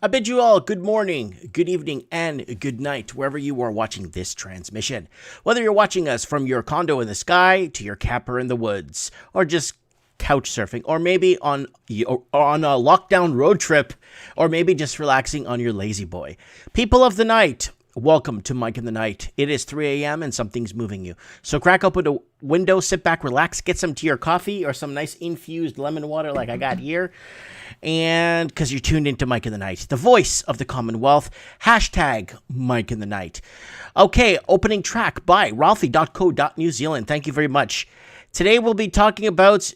I bid you all good morning, good evening, and good night, wherever you are watching this transmission. Whether you're watching us from your condo in the sky to your camper in the woods, or just couch surfing, or maybe on a lockdown road trip, or maybe just relaxing on your lazy boy. People of the night, welcome to Mike in the Night. It is 3 a.m. and something's moving you. So crack open a window, sit back, relax, get some tea or coffee, or some nice infused lemon water like I got here. And because you're tuned into Mike in the Night, the voice of the Commonwealth, hashtag Mike in the Night. Okay, opening track by Ralphie.co.New Zealand. Thank you very much. Today we'll be talking about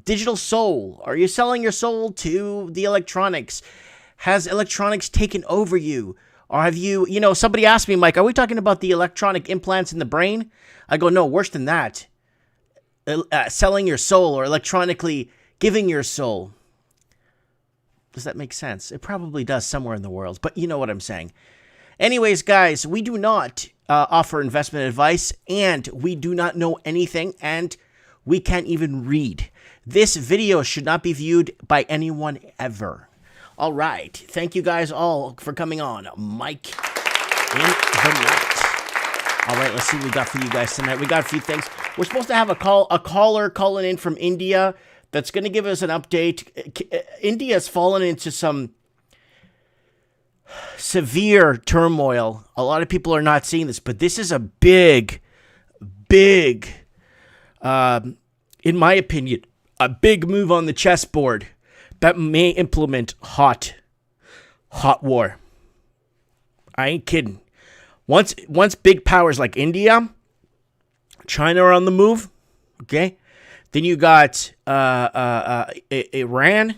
digital soul. Are you selling your soul to the electronics? Has electronics taken over you? Or have you, somebody asked me, Mike, are we talking about the electronic implants in the brain? I go, no, worse than that. Selling your soul or electronically giving your soul. Does that make sense? It probably does somewhere in the world, but you know what I'm saying. Anyways, guys, we do not offer investment advice, and we do not know anything, and we can't even read. This video should not be viewed by anyone ever. All right. Thank you guys all for coming on. Mike in the Night. All right, let's see what we got for you guys tonight. We got a few things. We're supposed to have a caller calling in from India that's going to give us an update. India's fallen into some severe turmoil. A lot of people are not seeing this, but this is a big, in my opinion, a big move on the chessboard that may implement hot war. I ain't kidding. Once big powers like India, China are on the move, okay? Then you got Iran.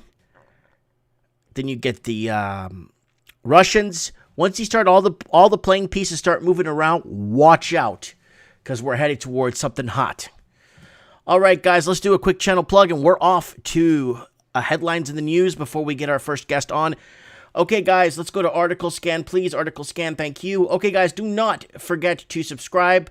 Then you get the Russians. Once you start all the playing pieces start moving around, watch out, because we're headed towards something hot. All right, guys, let's do a quick channel plug, and we're off to headlines in the news before we get our first guest on. Okay, guys, let's go to Article Scan, please. Article Scan, thank you. Okay, guys, do not forget to subscribe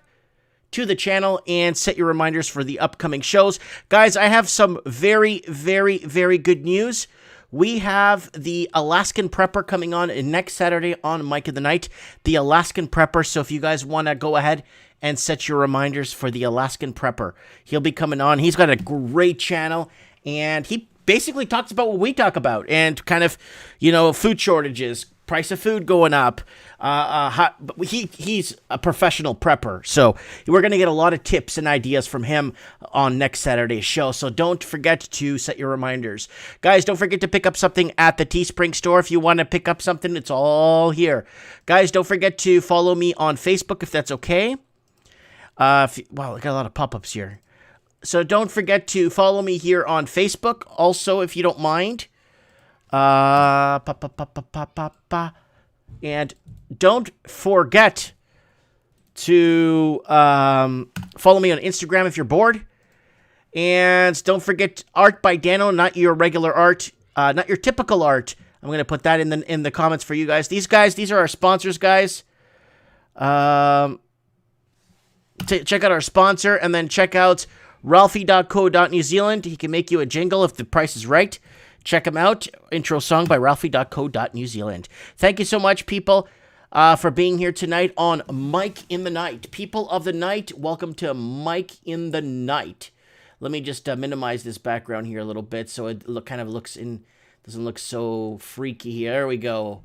to the channel and set your reminders for the upcoming shows. Guys, I have some very, very, very good news. We have the Alaskan Prepper coming on next Saturday on Mike in the Night. The Alaskan Prepper, so if you guys want to go ahead and set your reminders for the Alaskan Prepper. He'll be coming on. He's got a great channel, and he basically talks about what we talk about, and kind of, food shortages, price of food going up. He's a professional prepper, so we're going to get a lot of tips and ideas from him on next Saturday's show, so don't forget to set your reminders. Guys, don't forget to pick up something at the Teespring store. If you want to pick up something, it's all here. Guys, don't forget to follow me on Facebook if that's okay. Wow, I got a lot of pop-ups here. So don't forget to follow me here on Facebook, also, if you don't mind. And don't forget to follow me on Instagram if you're bored. And don't forget Art by Dano, not your regular art, not your typical art. I'm going to put that in the comments for you guys. These are our sponsors, guys. Check out our sponsor, and then check out Ralphie.co.New Zealand. He can make you a jingle if the price is right. Check him out. Intro song by Ralphie.co.New Zealand. Thank you so much, people, for being here tonight on Mike in the Night. People of the night, welcome to Mike in the Night. Let me just minimize this background here a little bit so it doesn't look so freaky here. There we go.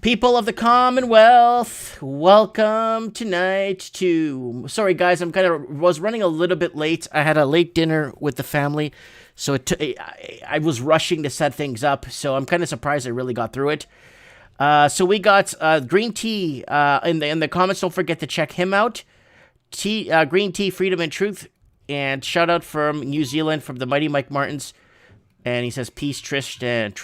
People of the Commonwealth, welcome tonight to... Sorry, guys, was running a little bit late. I had a late dinner with the family, so I was rushing to set things up, so I'm kind of surprised I really got through it. So we got Green Tea in the comments. Don't forget to check him out. Green Tea, Freedom and Truth, and shout out from New Zealand, from the Mighty Mike Martins, and he says, peace, Tristan.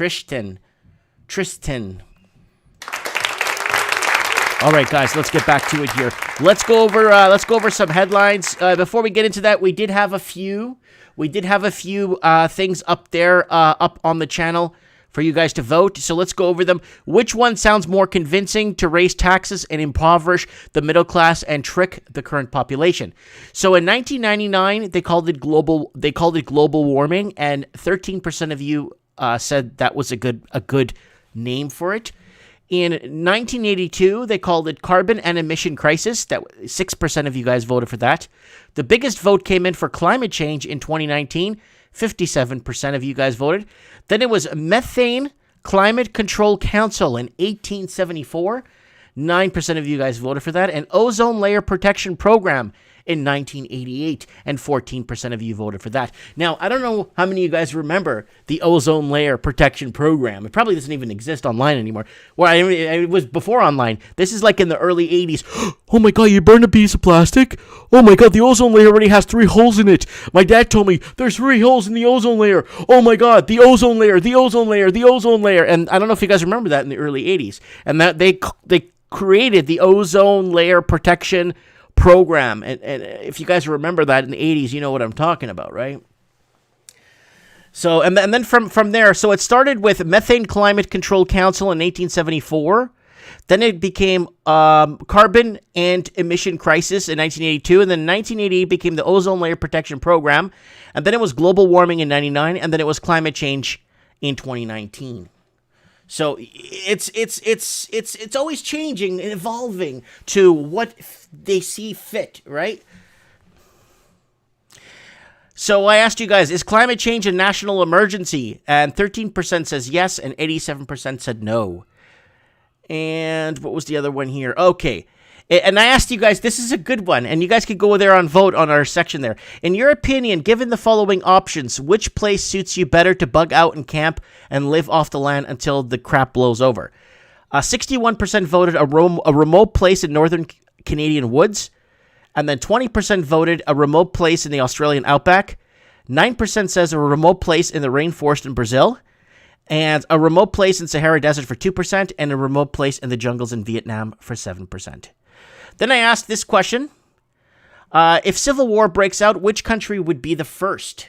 All right, guys, let's get back to it here. Let's go over some headlines. Before we get into that, we did have a few things up there, up on the channel for you guys to vote. So let's go over them. Which one sounds more convincing to raise taxes and impoverish the middle class and trick the current population? So in 1999, they called it global warming, and 13% of you said that was a good name for it. In 1982, they called it Carbon and Emission Crisis. That 6% of you guys voted for that. The biggest vote came in for climate change in 2019. 57% of you guys voted. Then it was Methane Climate Control Council in 1874. 9% of you guys voted for that. And Ozone Layer Protection Program in 1988, and 14% of you voted for that. Now, I don't know how many of you guys remember the Ozone Layer Protection Program. It probably doesn't even exist online anymore. Well, it was before online. This is like in the early 80s. Oh my God, you burned a piece of plastic? Oh my God, the ozone layer already has 3 holes in it. My dad told me there's 3 holes in the ozone layer. Oh my God, the ozone layer, the ozone layer, the ozone layer. And I don't know if you guys remember that in the early 80s. And that they created the Ozone Layer Protection Program, and if you guys remember that in the 80s, you know what I'm talking about, right? So, and then from there, so it started with Methane Climate Control Council in 1874. Then it became Carbon and Emission Crisis in 1982, and then in 1988 became the Ozone Layer Protection Program, and then it was global warming in 99, and then it was climate change in 2019. So it's always changing and evolving to what they see fit, right? So I asked you guys, is climate change a national emergency? And 13% says yes, and 87% said no. And what was the other one here? Okay. And I asked you guys, this is a good one, and you guys could go there and vote on our section there. In your opinion, given the following options, which place suits you better to bug out and camp and live off the land until the crap blows over? 61% voted a remote place in northern Canadian woods, and then 20% voted a remote place in the Australian outback. 9% says a remote place in the rainforest in Brazil, and a remote place in Sahara Desert for 2%, and a remote place in the jungles in Vietnam for 7%. Then I asked this question. If civil war breaks out, which country would be the first?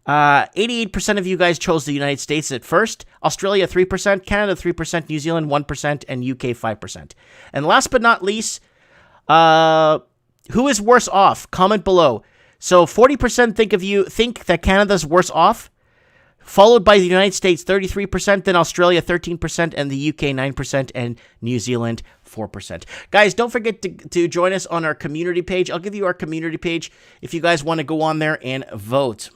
88% of you guys chose the United States at first. Australia, 3%. Canada, 3%. New Zealand, 1%. And UK, 5%. And last but not least, who is worse off? Comment below. So 40% think that Canada's worse off, followed by the United States, 33%, then Australia, 13%, and the UK, 9%, and New Zealand, 4%. Guys, don't forget to join us on our community page. I'll give you our community page if you guys want to go on there and vote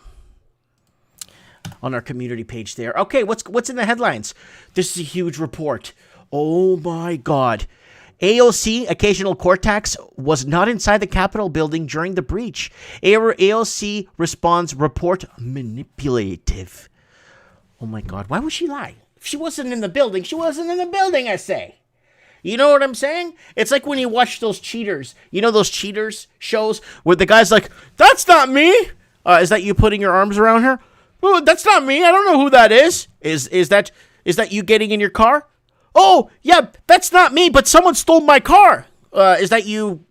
on our community page there. Okay, what's in the headlines? This is a huge report. Oh my God. AOC, Occasional Cortex, was not inside the Capitol building during the breach. AOC responds, report manipulative. Oh my God, why would she lie? If she wasn't in the building, she wasn't in the building, I say. You know what I'm saying? It's like when you watch those cheaters. You know those cheaters shows where the guy's like, that's not me. Is that you putting your arms around her? Oh, that's not me. I don't know who that is. Is that you getting in your car? Oh, yeah, that's not me, but someone stole my car. Is that you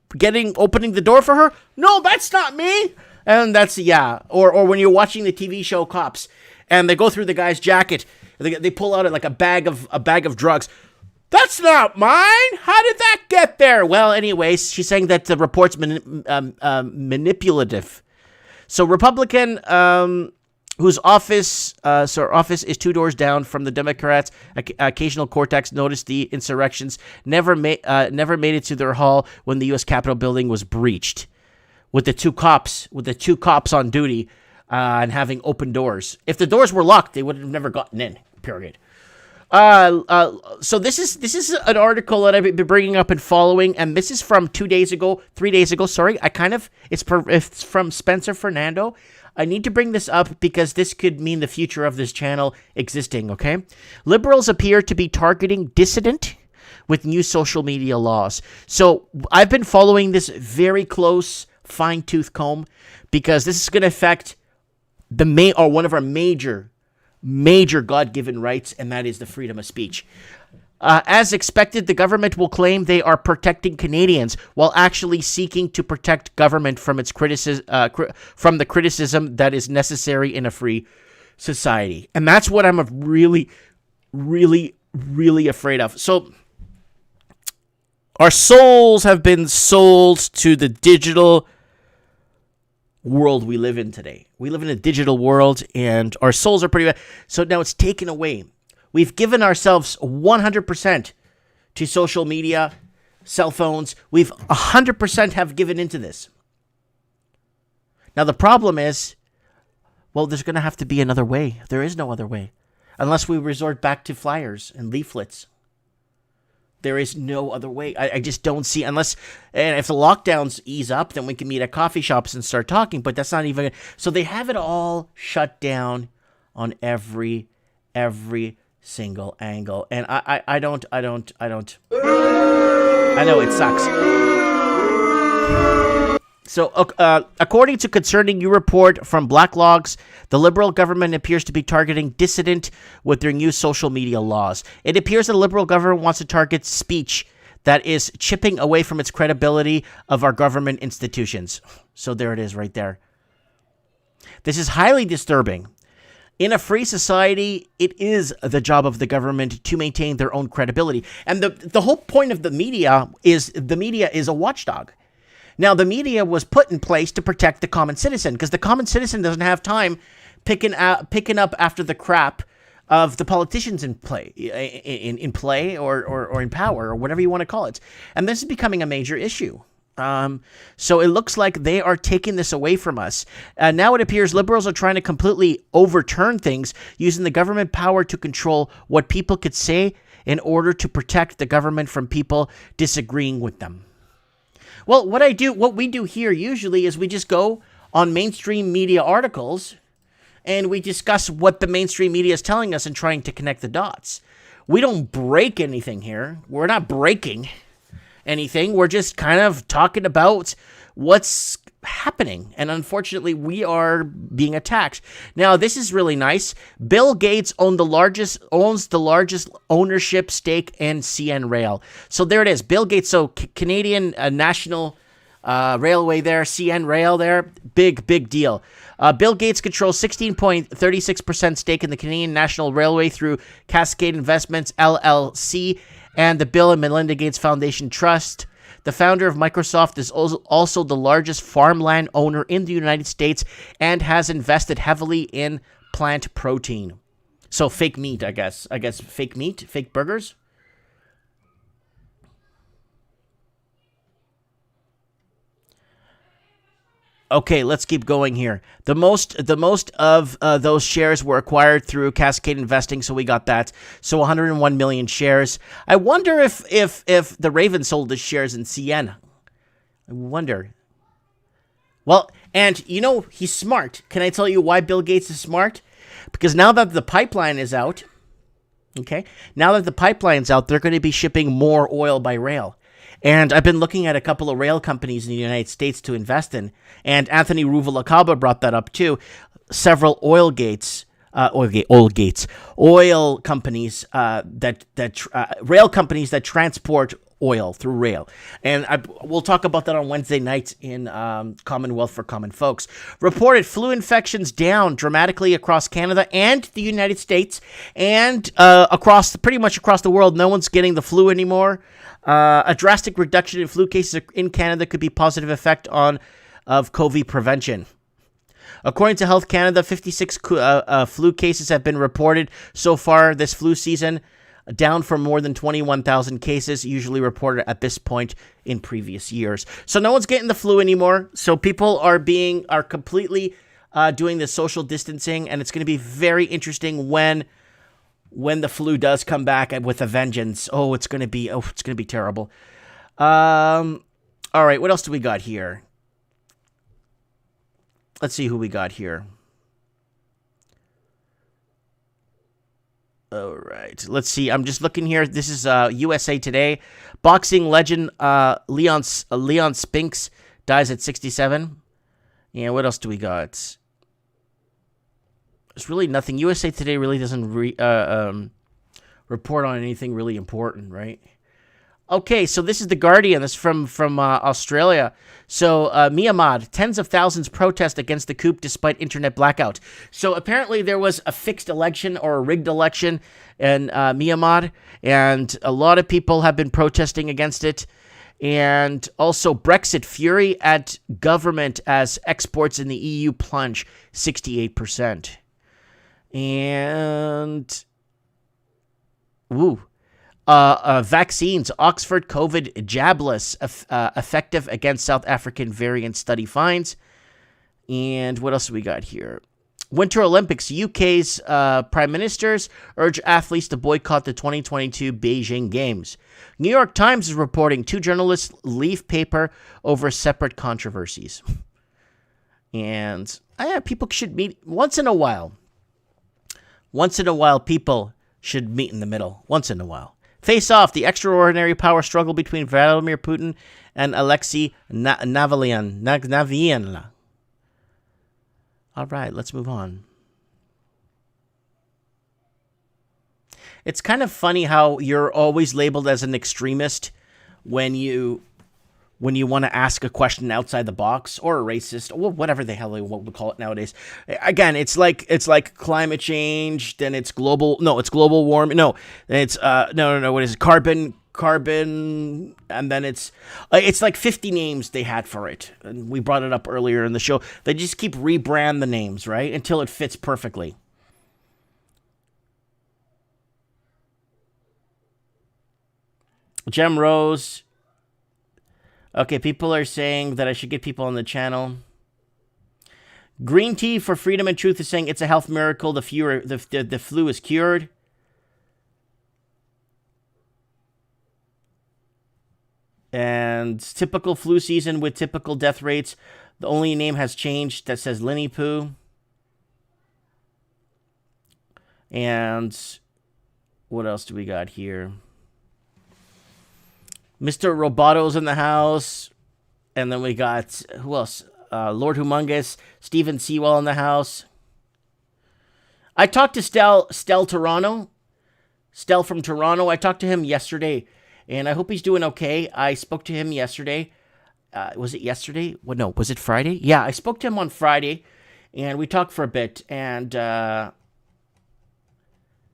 opening the door for her? No, that's not me. And that's, yeah. Or when you're watching the TV show Cops, and they go through the guy's jacket, they pull out like a bag of drugs. That's not mine. How did that get there? Well, anyways, she's saying that the report's manipulative. So Republican, whose office is 2 doors down from the Democrats, Occasional Cortex, noticed the insurrections never made it to their hall when the U.S. Capitol building was breached, with the two cops on duty and having open doors. If the doors were locked, they would have never gotten in. Period. So this is an article that I've been bringing up and following, and this is from 3 days ago. Sorry, it's from Spencer Fernando. I need to bring this up because this could mean the future of this channel existing. Okay, liberals appear to be targeting dissident with new social media laws. So I've been following this very close, fine-tooth comb, because this is going to affect one of our major God-given rights, and that is the freedom of speech. As expected, the government will claim they are protecting Canadians while actually seeking to protect government from its from the criticism that is necessary in a free society. And that's what I'm really, really, really afraid of. So our souls have been sold to the digital world we live in today. We live in a digital world, and our souls are pretty bad. So now it's taken away. We've given ourselves 100% to social media, cell phones. We've 100% have given into this. Now, the problem is, well, there's going to have to be another way. There is no other way. Unless we resort back to flyers and leaflets. There is no other way. I just don't see, unless, and if the lockdowns ease up, then we can meet at coffee shops and start talking, but that's not even, so they have it all shut down on every single angle. And I don't, I know it sucks. So, according to concerning new report from Black Logs, the Liberal government appears to be targeting dissident with their new social media laws. It appears that the Liberal government wants to target speech that is chipping away from its credibility of our government institutions. So there it is right there. This is highly disturbing. In a free society, it is the job of the government to maintain their own credibility. And the whole point of the media is a watchdog. Now, the media was put in place to protect the common citizen, because the common citizen doesn't have time picking up after the crap of the politicians in play or in power, or whatever you want to call it. And this is becoming a major issue. So it looks like they are taking this away from us. Now it appears liberals are trying to completely overturn things, using the government power to control what people could say in order to protect the government from people disagreeing with them. Well, what we do here usually is we just go on mainstream media articles and we discuss what the mainstream media is telling us and trying to connect the dots. We don't break anything here. We're not breaking anything. We're just kind of talking about what's happening. And unfortunately, we are being attacked. Now, this is really nice. Bill Gates owns the largest ownership stake in CN Rail. So there it is. Bill Gates, so Canadian National Railway there, CN Rail there, big deal. Bill Gates controls 16.36% stake in the Canadian National Railway through Cascade Investments, LLC, and the Bill and Melinda Gates Foundation Trust. The founder of Microsoft is also the largest farmland owner in the United States and has invested heavily in plant protein. So fake meat, I guess. Fake meat? Fake burgers? Okay, let's keep going here. The most of those shares were acquired through Cascade Investing, so we got that. So 101 million shares. I wonder if the Raven sold his shares in CN. I wonder. Well, and he's smart. Can I tell you why Bill Gates is smart? Because now that the pipeline is out, they're going to be shipping more oil by rail. And I've been looking at a couple of rail companies in the United States to invest in. And Anthony Ruvalcaba brought that up too. Several oil companies, rail companies that transport oil through rail. And we'll talk about that on Wednesday nights in Commonwealth for Common Folks. Reported flu infections down dramatically across Canada and the United States, and pretty much across the world. No one's getting the flu anymore. A drastic reduction in flu cases in Canada could be a positive effect of COVID prevention. According to Health Canada, 56 flu cases have been reported so far this flu season, down from more than 21,000 cases usually reported at this point in previous years. So no one's getting the flu anymore. So people are completely doing the social distancing, and it's going to be very interesting when the flu does come back with a vengeance. It's going to be terrible. All right, what else do we got here? Let's see who we got here. All right, let's see. I'm just looking here. This is USA Today. Boxing legend Leon Spinks dies at 67. Yeah, what else do we got? There's really nothing. USA Today really doesn't report on anything really important, right? Okay, so this is The Guardian. This is from Australia. So Myanmar, tens of thousands protest against the coup despite internet blackout. So apparently there was a fixed election or a rigged election in Myanmar, and a lot of people have been protesting against it. And also Brexit fury at government as exports in the EU plunge 68%. And Ooh. Vaccines. Oxford COVID jabless. Effective against South African variant study finds. And what else do we got here? Winter Olympics. UK's prime ministers urge athletes to boycott the 2022 Beijing Games. New York Times is reporting 2 journalists leave paper over separate controversies. And people should meet once in a while. Once in a while, people should meet in the middle. Once in a while. Face Off, the extraordinary power struggle between Vladimir Putin and Alexei Navalny. All right, let's move on. It's kind of funny how you're always labeled as an extremist when you want to ask a question outside the box, or a racist, or whatever the hell we call it nowadays. Again, it's like climate change, then it's global. No, it's global warming. No, it's no. What is it? Carbon, and then it's like 50 names they had for it. And we brought it up earlier in the show. They just keep rebrand the names, right, until it fits perfectly. Gem Rose. Okay, people are saying that I should get people on the channel. Green Tea for Freedom and Truth is saying it's a health miracle. The flu is cured. And typical flu season with typical death rates. The only name has changed that says Linny Poo. And what else do we got here? Mr. Robato's in the house. And then we got, who else? Lord Humongous, Steven Sewell in the house. I talked to Stel Toronto. Stel from Toronto. I talked to him yesterday. And I hope he's doing okay. I spoke to him yesterday. Was it yesterday? Well, no, was it Friday? Yeah, I spoke to him on Friday. And we talked for a bit. And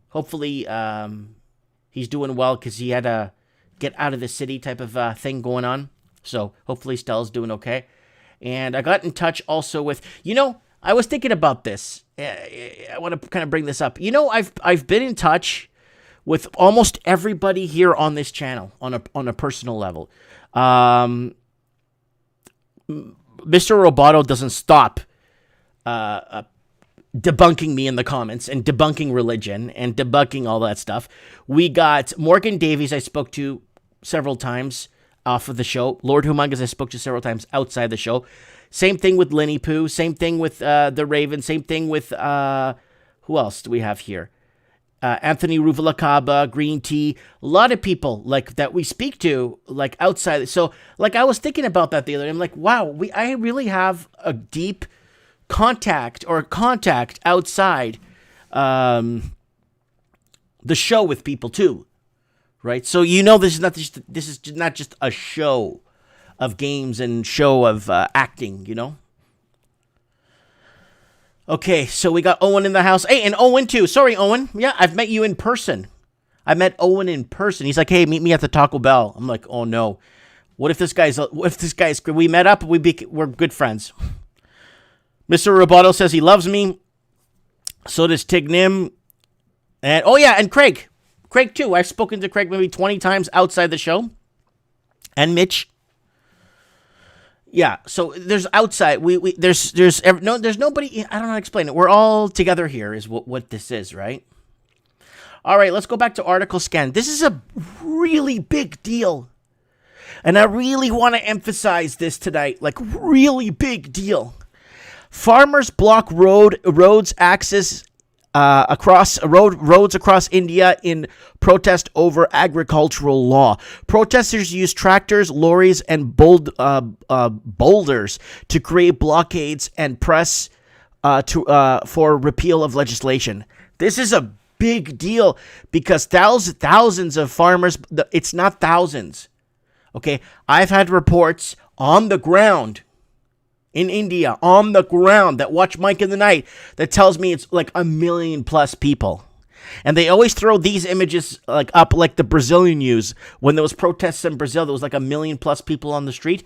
hopefully he's doing well, because he had a get out of the city type of thing going on. So hopefully Stel's doing okay. And I got in touch also with, I was thinking about this. I want to kind of bring this up. I've been in touch with almost everybody here on this channel on a personal level. Mr. Roboto doesn't stop debunking me in the comments and debunking religion and debunking all that stuff. We got Morgan Davies I spoke to several times off of the show. Lord Humongous I spoke to several times outside the show. Same thing with Linny Poo. Same thing with the Raven. Same thing with who else do we have here? Anthony Ruvalacaba, Green Tea. A lot of people like that we speak to like outside. So like I was thinking about that the other day. I'm like, wow, I really have a deep contact outside the show with people too. Right, so this is not just a show of games and show of acting, Okay, so we got Owen in the house. Hey, and Owen too. Sorry, Owen. Yeah, I've met you in person. I met Owen in person. He's like, hey, meet me at the Taco Bell. I'm like, oh no. What if this guy's? We met up. We're good friends. Mr. Roboto says he loves me. So does Tig Nim. And and Craig. Craig, too. I've spoken to Craig maybe 20 times outside the show. And Mitch. Yeah, so there's outside. There's nobody. I don't know how to explain it. We're all together here is what this is, right? All right, let's go back to article scan. This is a really big deal. And I really want to emphasize this tonight. Like, really big deal. Farmers block roads access roads across India in protest over agricultural law. Protesters use tractors, lorries, and boulders to create blockades and press for repeal of legislation. This is a big deal because thousands of farmers. It's not thousands. Okay, I've had reports on the ground. In India, on the ground, that watch Mike in the Night, that tells me it's like 1 million plus people. And they always throw these images like up like the Brazilian news. When there was protests in Brazil, there was like 1 million plus people on the street.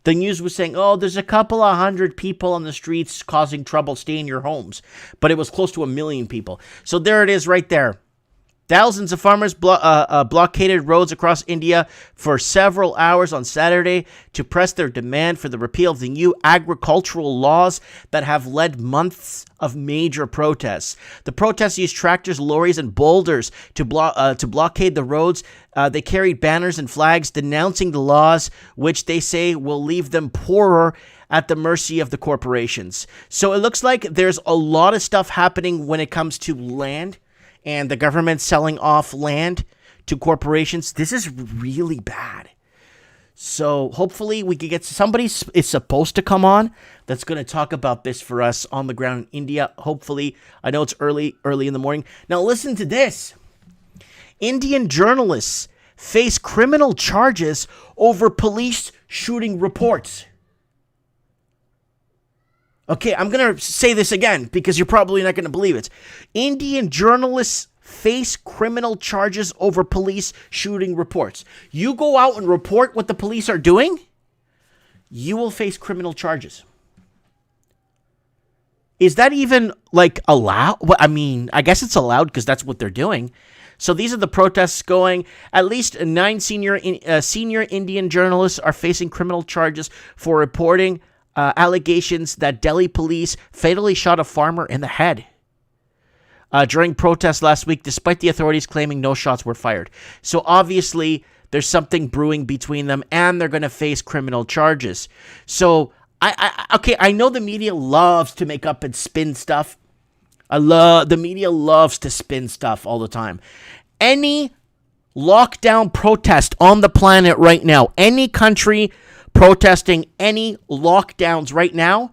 The news was saying, oh, there's a couple of hundred people on the streets causing trouble, stay in your homes. But it was close to 1 million people. So there it is right there. Thousands of farmers blockaded roads across India for several hours on Saturday to press their demand for the repeal of the new agricultural laws that have led months of major protests. The protests used tractors, lorries, and boulders to blockade the roads. They carried banners and flags denouncing the laws, which they say will leave them poorer at the mercy of the corporations. So it looks like there's a lot of stuff happening when it comes to land and the government selling off land to corporations. This is really bad. So hopefully we can get somebody is supposed to come on that's going to talk about this for us on the ground in India. Hopefully. I know it's early in the morning. Now listen to this. Indian journalists face criminal charges over police shooting reports. Okay, I'm going to say this again because you're probably not going to believe it. Indian journalists face criminal charges over police shooting reports. You go out and report what the police are doing, you will face criminal charges. Is that even like allowed? Well, I mean, I guess it's allowed because that's what they're doing. So these are the protests going. At least 9 senior Indian journalists are facing criminal charges for reporting allegations that Delhi police fatally shot a farmer in the head during protests last week, despite the authorities claiming no shots were fired. So obviously, there's something brewing between them, and they're going to face criminal charges. So, I know the media loves to make up and spin stuff. The media loves to spin stuff all the time. Any lockdown protest on the planet right now, any country protesting any lockdowns right now,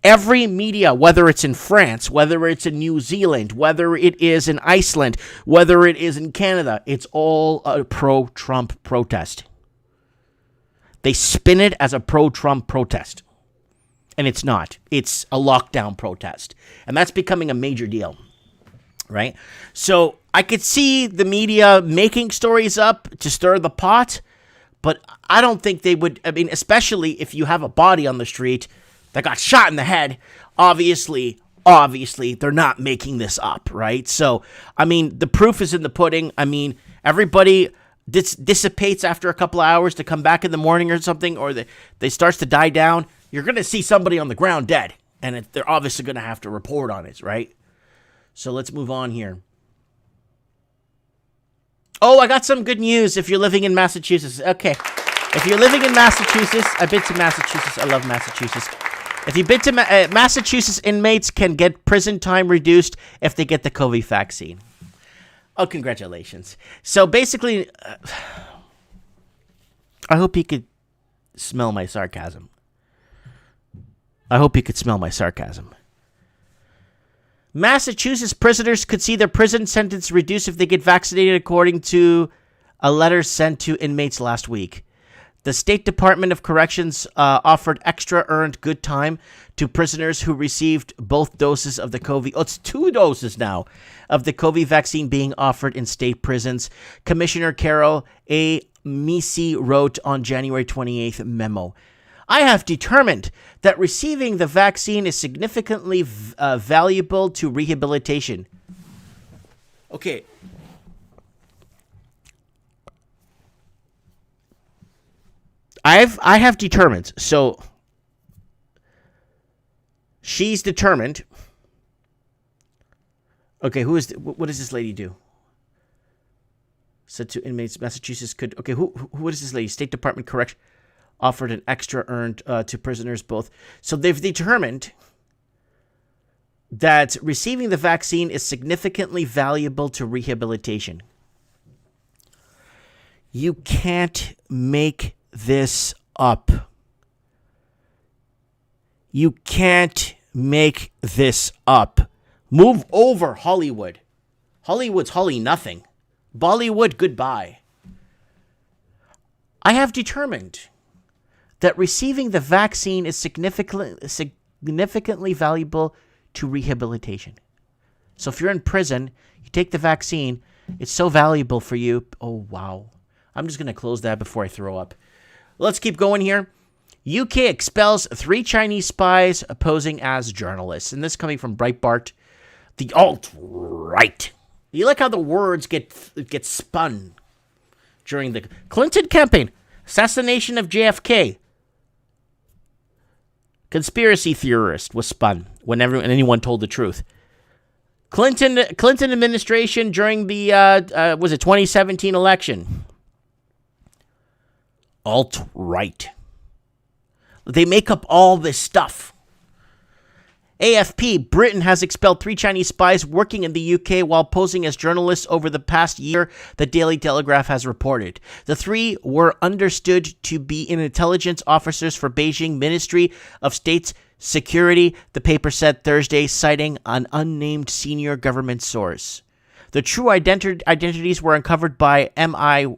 every media, whether it's in France, whether it's in New Zealand, whether it is in Iceland, whether it is in Canada, it's all a pro-Trump protest. They spin it as a pro-Trump protest. And it's not. It's a lockdown protest. And that's becoming a major deal, right? So I could see the media making stories up to stir the pot, but I don't think they would. I mean, especially if you have a body on the street that got shot in the head, obviously, they're not making this up, right? So, I mean, the proof is in the pudding. I mean, everybody dissipates after a couple of hours to come back in the morning or something, or they starts to die down. You're going to see somebody on the ground dead, and they're obviously going to have to report on it, right? So let's move on here. Oh, I got some good news if you're living in Massachusetts. Okay. If you're living in Massachusetts, I've been to Massachusetts. I love Massachusetts. If you've been to Massachusetts, inmates can get prison time reduced if they get the COVID vaccine. Oh, congratulations. So basically, I hope you could smell my sarcasm. Massachusetts prisoners could see their prison sentence reduced if they get vaccinated, according to a letter sent to inmates last week. The State Department of Corrections offered extra earned good time to prisoners who received both doses of the COVID. Oh, it's 2 doses now of the COVID vaccine being offered in state prisons. Commissioner Carol A. Misi wrote on January 28th memo. I have determined that receiving the vaccine is significantly valuable to rehabilitation. Okay. I have determined. So she's determined. Okay, what does this lady do? Said to inmates, Massachusetts could. Okay, what is this lady? State Department Correction offered an extra earned to prisoners both. So they've determined that receiving the vaccine is significantly valuable to rehabilitation. You can't make this up. You can't make this up. Move over, Hollywood. Hollywood's Holly nothing. Bollywood, goodbye. I have determined that receiving the vaccine is significantly valuable to rehabilitation. So if you're in prison, you take the vaccine, it's so valuable for you. Oh, wow. I'm just going to close that before I throw up. Let's keep going here. UK expels 3 Chinese spies posing as journalists. And this coming from Breitbart. The alt-right You like how the words get spun during the Clinton campaign. Assassination of JFK. Conspiracy theorist was spun when anyone told the truth. Clinton administration during the was it 2017 election. Alt-right. They make up all this stuff. AFP, Britain has expelled 3 Chinese spies working in the UK while posing as journalists over the past year, the Daily Telegraph has reported. The 3 were understood to be intelligence officers for Beijing Ministry of State's Security, the paper said Thursday, citing an unnamed senior government source. The true identities were uncovered by MI5,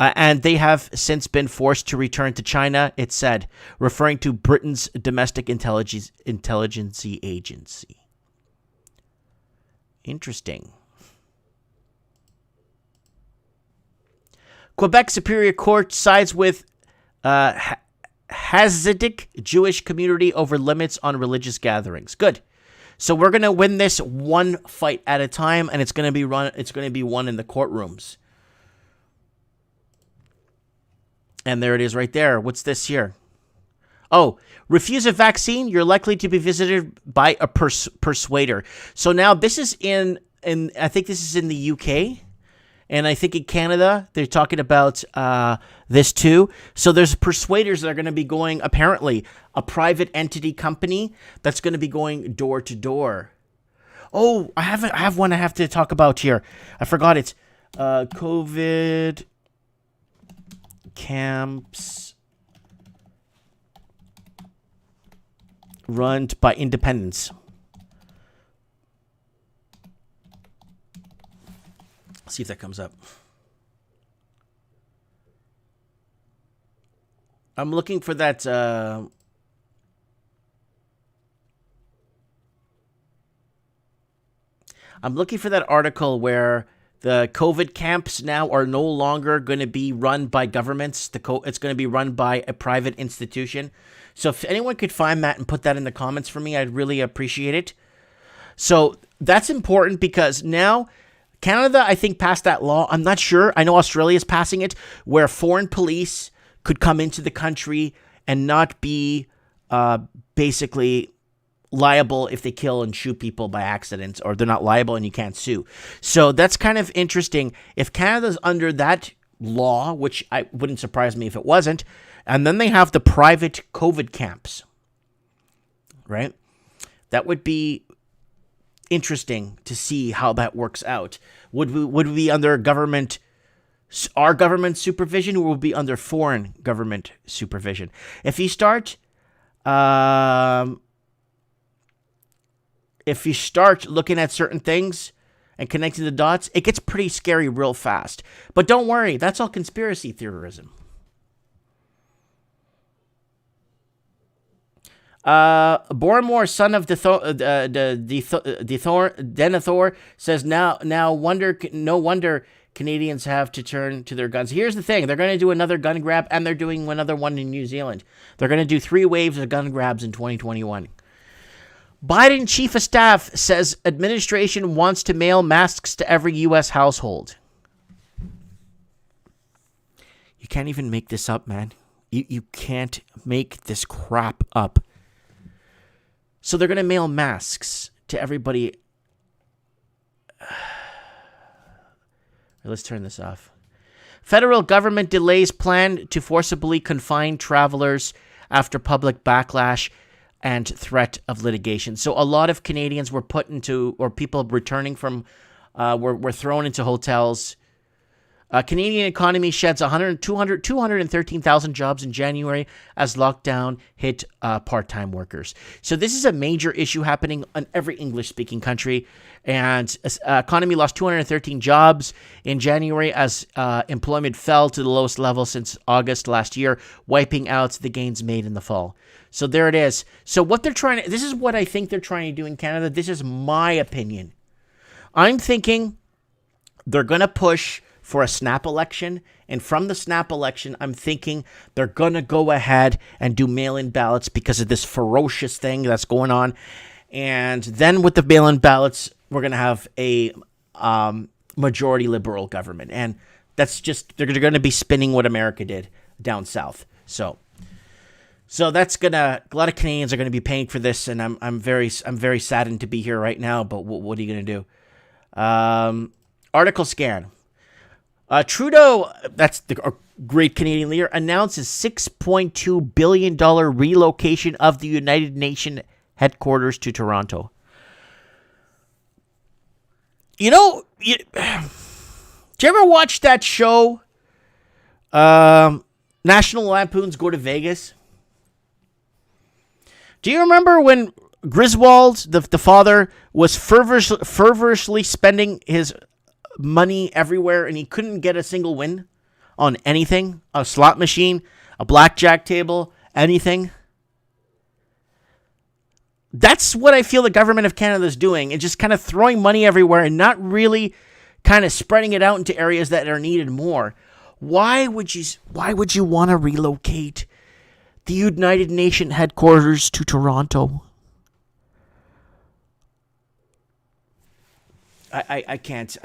and they have since been forced to return to China, it said, referring to Britain's domestic intelligence agency. Interesting. Quebec Superior Court sides with Hasidic Jewish community over limits on religious gatherings. Good. So we're going to win this one fight at a time, and it's going to be won in the courtrooms. And there it is right there. What's this here? Oh, refuse a vaccine, you're likely to be visited by a persuader. So now this is in I think this is in the UK. And I think in Canada, they're talking about this too. So there's persuaders that are going to be going, apparently, a private entity company that's going to be going door to door. Oh, I have one I have to talk about here. I forgot it. COVID camps run by independents. See if that comes up. I'm looking for that. I'm looking for that article where the COVID camps now are no longer going to be run by governments. It's going to be run by a private institution. So if anyone could find that and put that in the comments for me, I'd really appreciate it. So that's important because now Canada, I think, passed that law. I'm not sure. I know Australia is passing it, where foreign police could come into the country and not be basically liable if they kill and shoot people by accident, or they're not liable and you can't sue. So that's kind of interesting. If Canada's under that law, which I wouldn't surprise me if it wasn't, and then they have the private COVID camps, right? That would be interesting to see how that works out. Would we be under our government supervision, or would we be under foreign government supervision? If you start looking at certain things and connecting the dots, it gets pretty scary real fast. But don't worry, that's all conspiracy theorism. Boramore, son of Denethor, says no wonder Canadians have to turn to their guns. Here's the thing. They're going to do another gun grab, and they're doing another one in New Zealand. They're going to do 3 waves of gun grabs in 2021. Biden chief of staff says administration wants to mail masks to every U.S. household. You can't even make this up, man. You can't make this crap up. So they're going to mail masks to everybody. Let's turn this off. Federal government delays plan to forcibly confine travelers after public backlash and threat of litigation. So a lot of Canadians were put into, or people returning from, were thrown into hotels. Canadian economy sheds 213,000 jobs in January as lockdown hit part-time workers. So this is a major issue happening in every English-speaking country. And economy lost 213 jobs in January as employment fell to the lowest level since August last year, wiping out the gains made in the fall. So there it is. So what they're trying to, this is what I think they're trying to do in Canada. This is my opinion. I'm thinking they're going to push for a snap election, and from the snap election, I'm thinking they're going to go ahead and do mail-in ballots because of this ferocious thing that's going on. And then with the mail-in ballots, we're going to have a majority liberal government. And that's just, they're going to be spinning what America did down south. So that's a lot of Canadians are going to be paying for this, and I'm very saddened to be here right now. But what are you going to do? Article scan. Trudeau, that's the great Canadian leader, announces $6.2 billion relocation of the United Nations headquarters to Toronto. You know, do you ever watch that show, National Lampoon's Go to Vegas? Do you remember when Griswold, the father, was fervorously spending his money everywhere and he couldn't get a single win on anything? A slot machine, a blackjack table, anything? That's what I feel the government of Canada is doing, and just kind of throwing money everywhere and not really kind of spreading it out into areas that are needed more. Why would you want to relocate the United Nations headquarters to Toronto? I can't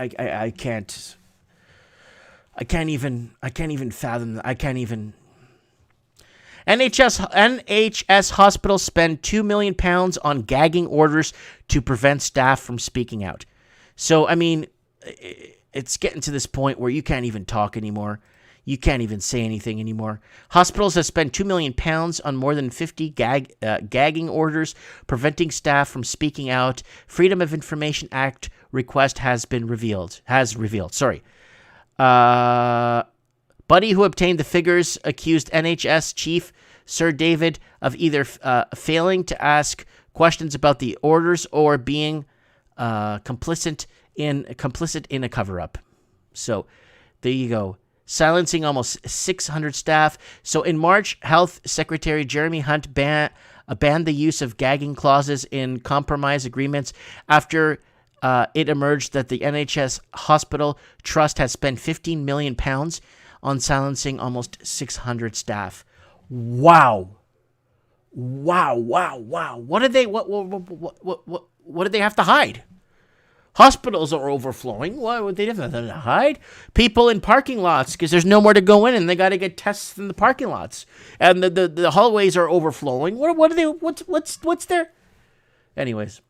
even fathom that. I can't even. NHS hospitals spend £2 million on gagging orders to prevent staff from speaking out. So, I mean, it's getting to this point where you can't even talk anymore. You can't even say anything anymore. Hospitals have spent £2 million on more than 50 gagging orders preventing staff from speaking out. Freedom of Information Act request has revealed. Buddy, who obtained the figures, accused NHS chief Sir David of either failing to ask questions about the orders or being complicit in a cover-up. So there you go. Silencing almost 600 staff. So in March, Health Secretary Jeremy Hunt banned the use of gagging clauses in compromise agreements after it emerged that the NHS Hospital Trust has spent £15 million on silencing almost 600 staff. Wow. What did they have to hide? Hospitals are overflowing. Why would they have to hide? People in parking lots because there's nowhere to go in and they got to get tests in the parking lots. And the hallways are overflowing. What's there? Anyways.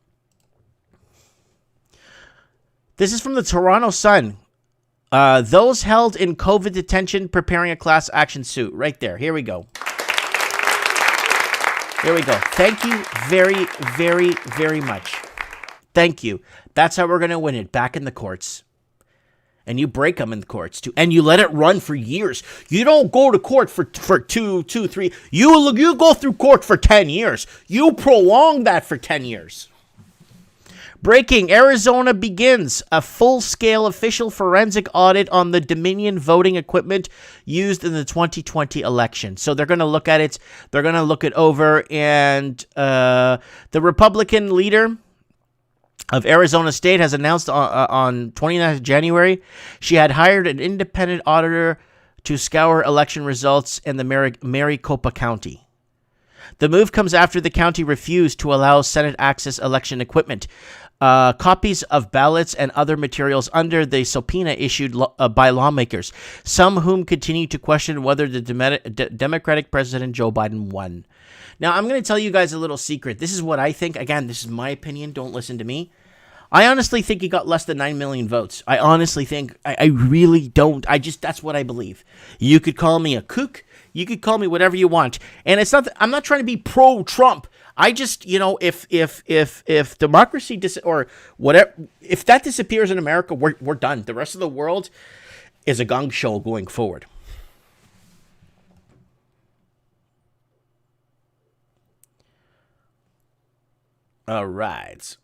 This is from the Toronto Sun. Those held in COVID detention preparing a class action suit. Right there. Here we go. Thank you very, very, very much. Thank you. That's how we're going to win it. Back in the courts. And you break them in the courts, too. And you let it run for years. You don't go to court for 3. You go through court for 10 years. You prolong that for 10 years. Breaking, Arizona begins a full-scale official forensic audit on the Dominion voting equipment used in the 2020 election. So they're going to look at it. They're going to look it over. And the Republican leader of Arizona State has announced on 29th January she had hired an independent auditor to scour election results in the Maricopa County. The move comes after the county refused to allow Senate access election equipment. Copies of ballots and other materials under the subpoena issued by lawmakers, some whom continue to question whether the Democratic President Joe Biden won. Now, I'm going to tell you guys a little secret. This is what I think. Again, this is my opinion. Don't listen to me. I honestly think he got less than 9 million votes. I honestly think. I really don't. that's what I believe. You could call me a kook. You could call me whatever you want. And it's not. I'm not trying to be pro-Trump. I just, if democracy or whatever, if that disappears in America, we're done. The rest of the world is a gong show going forward. All right.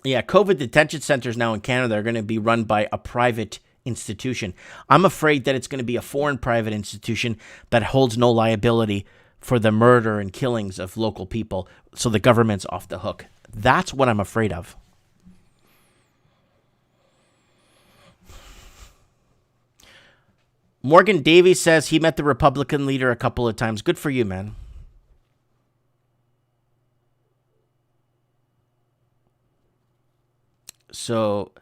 Yeah, COVID detention centers now in Canada are going to be run by a private institution. I'm afraid that it's going to be a foreign private institution that holds no liability for the murder and killings of local people, so the government's off the hook. That's what I'm afraid of. Morgan Davies says he met the Republican leader a couple of times. Good for you, man. So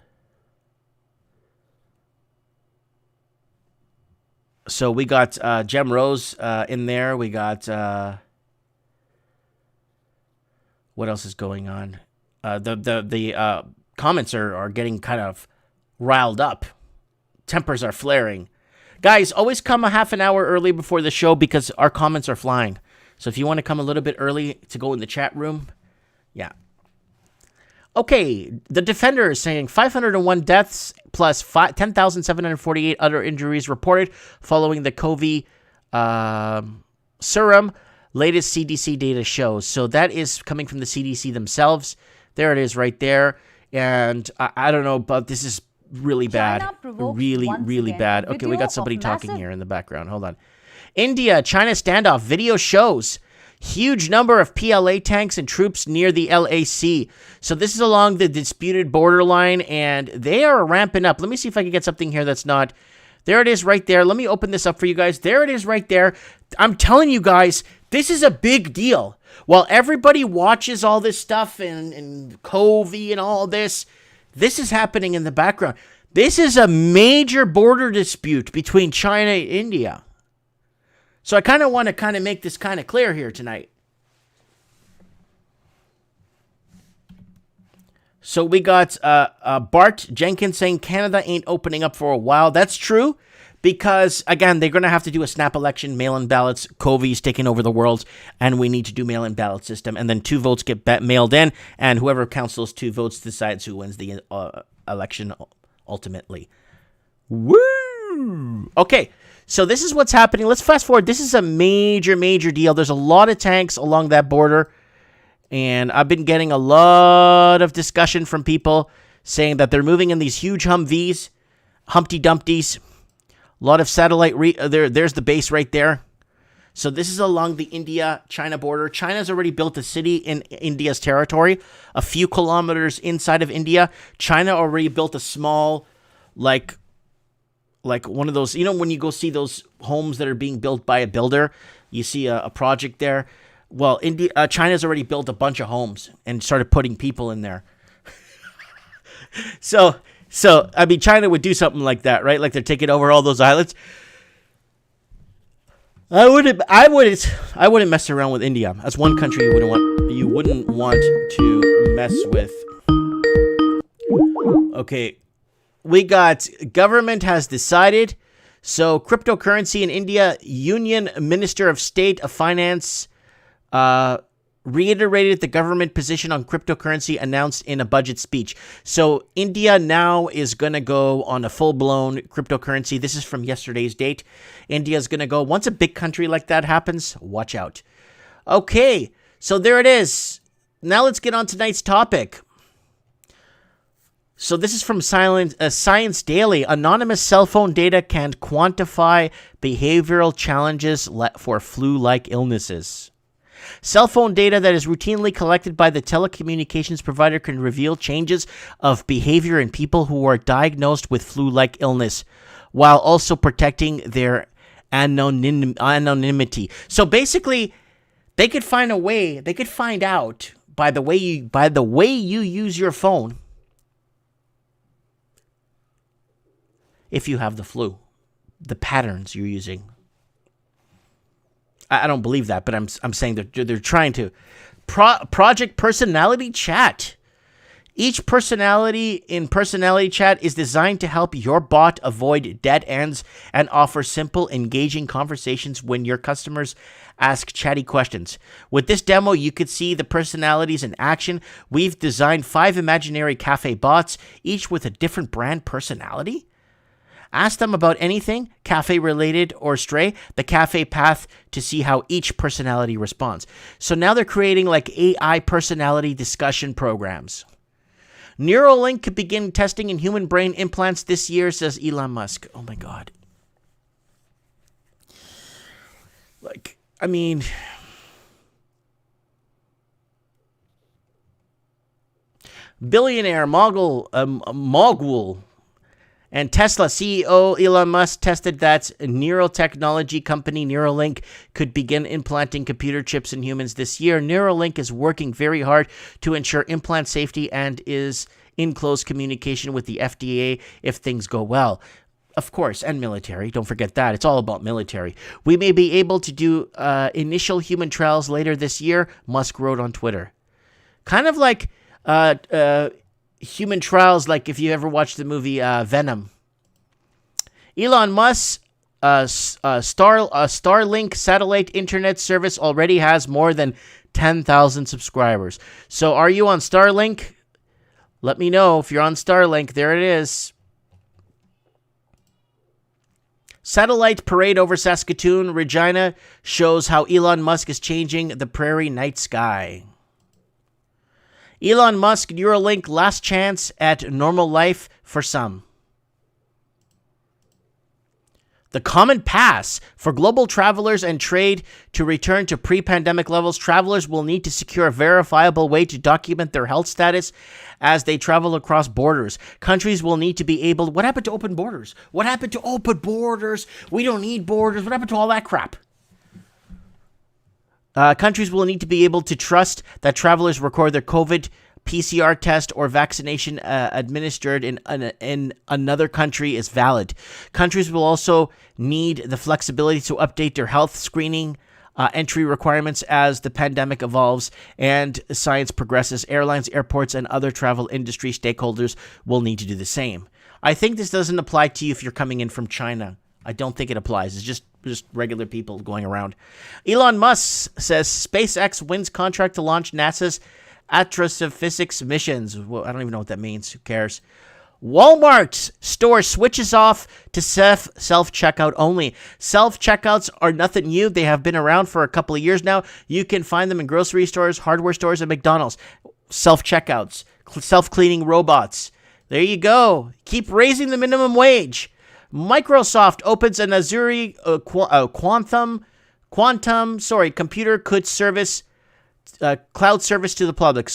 we got Gem Rose in there. We got what else is going on? The comments are getting kind of riled up. Tempers are flaring. Guys, always come a half an hour early before the show because our comments are flying. So if you want to come a little bit early to go in the chat room, yeah. Okay, the Defender is saying 501 deaths plus 10,748 other injuries reported following the COVID serum. Latest CDC data shows. So that is coming from the CDC themselves. There it is right there. And I don't know, but this is really bad. Really bad. Okay, we got somebody talking here in the background. Hold on. India, China standoff video shows huge number of PLA tanks and troops near the LAC. So this is along the disputed borderline, and they are ramping up. Let me see if I can get something here that's not... There it is right there. Let me open this up for you guys. There it is right there. I'm telling you guys, this is a big deal. While everybody watches all this stuff and COVID and all this, this is happening in the background. This is a major border dispute between China and India. So I kind of want to make this kind of clear here tonight. So we got Bart Jenkins saying Canada ain't opening up for a while. That's true because, again, they're going to have to do a snap election, mail-in ballots. COVID's taking over the world, and we need to do mail-in ballot system. And then 2 votes get mailed in, and whoever counts those 2 votes decides who wins the election ultimately. Woo! Okay, so this is what's happening. Let's fast forward. This is a major, major deal. There's a lot of tanks along that border. And I've been getting a lot of discussion from people saying that they're moving in these huge Humvees, Humpty Dumpties. A lot of satellite. There's the base right there. So this is along the India-China border. China's already built a city in India's territory, a few kilometers inside of India. China already built a small, like one of those. You know when you go see those homes that are being built by a builder, you see a project there. Well, China's already built a bunch of homes and started putting people in there. So I mean, China would do something like that, right? Like they're taking over all those islands. I wouldn't mess around with India. That's one country you wouldn't want to mess with. Okay, we got government has decided. So cryptocurrency in India, Union Minister of State of Finance reiterated the government position on cryptocurrency announced in a budget speech. So India now is going to go on a full-blown cryptocurrency. This is from yesterday's date. India is going to go. Once a big country like that happens, watch out. Okay, so there it is. Now let's get on tonight's topic. So this is from Science Daily. Anonymous cell phone data can quantify behavioral challenges for flu-like illnesses. Cell phone data that is routinely collected by the telecommunications provider can reveal changes of behavior in people who are diagnosed with flu-like illness, while also protecting their anonymity. So basically, they could find a way. They could find out by the way you use your phone if you have the flu, the patterns you're using. I don't believe that, but I'm saying they're trying to. Project Personality Chat. Each personality in Personality Chat is designed to help your bot avoid dead ends and offer simple, engaging conversations when your customers ask chatty questions. With this demo, you could see the personalities in action. We've designed 5 imaginary cafe bots, each with a different brand personality. Ask them about anything, cafe-related or stray, the cafe path to see how each personality responds. So now they're creating like AI personality discussion programs. Neuralink could begin testing in human brain implants this year, says Elon Musk. Oh my God. Like, I mean... Billionaire mogul and Tesla CEO Elon Musk tested that neural technology company Neuralink could begin implanting computer chips in humans this year. Neuralink is working very hard to ensure implant safety and is in close communication with the FDA if things go well. Of course, and military. Don't forget that. It's all about military. We may be able to do initial human trials later this year, Musk wrote on Twitter. Kind of like human trials, like if you ever watched the movie Venom. Elon Musk Starlink satellite internet service already has more than 10,000 subscribers. So are you on Starlink? Let me know if you're on Starlink. There it is. Satellite parade over Saskatoon, Regina shows how Elon Musk is changing the prairie night sky. Elon Musk Neuralink last chance at normal life for some. The common pass for global travelers and trade to return to pre-pandemic levels. Travelers will need to secure a verifiable way to document their health status as they travel across borders. Countries will need to be able... What happened to open borders? What happened to open borders? We don't need borders. What happened to all that crap? Countries will need to be able to trust that travelers record their COVID PCR test or vaccination administered in another country is valid. Countries will also need the flexibility to update their health screening entry requirements as the pandemic evolves and science progresses. Airlines, airports, and other travel industry stakeholders will need to do the same. I think this doesn't apply to you if you're coming in from China. I don't think it applies. It's just regular people going around. Elon Musk says SpaceX wins contract to launch NASA's astrophysics missions. Well, I don't even know what that means. Who cares? Walmart store switches off to self-checkout only. Self-checkouts are nothing new. They have been around for a couple of years now. You can find them in grocery stores, hardware stores, and McDonald's. Self-checkouts, self-cleaning robots. There you go. Keep raising the minimum wage. Microsoft opens an Azure computer could service cloud service to the public.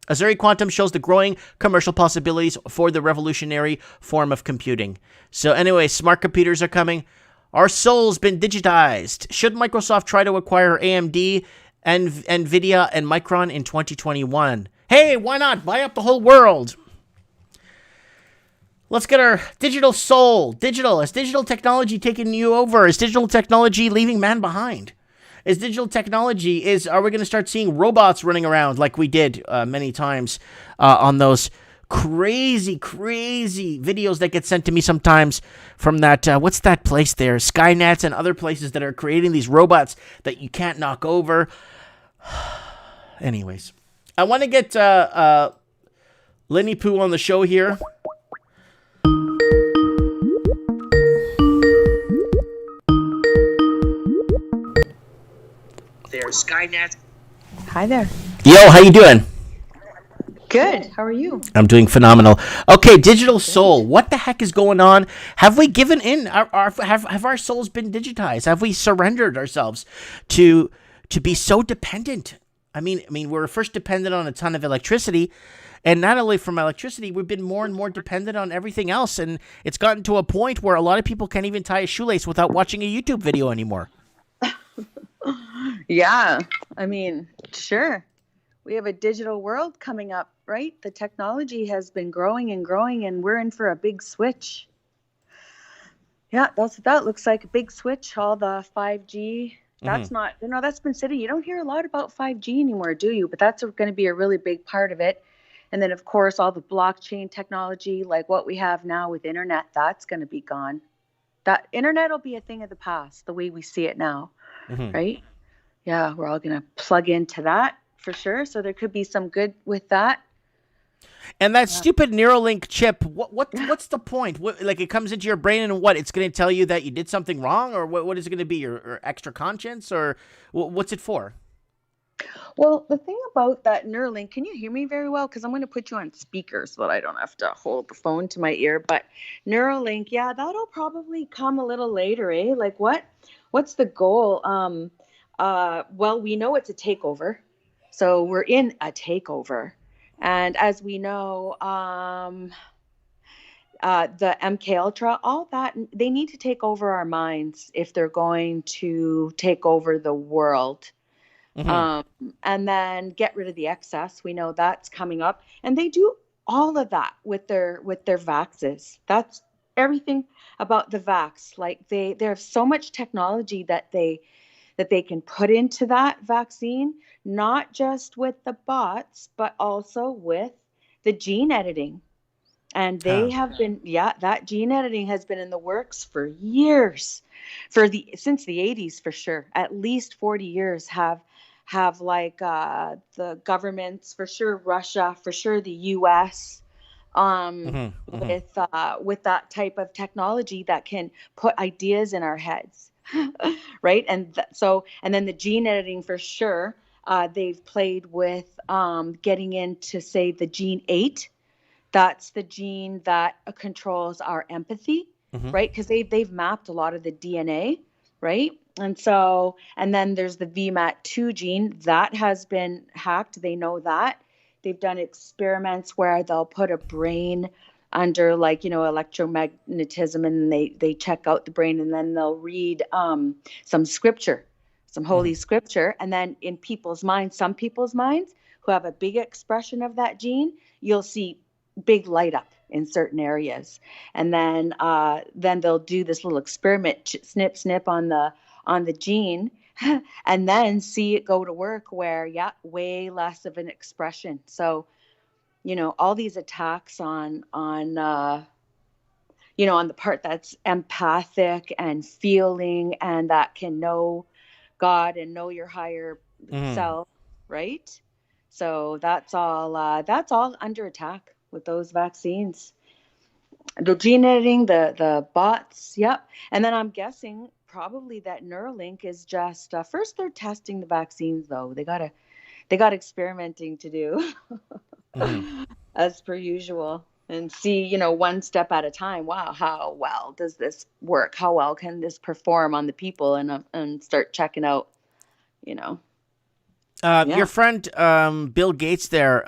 Azure Quantum shows the growing commercial possibilities for the revolutionary form of computing. So anyway, smart computers are coming. Our soul's been digitized. Should Microsoft try to acquire AMD, and NVIDIA, and Micron in 2021? Hey, why not? Buy up the whole world. Let's get our digital soul. Is digital technology taking you over? Is digital technology leaving man behind? Are we going to start seeing robots running around like we did many times on those crazy videos that get sent to me sometimes from that, what's that place there? Skynets and other places that are creating these robots that you can't knock over. Anyways, I want to get Lenny Poo on the show here. Skynet. Hi there. Yo, how you doing? Good. How are you? I'm doing phenomenal. Okay, digital soul. What the heck is going on? Have we given in? Have our souls been digitized? Have we surrendered ourselves to be so dependent? I mean, we were first dependent on a ton of electricity, and not only from electricity, we've been more and more dependent on everything else, and it's gotten to a point where a lot of people can't even tie a shoelace without watching a YouTube video anymore. Yeah, I mean, sure. We have a digital world coming up, right? The technology has been growing and growing, and we're in for a big switch. Yeah, that's what that looks like, a big switch. All the 5G. That's not, that's been sitting. You don't hear a lot about 5G anymore, do you? But that's going to be a really big part of it. And then, of course, all the blockchain technology, like what we have now with internet, that's going to be gone. That internet will be a thing of the past, the way we see it now, right? Yeah, we're all going to plug into that for sure. So there could be some good with that. And that stupid Neuralink chip, what's the point? Like it comes into your brain and what? It's going to tell you that you did something wrong, or what is it going to be? Your extra conscience, or what's it for? Well, the thing about that Neuralink, can you hear me very well? Because I'm going to put you on speaker so that I don't have to hold the phone to my ear. But Neuralink, yeah, that'll probably come a little later, eh? Like what's the goal? Well, we know it's a takeover. So we're in a takeover. And as we know, the MK Ultra, all that, they need to take over our minds if they're going to take over the world. And then get rid of the excess. We know that's coming up. And they do all of that with their vaxes. That's everything about the vax. Like they have so much technology that they can put into that vaccine, not just with the bots, but also with the gene editing. And they Huh. have been, yeah, that gene editing has been in the works for years, for the since the 80s for sure. At least 40 years have like the governments for sure, Russia for sure, the US, Hmm. Hmm. with that type of technology that can put ideas in our heads, right? And then the gene editing for sure. They've played with getting into say the gene 8. That's the gene that controls our empathy, Hmm. right? Because they've mapped a lot of the DNA, right? And then there's the VMAT2 gene that has been hacked. They know that. They've done experiments where they'll put a brain under like, electromagnetism, and they check out the brain, and then they'll read some scripture, some Hmm. holy scripture. And then in people's minds, some people's minds who have a big expression of that gene, you'll see big light up in certain areas. And then they'll do this little experiment, snip snip on the gene, and then see it go to work where, yeah, way less of an expression. So all these attacks on the part that's empathic and feeling, and that can know God and know your higher Hmm. self, right? So that's all under attack with those vaccines. The gene editing, the bots, yep. And then I'm guessing probably that Neuralink is just first they're testing the vaccines though. They got experimenting to do Hmm. as per usual, and see, one step at a time. Wow, how well does this work? How well can this perform on the people, and start checking out, you know. Your Yeah. friend Bill Gates there.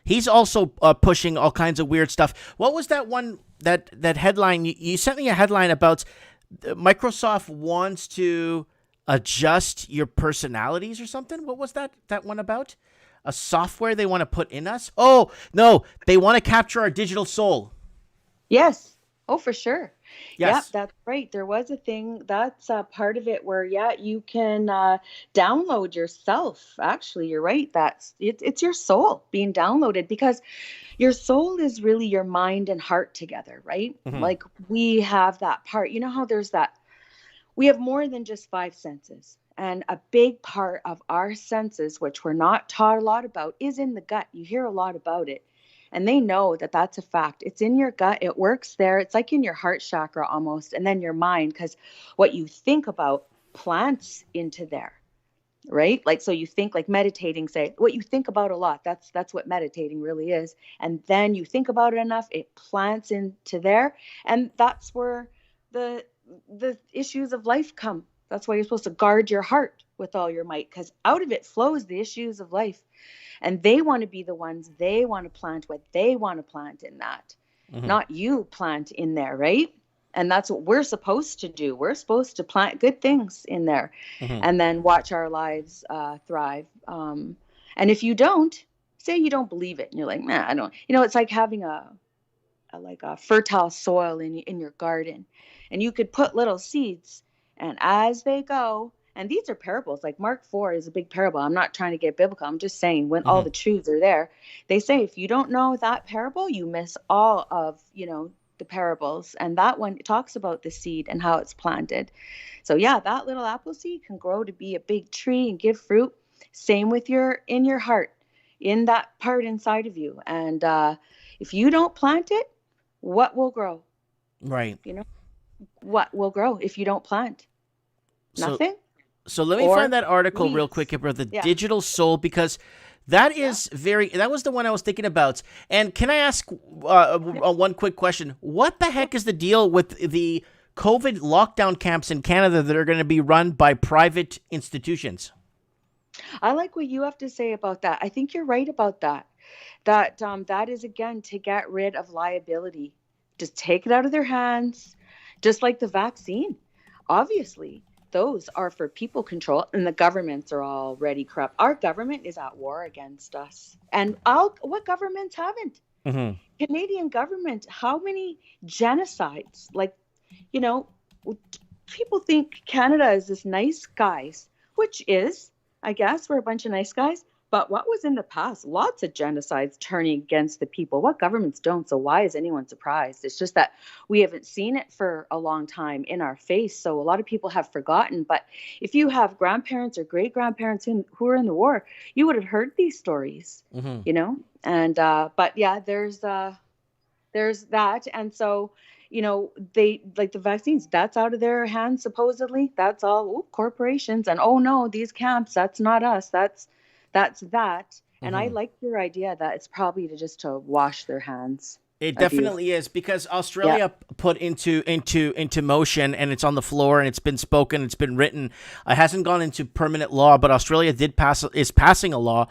He's also pushing all kinds of weird stuff. What was that one that headline? You sent me a headline about Microsoft wants to adjust your personalities or something. What was that one about? A software they want to put in us? Oh no, they want to capture our digital soul. Yes. Oh, for sure. Yep, Yes. that's right. There was a thing that's part of it where, yeah, you can download yourself. Actually, you're right. It's your soul being downloaded, because your soul is really your mind and heart together, right? Hmm. Like we have that part. You know how there's that we have more than just five senses. And a big part of our senses, which we're not taught a lot about, is in the gut. You hear a lot about it. And they know that that's a fact. It's in your gut. It works there. It's like in your heart chakra almost. And then your mind, because what you think about plants into there, right? Like, so you think, like meditating, say what you think about a lot, that's what meditating really is. And then you think about it enough, it plants into there. And that's where the the issues of life come. That's why you're supposed to guard your heart with all your might, because out of it flows the issues of life. And they want to be the ones, they want to plant what they want to plant in that, Hmm. not you plant in there, right? And that's what we're supposed to do. We're supposed to plant good things in there, Hmm. and then watch our lives thrive. And if you don't, say you don't believe it, and you're like, nah, I don't. It's like having a fertile soil in your garden, and you could put little seeds, and as they go, and these are parables, like Mark 4 is a big parable. I'm not trying to get biblical, I'm just saying when all Hmm. the truths are there. They say if you don't know that parable, you miss all of the parables. And that one talks about the seed and how it's planted. So yeah, that little apple seed can grow to be a big tree and give fruit. Same with your heart, in that part inside of you. And if you don't plant it, what will grow? Right. You know, what will grow if you don't plant? So Nothing, so let me find or that article real quick weeds. about the Yeah. digital soul, because that Yeah. is that was the one I was thinking about. And can I ask Yeah. one quick question? What the Sure. heck is the deal with the COVID lockdown camps in Canada that are going to be run by private institutions? I like what you have to say about that. I think you're right about that. That is again to get rid of liability. Just take it out of their hands, just like the vaccine. Obviously, those are for people control, and the governments are already corrupt. Our government is at war against us. And what governments haven't? Mm-hmm. Canadian government, how many genocides? Like, you know, people think Canada is this nice guys, which is, I guess, we're a bunch of nice guys. But what was in the past? Lots of genocides turning against the people. What governments don't? So why is anyone surprised? It's just that we haven't seen it for a long time in our face. So a lot of people have forgotten. But if you have grandparents or great grandparents who are in the war, you would have heard these stories, Mm-hmm. you know. And but yeah, there's that, and so they like the vaccines. That's out of their hands supposedly. That's all corporations. And oh no, these camps. That's not us. That's that. And I Mm-hmm. like your idea that it's probably to wash their hands. It of you. definitely is, because Australia put into motion, and it's on the floor, and it's been spoken, it's been written. It hasn't gone into permanent law, but Australia is passing a law.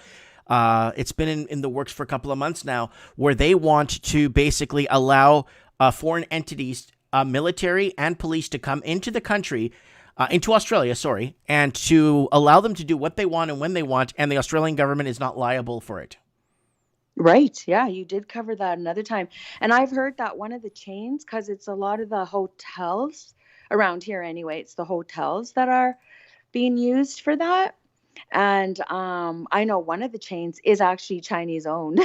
It's been in the works for a couple of months now, where they want to basically allow foreign entities, military and police, to come into the country, into Australia, and to allow them to do what they want and when they want, and the Australian government is not liable for it. Right. Yeah, you did cover that another time. And I've heard that one of the chains, because it's a lot of the hotels around here anyway, it's the hotels that are being used for that. And I know one of the chains is actually Chinese owned.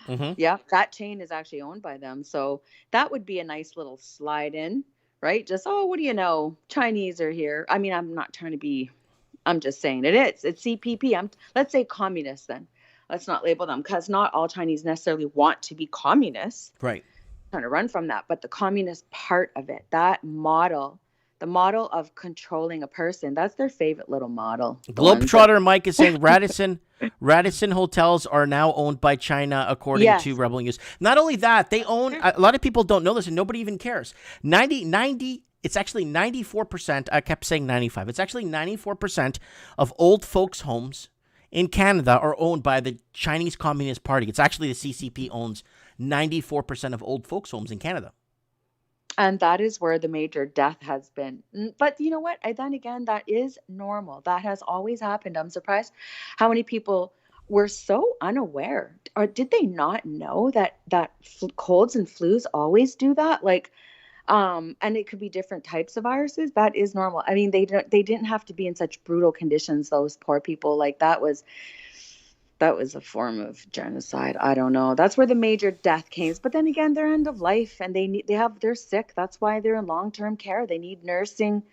Mm-hmm. Yeah, that chain is actually owned by them. So that would be a nice little slide in, right? Just, oh, what do you know? Chinese are here. I mean, I'm not trying to be, I'm just saying it is. It's CPP. Let's say communists then. Let's not label them, because not all Chinese necessarily want to be communists. Right. Trying to run from that. But the communist part of it, that model, the model of controlling a person, that's their favorite little model. Globetrotter Mike is saying Radisson hotels are now owned by China, according to Rebel News. Not only that, they own, a lot of people don't know this, and nobody even cares. It's actually 94%. I kept saying 95. It's actually 94% of old folks' homes in Canada are owned by the Chinese Communist Party. It's actually the CCP owns 94% of old folks' homes in Canada. And that is where the major death has been. But you know what? Then again, that is normal. That has always happened. I'm surprised how many people were so unaware. Or did they not know that colds and flus always do that? Like, and it could be different types of viruses. That is normal. I mean, they didn't have to be in such brutal conditions. Those poor people, like that was a form of genocide. I don't know. That's where the major death came. But then again, they're end of life, and they're sick. That's why they're in long-term care. They need nursing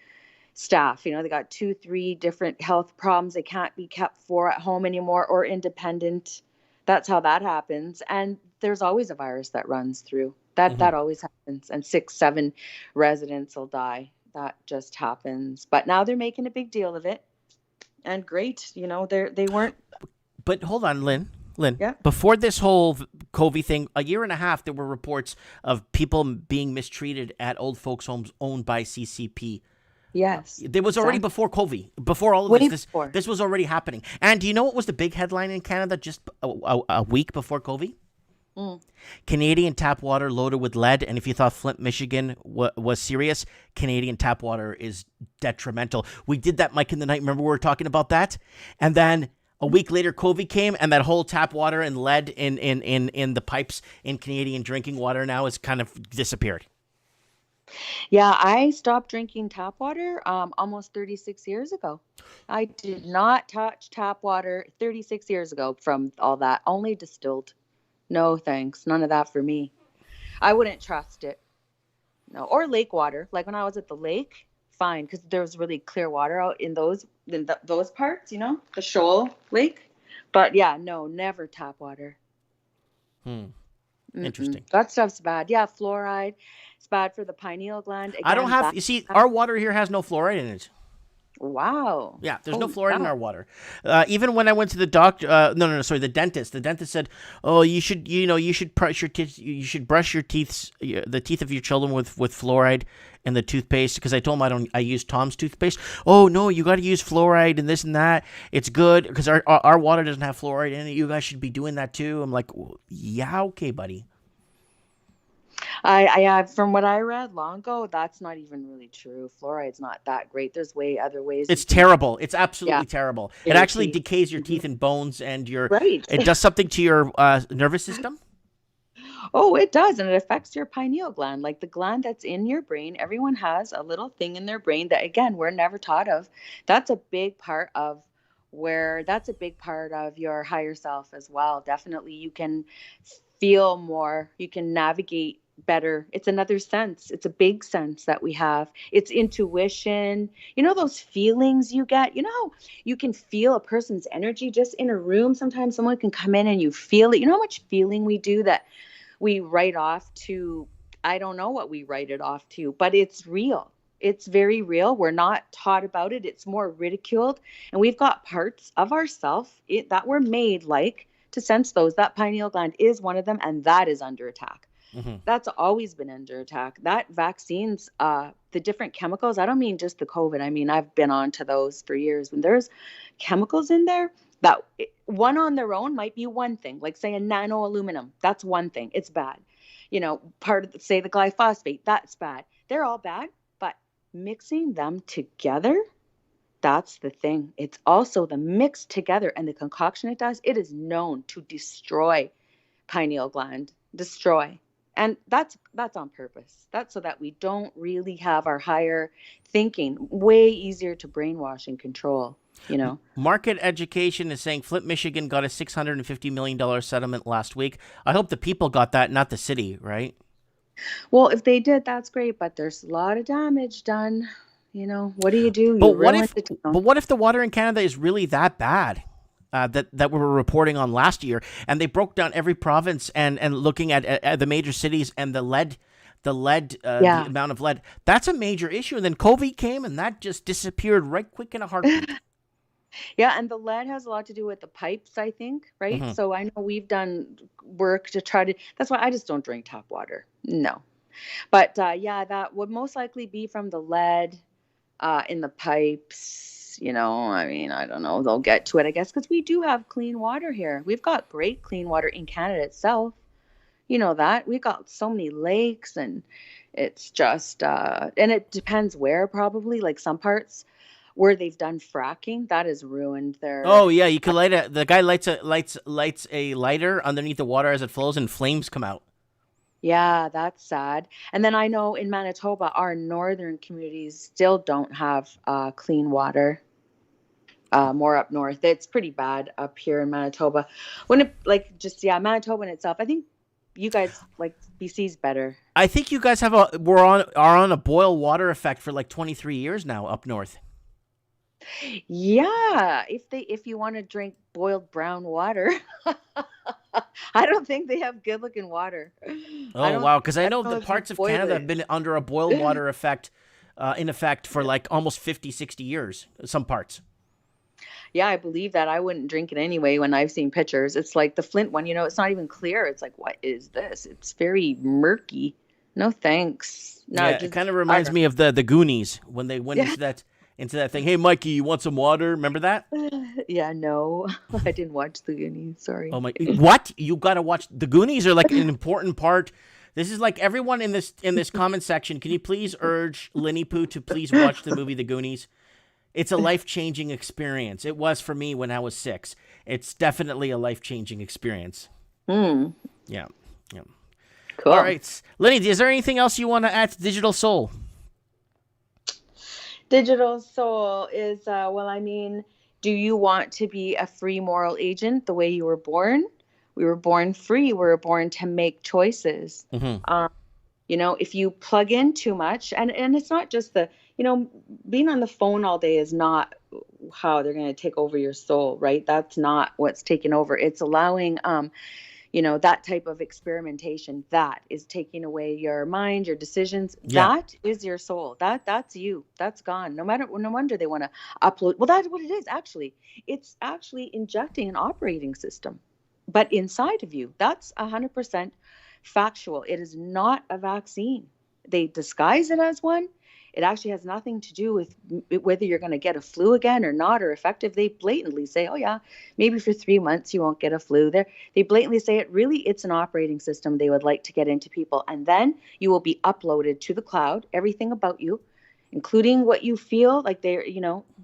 staff. They got 2-3 different health problems. They can't be kept at home anymore or independent. That's how that happens. And there's always a virus that runs through. That always happens. And 6-7 residents will die. That just happens. But now they're making a big deal of it. And great, they weren't. But hold on, Lynn. Yeah. Before this whole COVID thing, a year and a half, there were reports of people being mistreated at old folks' homes owned by CCP. Yes. There was already before COVID, before all of this was already happening. And do you know what was the big headline in Canada just a week before COVID? Canadian tap water loaded with lead. And if you thought Flint, Michigan was serious, Canadian tap water is detrimental. We did that, Mike, in the night. Remember we were talking about that? And then a week later, COVID came, and that whole tap water and lead in the pipes in Canadian drinking water now has kind of disappeared. Yeah, I stopped drinking tap water almost 36 years ago. I did not touch tap water 36 years ago from all that. Only distilled. No, thanks. None of that for me. I wouldn't trust it. No, or lake water. Like when I was at the lake, fine, because there was really clear water out in those parts, the shoal lake. But yeah, no, never tap water. Interesting. That stuff's bad. Yeah, fluoride. It's bad for the pineal gland. Again, I don't have. You see, our water here has no fluoride in it. Wow. Yeah, there's no fluoride in our water. Even when I went to the doctor, the dentist. The dentist said, "Oh, you should brush your teeth. You should brush the teeth of your children with fluoride and the toothpaste." Because I told him I use Tom's toothpaste. Oh no, you got to use fluoride and this and that. It's good because our water doesn't have fluoride in it. You guys should be doing that too. I'm like, yeah, okay, buddy. from what I read long ago, that's not even really true. Fluoride's not that great. There's other ways you It's can, terrible. It's yeah, absolutely terrible. It your actually teeth. decays your Mhm. teeth and bones, and Right. it does something to your nervous system. Oh, it does. And it affects your pineal gland, like the gland that's in your brain. Everyone has a little thing in their brain that, again, we're never taught of. That's a big part of that's a big part of your higher self as well. Definitely, you can feel more, you can navigate better. It's another sense. It's a big sense that we have. It's intuition. You know, those feelings you get? You know how you can feel a person's energy just in a room? Sometimes someone can come in and you feel it. You know how much feeling we do that we write off to, I don't know what we write it off to, but it's real. It's very real. We're not taught about it. It's more ridiculed. And we've got parts of ourself that were made like to sense those. That pineal gland is one of them, and that is under attack. Hmm. That's always been under attack. That vaccines, the different chemicals, I don't mean just the COVID. I mean, I've been on to those for years. When there's chemicals in there that one on their own might be one thing, like say a nano aluminum, that's one thing. It's bad. You know, part of say the glyphosate, that's bad. They're all bad, but mixing them together, that's the thing. It's also the mix together and the concoction it does. It is known to destroy pineal gland, destroy. And that's on purpose. That's so that we don't really have our higher thinking. Way easier to brainwash and control, you know. Market Education is saying Flint, Michigan got a $650 million settlement last week. I hope the people got that, not the city, right? Well, if they did, that's great, but there's a lot of damage done. You know, what do? But You what ruin if the but town. what if the water in Canada is really that bad? That we were reporting on last year, and they broke down every province and looking at the major cities and the Yeah. amount of lead. That's a major issue. And then COVID came, and that just disappeared right quick in a heartbeat. Yeah, and the lead has a lot to do with the pipes, I think, right? Hmm. So I know we've done work to try to, that's why I just don't drink tap water. No. But yeah, that would most likely be from the lead in the pipes. You know, I mean, I don't know. They'll get to it, I guess, because we do have clean water here. We've got great clean water in Canada itself. You know that. We've got so many lakes, and it's just, and it depends where, probably. Like some parts where they've done fracking, that has ruined their. Oh yeah, you could the guy lights a lighter underneath the water as it flows, and flames come out. Yeah, that's sad. And then I know in Manitoba, our northern communities still don't have clean water. More up north, it's pretty bad up here in Manitoba. When it like just yeah, Manitoba in itself, I think you guys like BC's better. I think you guys are on a boil water effect for like 23 years now up north. Yeah, if you want to drink boiled brown water, I don't think they have good looking water. Oh wow, because I I know don't know the if you parts of boil Canada have it. been under a boil water effect, in effect for like almost 50, 60 years. Some parts. Yeah, I believe that. I wouldn't drink it anyway when I've seen pictures. It's like the Flint one, you know, it's not even clear. It's like, what is this? It's very murky. No thanks. No, Yeah, it just kind of I reminds don't. me of the Goonies when they went Yeah. into that thing. Hey, Mikey, you want some water? Remember that? Yeah, no. I didn't watch the Goonies, Oh sorry. my! What? You gotta watch the Goonies are like an important part. This is like everyone in this comment section. Can you please urge Linny Poo to please watch the movie The Goonies? It's a life changing experience. It was for me when I was 6. It's definitely a life changing experience. Hmm. Yeah, yeah. All Cool. right, Linny, is there anything else you want to add to Digital Soul? Digital soul is, well, I mean, do you want to be a free moral agent the way you were born? We were born free. We were born to make choices. Hmm. Um, you know, if you plug in too much, and it's not just the, you know, being on the phone all day is not how they're going to take over your soul, right? That's not what's taking over. It's allowing, you know, that type of experimentation that is taking away your mind, your decisions. Yeah, That is your soul. That's you. That's gone. No matter, no wonder they want to upload. Well, that's what it is actually. It's actually injecting an operating system, but inside of you. That's 100% factual. It is not a vaccine. They disguise it as one. It actually has nothing to do with whether you're going to get a flu again or not, or effective. They blatantly say, oh yeah, maybe for 3 months you won't get a flu. They blatantly say it's an operating system they would like to get into people. And then you will be uploaded to the cloud, everything about you, including what you feel like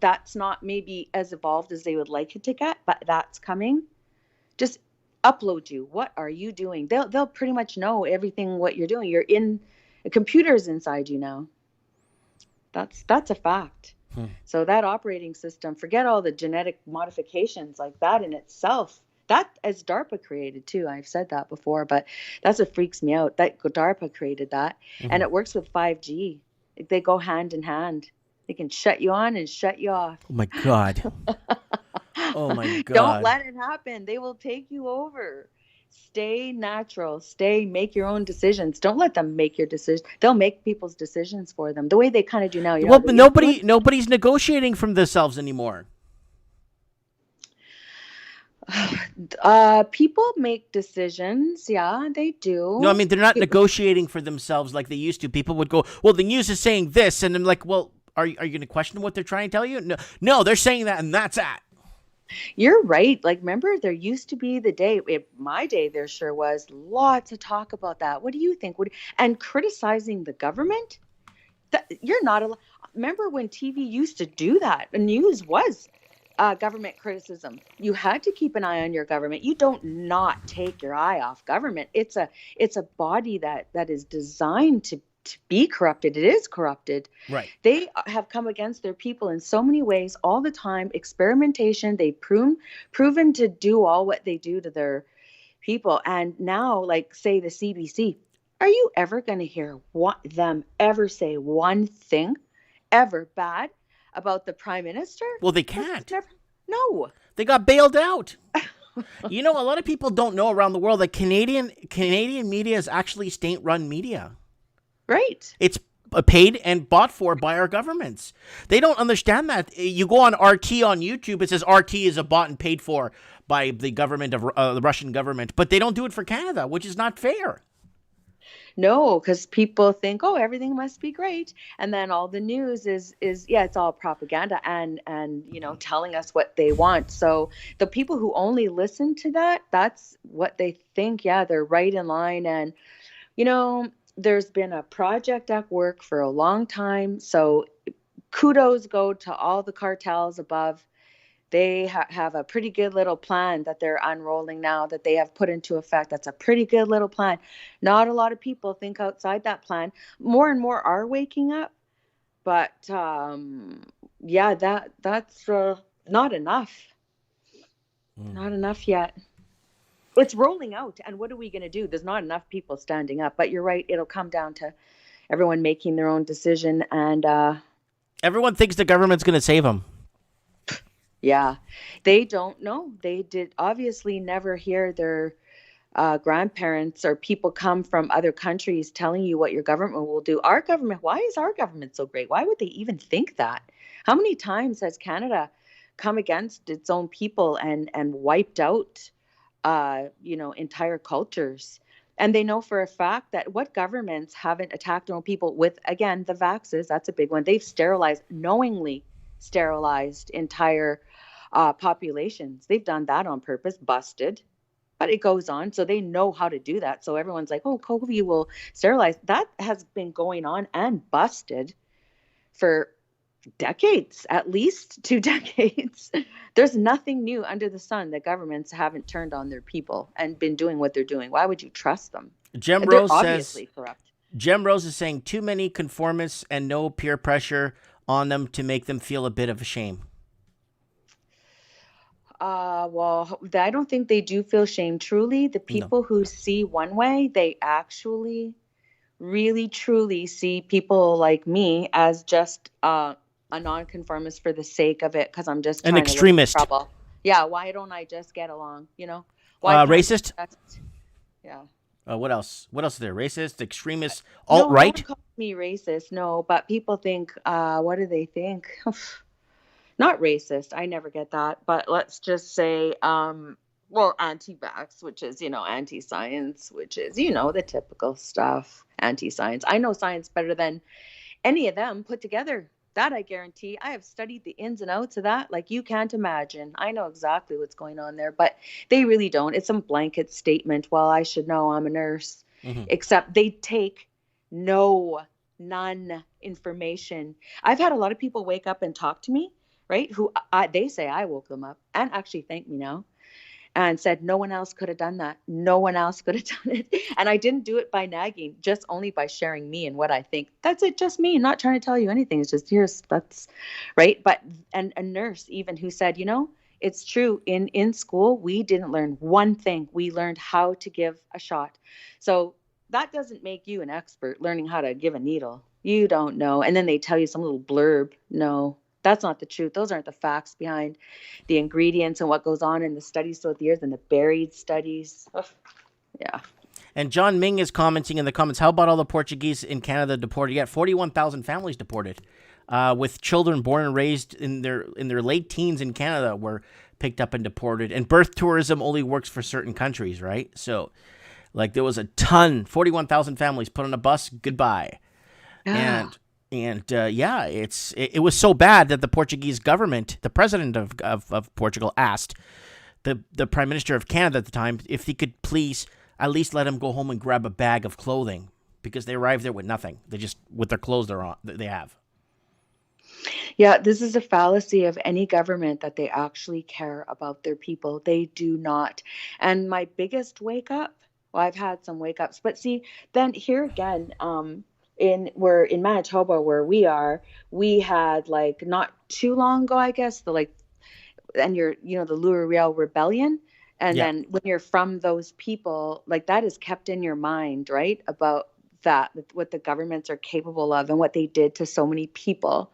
that's not maybe as evolved as they would like it to get, but that's coming. Just upload you. What are you doing? They'll pretty much know everything what you're doing. You're in a computer's inside you now. That's a fact. So that operating system, forget all the genetic modifications like that in itself. That as DARPA created too. I've said that before, but that's what freaks me out. That DARPA created that, and it works with 5G. They go hand in hand. They can shut you on and shut you off. Oh my God. Oh my God. Don't let it happen. They will take you over. Stay natural. Make your own decisions. Don't let them make your decisions. They'll make people's decisions for them the way they kind of do now. Well, but nobody's negotiating from themselves anymore. People make decisions. Yeah, they do. No, I mean, they're not negotiating for themselves like they used to. People would go, well, the news is saying this. And I'm like, well, are you going to question what they're trying to tell you? No, they're saying that, and that's that. You're right. Like, remember, there used to be in my day, there sure was lots of talk about that. What do you think? And criticizing the government? You're not allowed. Remember when TV used to do that? The news was government criticism. You had to keep an eye on your government. You don't not take your eye off government. It's a body that is designed to be corrupted. It is corrupted. Right. They have come against their people in so many ways all the time. Experimentation. They've proven to do all what they do to their people. And now, like, say the CBC, are you ever going to hear them ever say one thing ever bad about the prime minister? Well, they can't. No. They got bailed out. A lot of people don't know around the world that Canadian media is actually state-run media. Right. It's paid and bought for by our governments. They don't understand that. You go on RT on YouTube, it says RT is bought and paid for by the government of the Russian government, but they don't do it for Canada, which is not fair. No, because people think, oh, everything must be great, and then all the news is it's all propaganda and telling us what they want. So the people who only listen to that's what they think. Yeah, they're right in line, and there's been a project at work for a long time. So kudos go to all the cartels above. They have a pretty good little plan that they're unrolling now that they have put into effect. That's a pretty good little plan. Not a lot of people think outside that plan. More and more are waking up. But that's not enough. Not enough yet. It's rolling out, and what are we going to do? There's not enough people standing up, but you're right. It'll come down to everyone making their own decision, and everyone thinks the government's going to save them. Yeah, they don't know. They did obviously never hear their grandparents or people come from other countries telling you what your government will do. Our government, why is our government so great? Why would they even think that? How many times has Canada come against its own people and wiped out entire cultures? And they know for a fact that what governments haven't attacked their own people with, again, the vaxes, that's a big one. They've knowingly sterilized entire populations. They've done that on purpose, busted, but it goes on. So they know how to do that. So everyone's like, oh, COVID will sterilize. That has been going on and busted for decades, at least 2 decades. There's nothing new under the sun that governments haven't turned on their people and been doing what they're doing. Why would you trust them? Jem Rose obviously corrupt. Jem Rose is saying too many conformists and no peer pressure on them to make them feel a bit of a shame. Well, I don't think they do feel shame. Truly, the people who see one way, they actually really, truly see people like me as just a nonconformist for the sake of it, because I'm just an extremist. Trouble. Yeah, why don't I just get along? Why racist? Yeah. What else? What else is there? Racist, extremist, alt-right? No one calls me racist, no, but people think, what do they think? Not racist, I never get that, but let's just say, anti-vax, which is, anti-science, which is, the typical stuff, anti-science. I know science better than any of them put together. That I guarantee. I have studied the ins and outs of that like you can't imagine. I know exactly what's going on there, but they really don't. It's some blanket statement. Well, I should know, I'm a nurse. Hmm. Except they take none information. I've had a lot of people wake up and talk to me, right? Who they say I woke them up and actually thank me now and said no one else could have done that. No one else could have done it. And I didn't do it by nagging, just only by sharing me and what I think. That's it, just me. I'm not trying to tell you anything. It's just that's right. But and a nurse even who said, it's true. In school, we didn't learn one thing. We learned how to give a shot. So that doesn't make you an expert learning how to give a needle. You don't know. And then they tell you some little blurb. No, that's not the truth. Those aren't the facts behind the ingredients and what goes on in the studies throughout the years and the buried studies. Ugh. Yeah. And John Ming is commenting in the comments, how about all the Portuguese in Canada deported? Yeah, 41,000 families deported, with children born and raised in their late teens in Canada were picked up and deported. And birth tourism only works for certain countries, right? So, like, there was a ton, 41,000 families put on a bus, goodbye. Yeah. And yeah, it was so bad that the Portuguese government, the president of Portugal, asked the Prime Minister of Canada at the time if he could please at least let him go home and grab a bag of clothing, because they arrived there with nothing. They just, with their clothes they have. Yeah, this is a fallacy of any government that they actually care about their people. They do not. And my biggest wake up, well, I've had some wake ups, but see, then here again, we're in Manitoba where we had like not too long ago, I guess, and the Luariel Rebellion. And Yeah. then when you're from those people, like that is kept in your mind, right? About that, what the governments are capable of and what they did to so many people.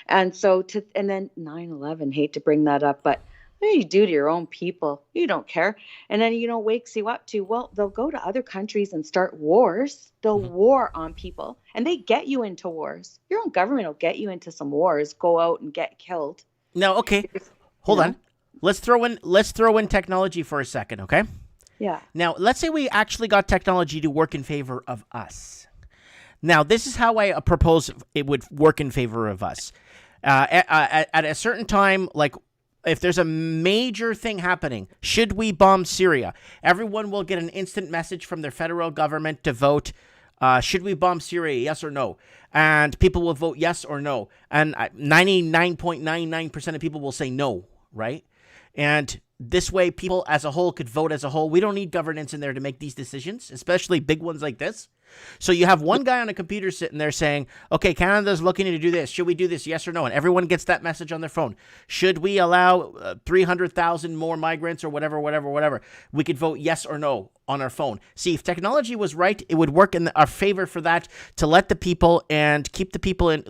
And so and then 9/11, hate to bring that up, but what do you do to your own people? You don't care. And then, wakes you up to, well, they'll go to other countries and start wars. They'll Mhm. war on people and they get you into wars. Your own government will get you into some wars, go out and get killed. Now, okay, You hold know? on. Let's throw in technology for a second, okay? Yeah. Now, let's say we actually got technology to work in favor of us. Now, this is how I propose it would work in favor of us. At a certain time, like if there's a major thing happening, should we bomb Syria? Everyone will get an instant message from their federal government to vote, should we bomb Syria, yes or no? And people will vote yes or no. And 99.99% of people will say no, right? And this way, people as a whole could vote as a whole. We don't need governance in there to make these decisions, especially big ones like this. So you have one guy on a computer sitting there saying, okay, Canada's looking to do this. Should we do this? Yes or no? And everyone gets that message on their phone. Should we allow 300,000 more migrants or whatever? We could vote yes or no on our phone. See, if technology was right, it would work in our favor for that, to let the people and keep the people in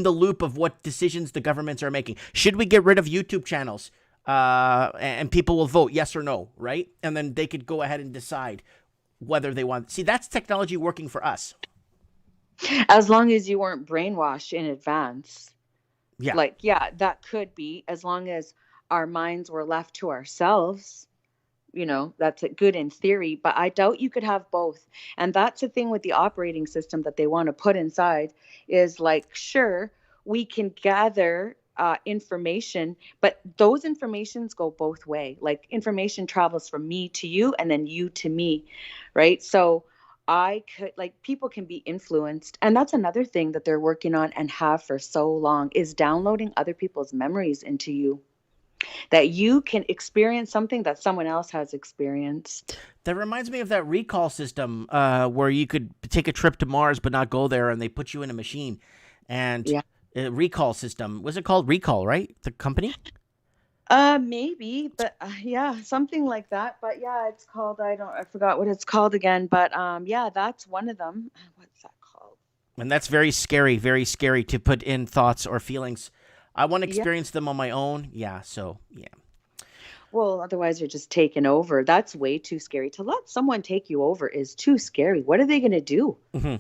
the loop of what decisions the governments are making. Should we get rid of YouTube channels? And people will vote yes or no, right? And then they could go ahead and decide whether they want. See, that's technology working for us. As long as you weren't brainwashed in advance. Yeah. Like, yeah, that could be, as long as our minds were left to ourselves. That's good in theory, but I doubt you could have both. And that's the thing with the operating system that they want to put inside is like, sure, we can gather information, but those informations go both way. Like information travels from me to you and then you to me, right? So people can be influenced. And that's another thing that they're working on and have for so long is downloading other people's memories into you, that you can experience something that someone else has experienced. That reminds me of that recall system where you could take a trip to Mars but not go there, and they put you in a machine. And Yeah. Recall system. Was it called Recall, right? The company? Maybe, but yeah, something like that. But yeah, it's called, I forgot what it's called again, but yeah, that's one of them. What's that called? And that's very scary to put in thoughts or feelings. I want to experience them on my own. Yeah, so, yeah. Well, otherwise you're just taken over. That's way too scary. To let someone take you over is too scary. What are they going to do? Mm-hmm.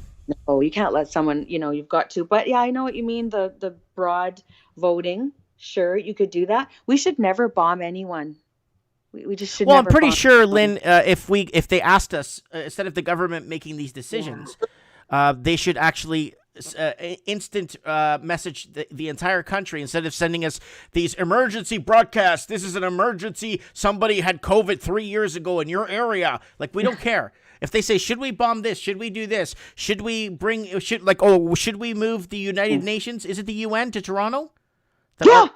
No, you can't let someone, you've got to. But yeah, I know what you mean, the broad voting. Sure, you could do that. We should never bomb anyone. We just should Well, never I'm pretty bomb sure, anyone. Lynn, if they asked us, instead of the government making these decisions, they should actually instant message the entire country instead of sending us these emergency broadcasts. This is an emergency. Somebody had COVID 3 years ago in your area. Like, we don't care. If they say, should we bomb this? Should we do this? Should we should we move the United Nations? Is it the UN to Toronto? Yeah,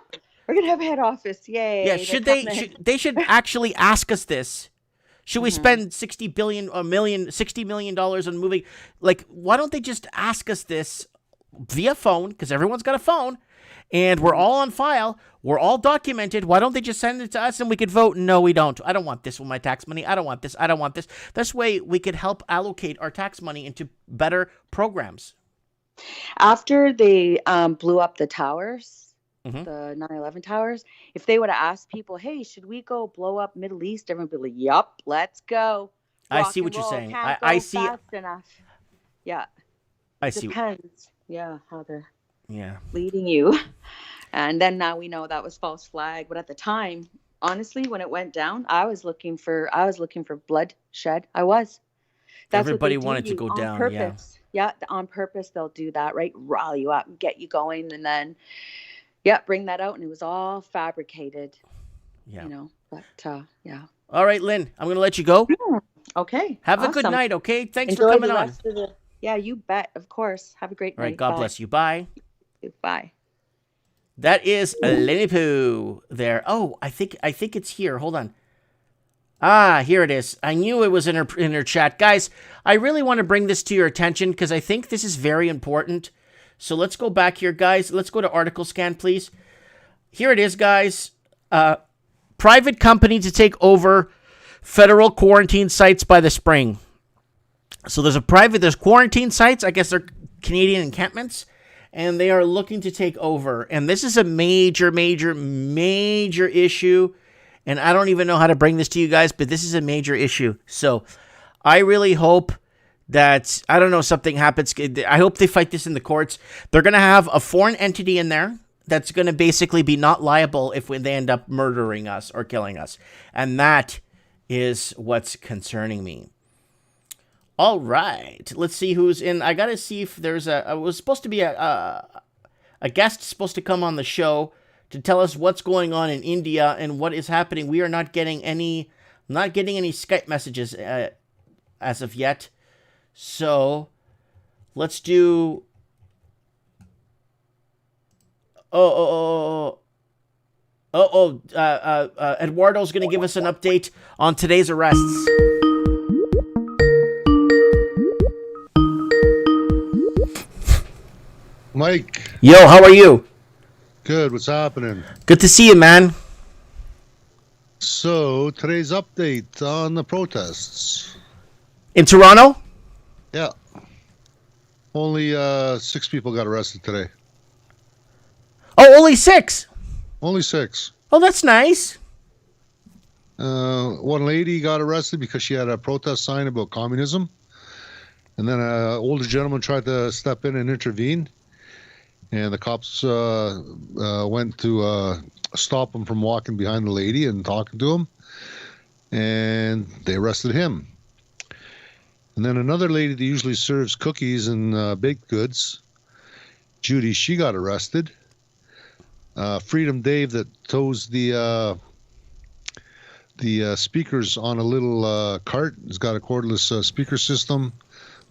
we're gonna have a head office. Yay! Yeah, they should actually ask us this. Should we spend $60 million on moving? Like, why don't they just ask us this via phone? Because everyone's got a phone, and we're all on file. We're all documented. Why don't they just send it to us and we could vote? No, we don't. I don't want this with my tax money. I don't want this. I don't want this. This way, we could help allocate our tax money into better programs. After they blew up the towers, the 9/11 towers, if they would have asked people, hey, should we go blow up Middle East? Everyone would be like, yup, let's go. I see what you're saying. I see. Fast enough. Yeah. I see. Depends. Yeah, how they're leading you. And then now we know that was false flag. But at the time, honestly, when it went down, I was looking for bloodshed. I was. That's everybody wanted to go down. Purpose. Yeah, on purpose they'll do that, right? Rile you up and get you going, and then bring that out, and it was all fabricated. Yeah. You know, but yeah. All right, Lynn, I'm going to let you go. Okay. Have a good night, okay? Thanks for coming on. Yeah, you bet. Of course. Have a great night. All right, God bless you. Bye. Bye. That is Lenny Poo there. Oh, I think it's here. Hold on. Ah, here it is. I knew it was in her chat. Guys, I really want to bring this to your attention because I think this is very important. So let's go back here, guys. Let's go to article scan, please. Here it is, guys. Private company to take over federal quarantine sites by the spring. So there's quarantine sites. I guess they're Canadian encampments. And they are looking to take over. And this is a major, major, major issue. And I don't even know how to bring this to you guys, but this is a major issue. So I really hope that, I don't know, something happens. I hope they fight this in the courts. They're going to have a foreign entity in there that's going to basically be not liable if they end up murdering us or killing us. And that is what's concerning me. All right. Let's see who's in. I got to see if there's was supposed to be a guest supposed to come on the show to tell us what's going on in India and what is happening. We are not getting any Skype messages as of yet. So let's do. Eduardo's going to give us an update on today's arrests. Mike. Yo, how are you? Good. What's happening? Good to see you, man. So today's update on the protests. In Toronto? Yeah. Only 6 people got arrested today. Oh, only 6? Only 6. Oh, that's nice. One lady got arrested because she had a protest sign about communism. And then an older gentleman tried to step in and intervene. And the cops went to stop him from walking behind the lady and talking to him. And they arrested him. And then another lady that usually serves cookies and baked goods, Judy, she got arrested. Freedom Dave that tows the speakers on a little cart. He's got a cordless speaker system,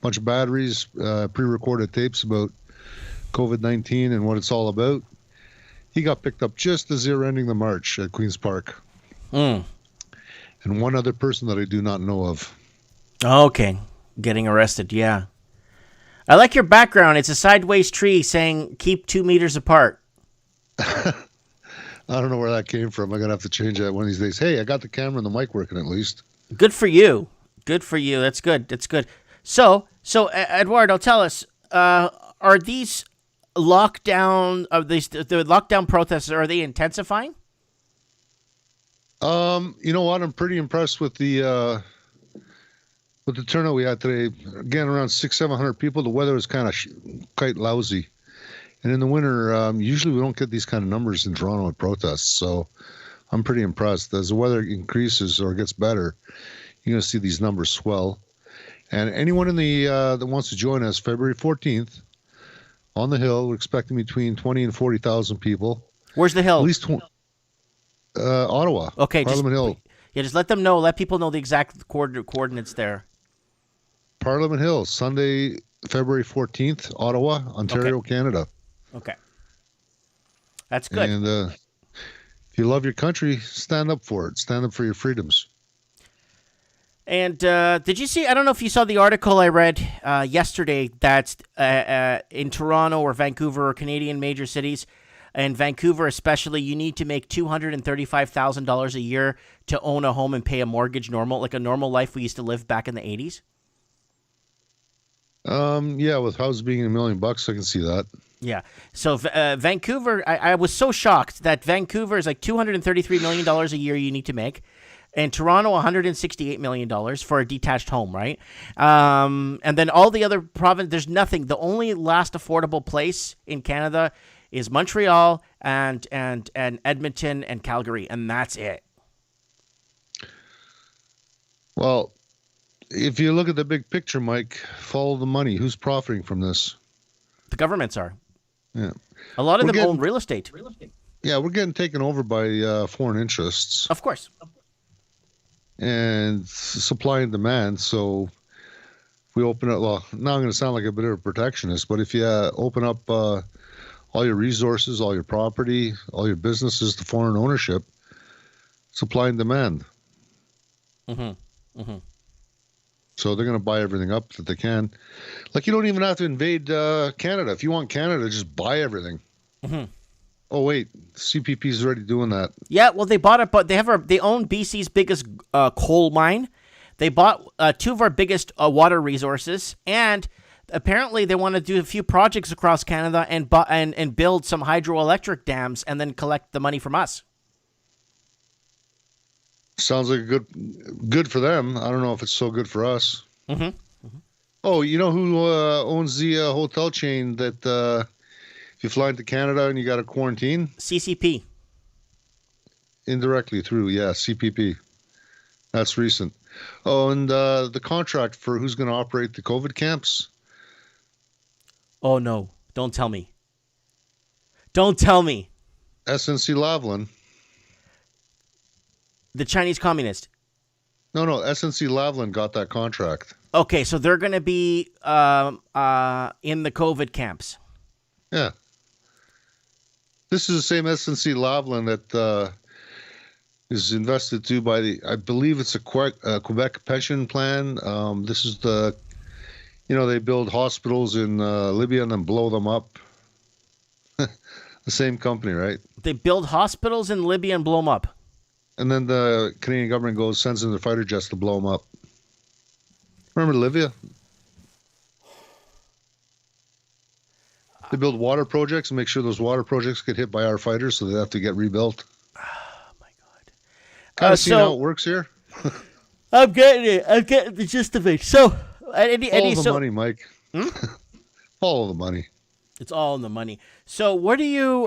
bunch of batteries, pre-recorded tapes about COVID-19 and what it's all about. He got picked up just as they were ending the march at Queen's Park. And one other person that I do not know of. Okay. Getting arrested, yeah. I like your background. It's a sideways tree saying keep 2 meters apart. I don't know where that came from. I'm going to have to change that one of these days. Hey, I got the camera and the mic working at least. Good for you. Good for you. That's good. That's good. So Eduardo, tell us, are these the lockdown protests, are they intensifying? You know what? I'm pretty impressed with the turnout we had today. Again, around 600-700 people. The weather was kind of quite lousy. And in the winter, usually we don't get these kind of numbers in Toronto at protests. So I'm pretty impressed. As the weather increases or gets better, you're going to see these numbers swell. And anyone in the that wants to join us, February 14th, on the Hill, we're expecting between 20 and 40,000 people. Where's the hill? At least Ottawa. Okay, Parliament Hill. Yeah, just let them know. Let people know the exact coordinates there. Parliament Hill, Sunday, February 14th, Ottawa, Ontario, Canada. Okay. That's good. And if you love your country, stand up for it. Stand up for your freedoms. And did you see, I don't know if you saw the article I read yesterday that's in Toronto or Vancouver or Canadian major cities, and Vancouver especially, you need to make $235,000 a year to own a home and pay a mortgage like a normal life we used to live back in the 80s? Yeah, with houses being $1 million, I can see that. Yeah. So Vancouver, I was so shocked that Vancouver is like $233 million a year you need to make. And Toronto, $168 million for a detached home, right? And then all the other provinces, there's nothing. The only last affordable place in Canada is Montreal and Edmonton and Calgary, and that's it. Well, if you look at the big picture, Mike, follow the money. Who's profiting from this? The governments are. Yeah. A lot of them own real estate. Yeah, we're getting taken over by foreign interests. Of course. And supply and demand. So if we open up, well, now I'm going to sound like a bit of a protectionist, but if you open up all your resources, all your property, all your businesses to foreign ownership, supply and demand. So they're going to buy everything up that they can. Like, you don't even have to invade Canada. If you want Canada, just buy everything. Oh, wait. CPP is already doing that. Yeah, well, they bought it, but they own BC's biggest coal mine. They bought two of our biggest water resources, and apparently they want to do a few projects across Canada and build some hydroelectric dams and then collect the money from us. Sounds like good for them. I don't know if it's so good for us. Oh, you know who owns the hotel chain that if you fly into Canada and you got to quarantine? CCP. Indirectly through, yeah, CPP. That's recent. Oh, and the contract for who's going to operate the COVID camps? Oh, no. Don't tell me. Don't tell me. SNC Lavalin. The Chinese communist. No, SNC Lavalin got that contract. Okay, so they're going to be in the COVID camps. Yeah. This is the same SNC Lavalin that is invested to by I believe it's a Quebec pension plan. This is they build hospitals in Libya and then blow them up. The same company, right? They build hospitals in Libya and blow them up. And then the Canadian government sends in their fighter jets to blow them up. Remember Libya? They build water projects and make sure those water projects get hit by our fighters, so they have to get rebuilt. Oh, my God. Kind of seeing how it works here? I'm getting it. I'm getting the gist of it. So, Follow the money, Mike. Follow the money. It's all in the money. So, where do you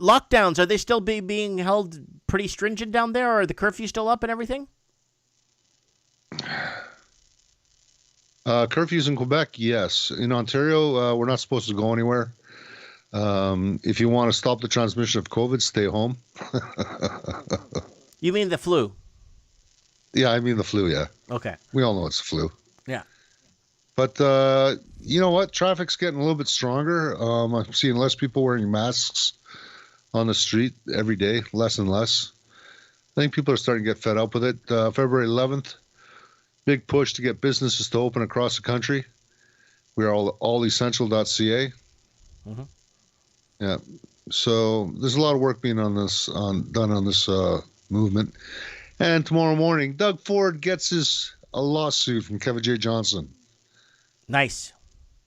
lockdowns? Are they still being held pretty stringent down there, or are the curfew still up and everything? Curfews in Quebec, yes. In Ontario, we're not supposed to go anywhere. If you want to stop the transmission of COVID, stay home. You mean the flu? Yeah, I mean the flu, yeah. Okay. We all know it's the flu. Yeah. But you know what? Traffic's getting a little bit stronger. I'm seeing less people wearing masks on the street every day, less and less. I think people are starting to get fed up with it. February 11th, big push to get businesses to open across the country. We are allessential.ca. Yeah. So there's a lot of work being done on this movement. And tomorrow morning, Doug Ford gets a lawsuit from Kevin J. Johnson. Nice.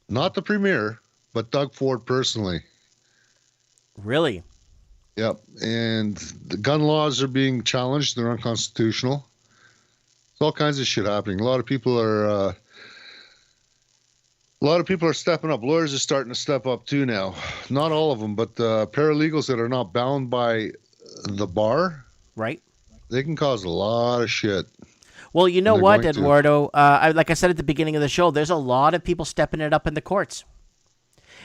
Not the premier, but Doug Ford personally. Really? Yep. And the gun laws are being challenged. They're unconstitutional. There's all kinds of shit happening. A lot of people are stepping up. Lawyers are starting to step up too now. Not all of them, but paralegals that are not bound by the bar. Right. They can cause a lot of shit. Well, you know They're what, going to. Eduardo? Like I said at the beginning of the show, there's a lot of people stepping it up in the courts.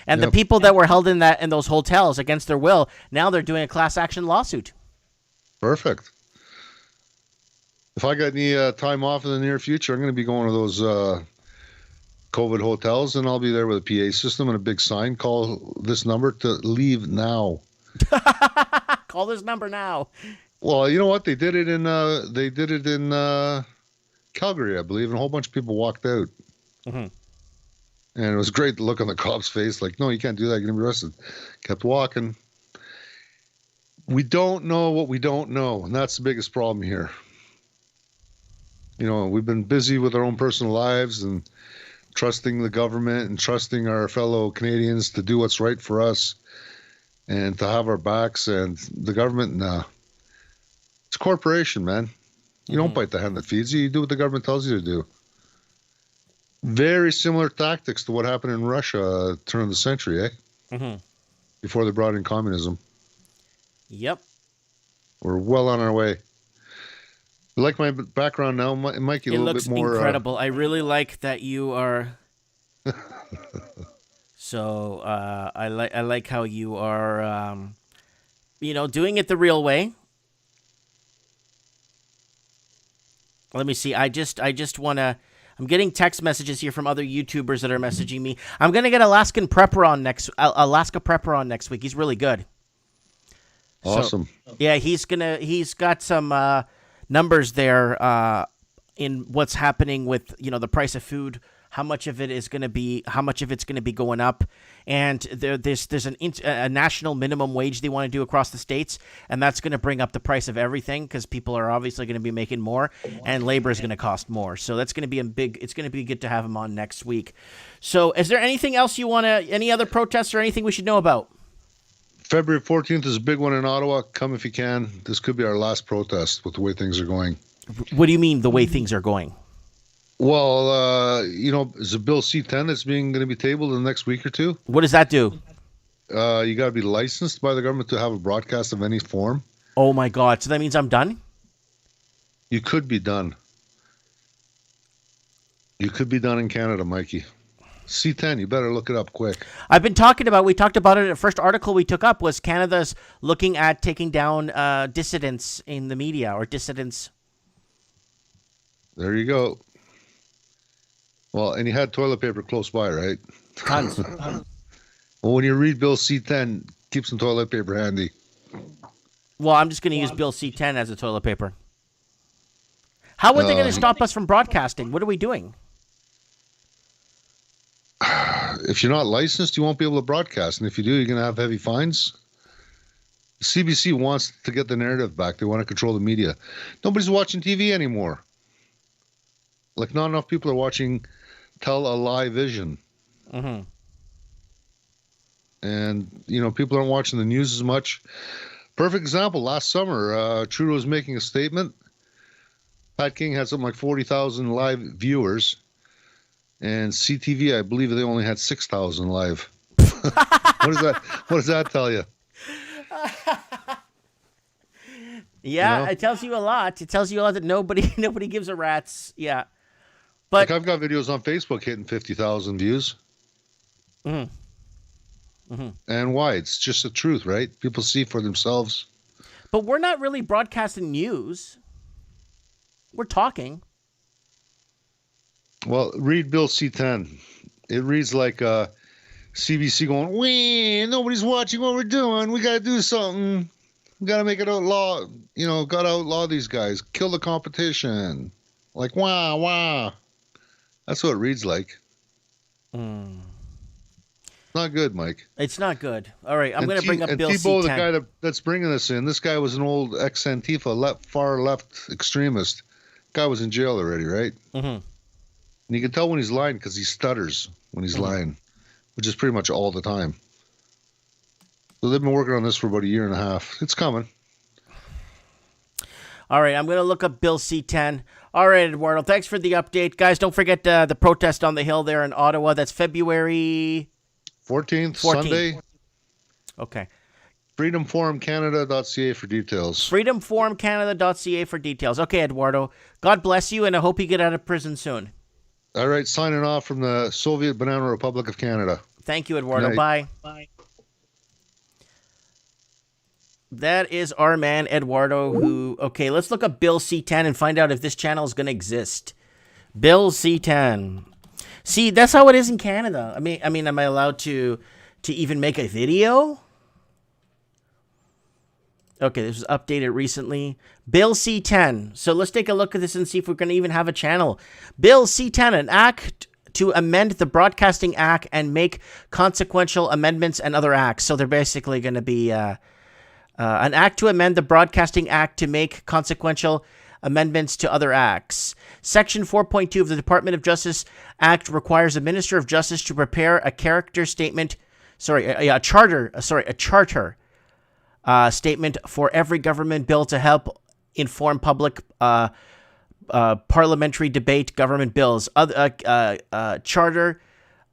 And the Yep. people that were held in those hotels against their will, now they're doing a class action lawsuit. Perfect. If I got any time off in the near future, I'm going to be going to those COVID hotels, and I'll be there with a PA system and a big sign. Call this number to leave now. Call this number now. Well, you know what? They did it in Calgary, I believe, and a whole bunch of people walked out. Mm-hmm. And it was great to look on the cop's face, like, no, you can't do that. You're going to be arrested. Kept walking. We don't know what we don't know, and that's the biggest problem here. You know, we've been busy with our own personal lives and trusting the government and trusting our fellow Canadians to do what's right for us and to have our backs. And the government, nah. It's a corporation, man. You don't bite the hand that feeds you. You do what the government tells you to do. Very similar tactics to what happened in Russia turn of the century, eh? Mm-hmm. Before they brought in communism. Yep. We're well on our way. You like my background now, Mikey? It looks incredible. I really like that you are. So I like how you are, doing it the real way. Let me see. I just want to. I'm getting text messages here from other YouTubers that are messaging me. I'm gonna get Alaska Prepper on next week. He's really good. Awesome. So, yeah, he's got some numbers there in what's happening with the price of food, how much of it's going to be going up, and there's a national minimum wage they want to do across the states, and that's going to bring up the price of everything because people are obviously going to be making more, and labor is going to cost more. So that's going to be it's going to be good to have him on next week. So, is there anything else any other protests or anything we should know about? February 14th is a big one in Ottawa. Come if you can. This could be our last protest with the way things are going. What do you mean the way things are going? Well, is a Bill C-10 that's going to be tabled in the next week or two. What does that do? You got to be licensed by the government to have a broadcast of any form. Oh, my God. So that means I'm done? You could be done. You could be done in Canada, Mikey. C-10, you better look it up quick. We talked about it. The first article we took up was Canada's looking at taking down dissidents in the media or dissidents. There you go. Well, and you had toilet paper close by, right? Tons. Well, when you read Bill C-10, keep some toilet paper handy. Well, I'm just going to use Bill C-10 as a toilet paper. How are they going to stop us from broadcasting? What are we doing? If you're not licensed, you won't be able to broadcast. And if you do, you're going to have heavy fines. CBC wants to get the narrative back. They want to control the media. Nobody's watching TV anymore. Like, not enough people are watching Tell a Lie Vision. Mm-hmm. And, people aren't watching the news as much. Perfect example, last summer, Trudeau was making a statement. Pat King had something like 40,000 live viewers. And CTV, I believe they only had 6,000 live. What does that tell you? Yeah, It tells you a lot. It tells you a lot that nobody gives a rat's. Yeah. But I've got videos on Facebook hitting 50,000 views. Mm-hmm. Mm-hmm. And why? It's just the truth, right? People see for themselves. But we're not really broadcasting news. We're talking. Well, read Bill C-10. It reads like CBC going, nobody's watching what we're doing. We got to do something. We got to make it outlaw. Got to outlaw these guys. Kill the competition. Like, wah. That's what it reads like. Not good, Mike. It's not good. All right, I'm going to bring up Bill C-10. The guy that's bringing this in, this guy was an old ex-Antifa, far left extremist. Guy was in jail already, right? Mm-hmm. And you can tell when he's lying because he stutters when he's lying, which is pretty much all the time. So they've been working on this for about a year and a half. It's coming. All right, I'm going to look up Bill C-10. All right, Eduardo, thanks for the update. Guys, don't forget the protest on the Hill there in Ottawa. That's February 14th. Sunday. Okay. freedomforumcanada.ca for details. freedomforumcanada.ca for details. Okay, Eduardo. God bless you, and I hope you get out of prison soon. All right, signing off from the Soviet Banana Republic of Canada. Thank you, Eduardo. Bye. Bye. That is our man, Eduardo, who... Okay, let's look up Bill C10 and find out if this channel is going to exist. Bill C10. See, that's how it is in Canada. I mean, am I allowed to even make a video? Okay, this was updated recently. Bill C10. So let's take a look at this and see if we're going to even have a channel. Bill C10, an act to amend the Broadcasting Act and make consequential amendments and other acts. So they're basically going to be an act to amend the Broadcasting Act to make consequential amendments to other acts. Section 4.2 of the Department of Justice Act requires a Minister of Justice to prepare a charter statement for every government bill to help inform public parliamentary debate government bills. Charter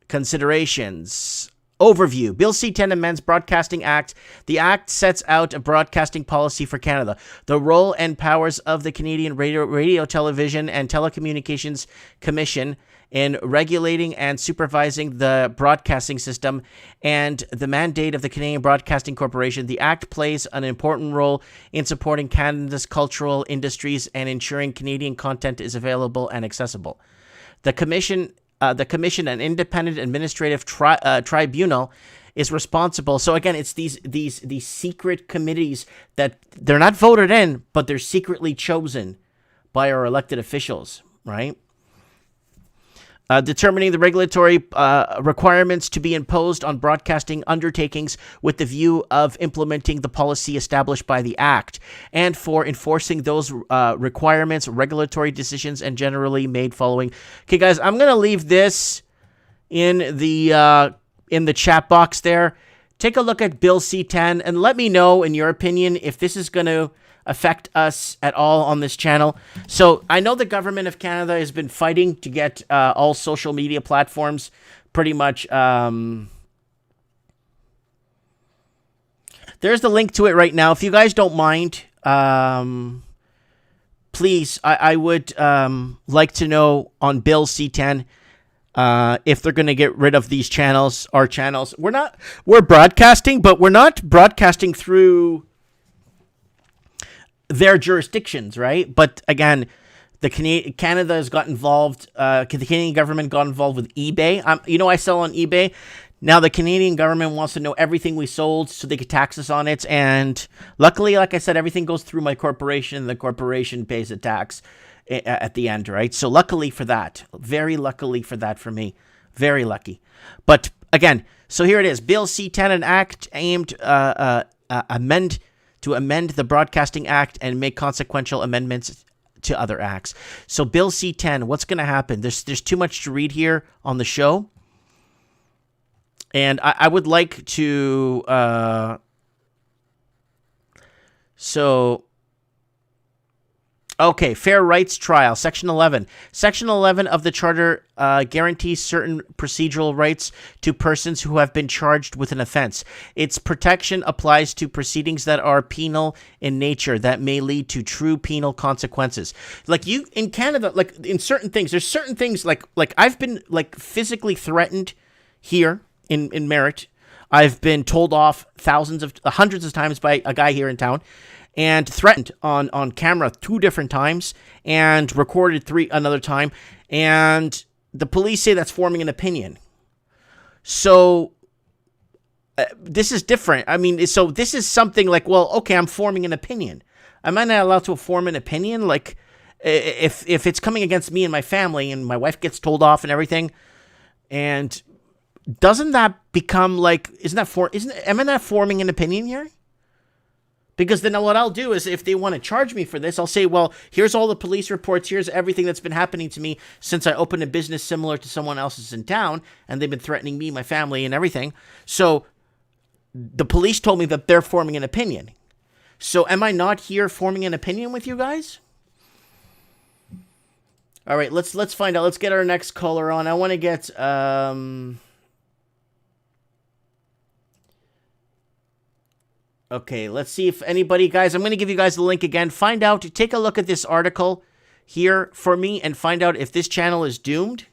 considerations. Overview. Bill C-10 amends Broadcasting Act. The Act sets out a broadcasting policy for Canada. The role and powers of the Canadian Radio, Television and Telecommunications Commission in regulating and supervising the broadcasting system, and the mandate of the Canadian Broadcasting Corporation. The Act plays an important role in supporting Canada's cultural industries and ensuring Canadian content is available and accessible. The Commission, an independent administrative tribunal, is responsible. So again, it's these secret committees that they're not voted in, but they're secretly chosen by our elected officials, right? Determining the regulatory requirements to be imposed on broadcasting undertakings with the view of implementing the policy established by the Act, and for enforcing those requirements, regulatory decisions, and generally made following. Okay, guys, I'm going to leave this in the chat box there. Take a look at Bill C-10 and let me know, in your opinion, if this is going to affect us at all on this channel. So I know the government of Canada has been fighting to get all social media platforms pretty much. There's the link to it right now. If you guys don't mind, please, I would like to know on Bill C-10 if they're going to get rid of these channels, our channels. We're broadcasting, but we're not broadcasting through their jurisdictions, right? But again, Canada has got involved. The Canadian government got involved with eBay. I sell on eBay. Now the Canadian government wants to know everything we sold so they could tax us on it. And luckily, like I said, everything goes through my corporation, and the corporation pays a tax at the end, right? So luckily for that, very luckily for that for me, very lucky. But again, so here it is. Bill C-10, an act aimed to amend the Broadcasting Act and make consequential amendments to other acts. So Bill C-10, what's going to happen? There's too much to read here on the show. And I would like to... Okay, fair rights trial, Section 11. Section 11 of the Charter guarantees certain procedural rights to persons who have been charged with an offense. Its protection applies to proceedings that are penal in nature that may lead to true penal consequences. Like in Canada, like in certain things, there's certain things like I've been like physically threatened here in Merritt. I've been told off hundreds of times by a guy here in town, and threatened on camera 2 different times, and recorded 3 another time, and the police say that's forming an opinion. So this is different. I mean, so this is something like, well, okay, I'm forming an opinion. Am I not allowed to form an opinion? Like, if it's coming against me and my family, and my wife gets told off and everything, and doesn't that become like, am I not forming an opinion here? Because then what I'll do is, if they want to charge me for this, I'll say, well, here's all the police reports. Here's everything that's been happening to me since I opened a business similar to someone else's in town, and they've been threatening me, my family, and everything. So the police told me that they're forming an opinion. So am I not here forming an opinion with you guys? All right, let's find out. Let's get our next caller on. I want to get... Okay, let's see if anybody, guys, I'm going to give you guys the link again. Find out, take a look at this article here for me and find out if this channel is doomed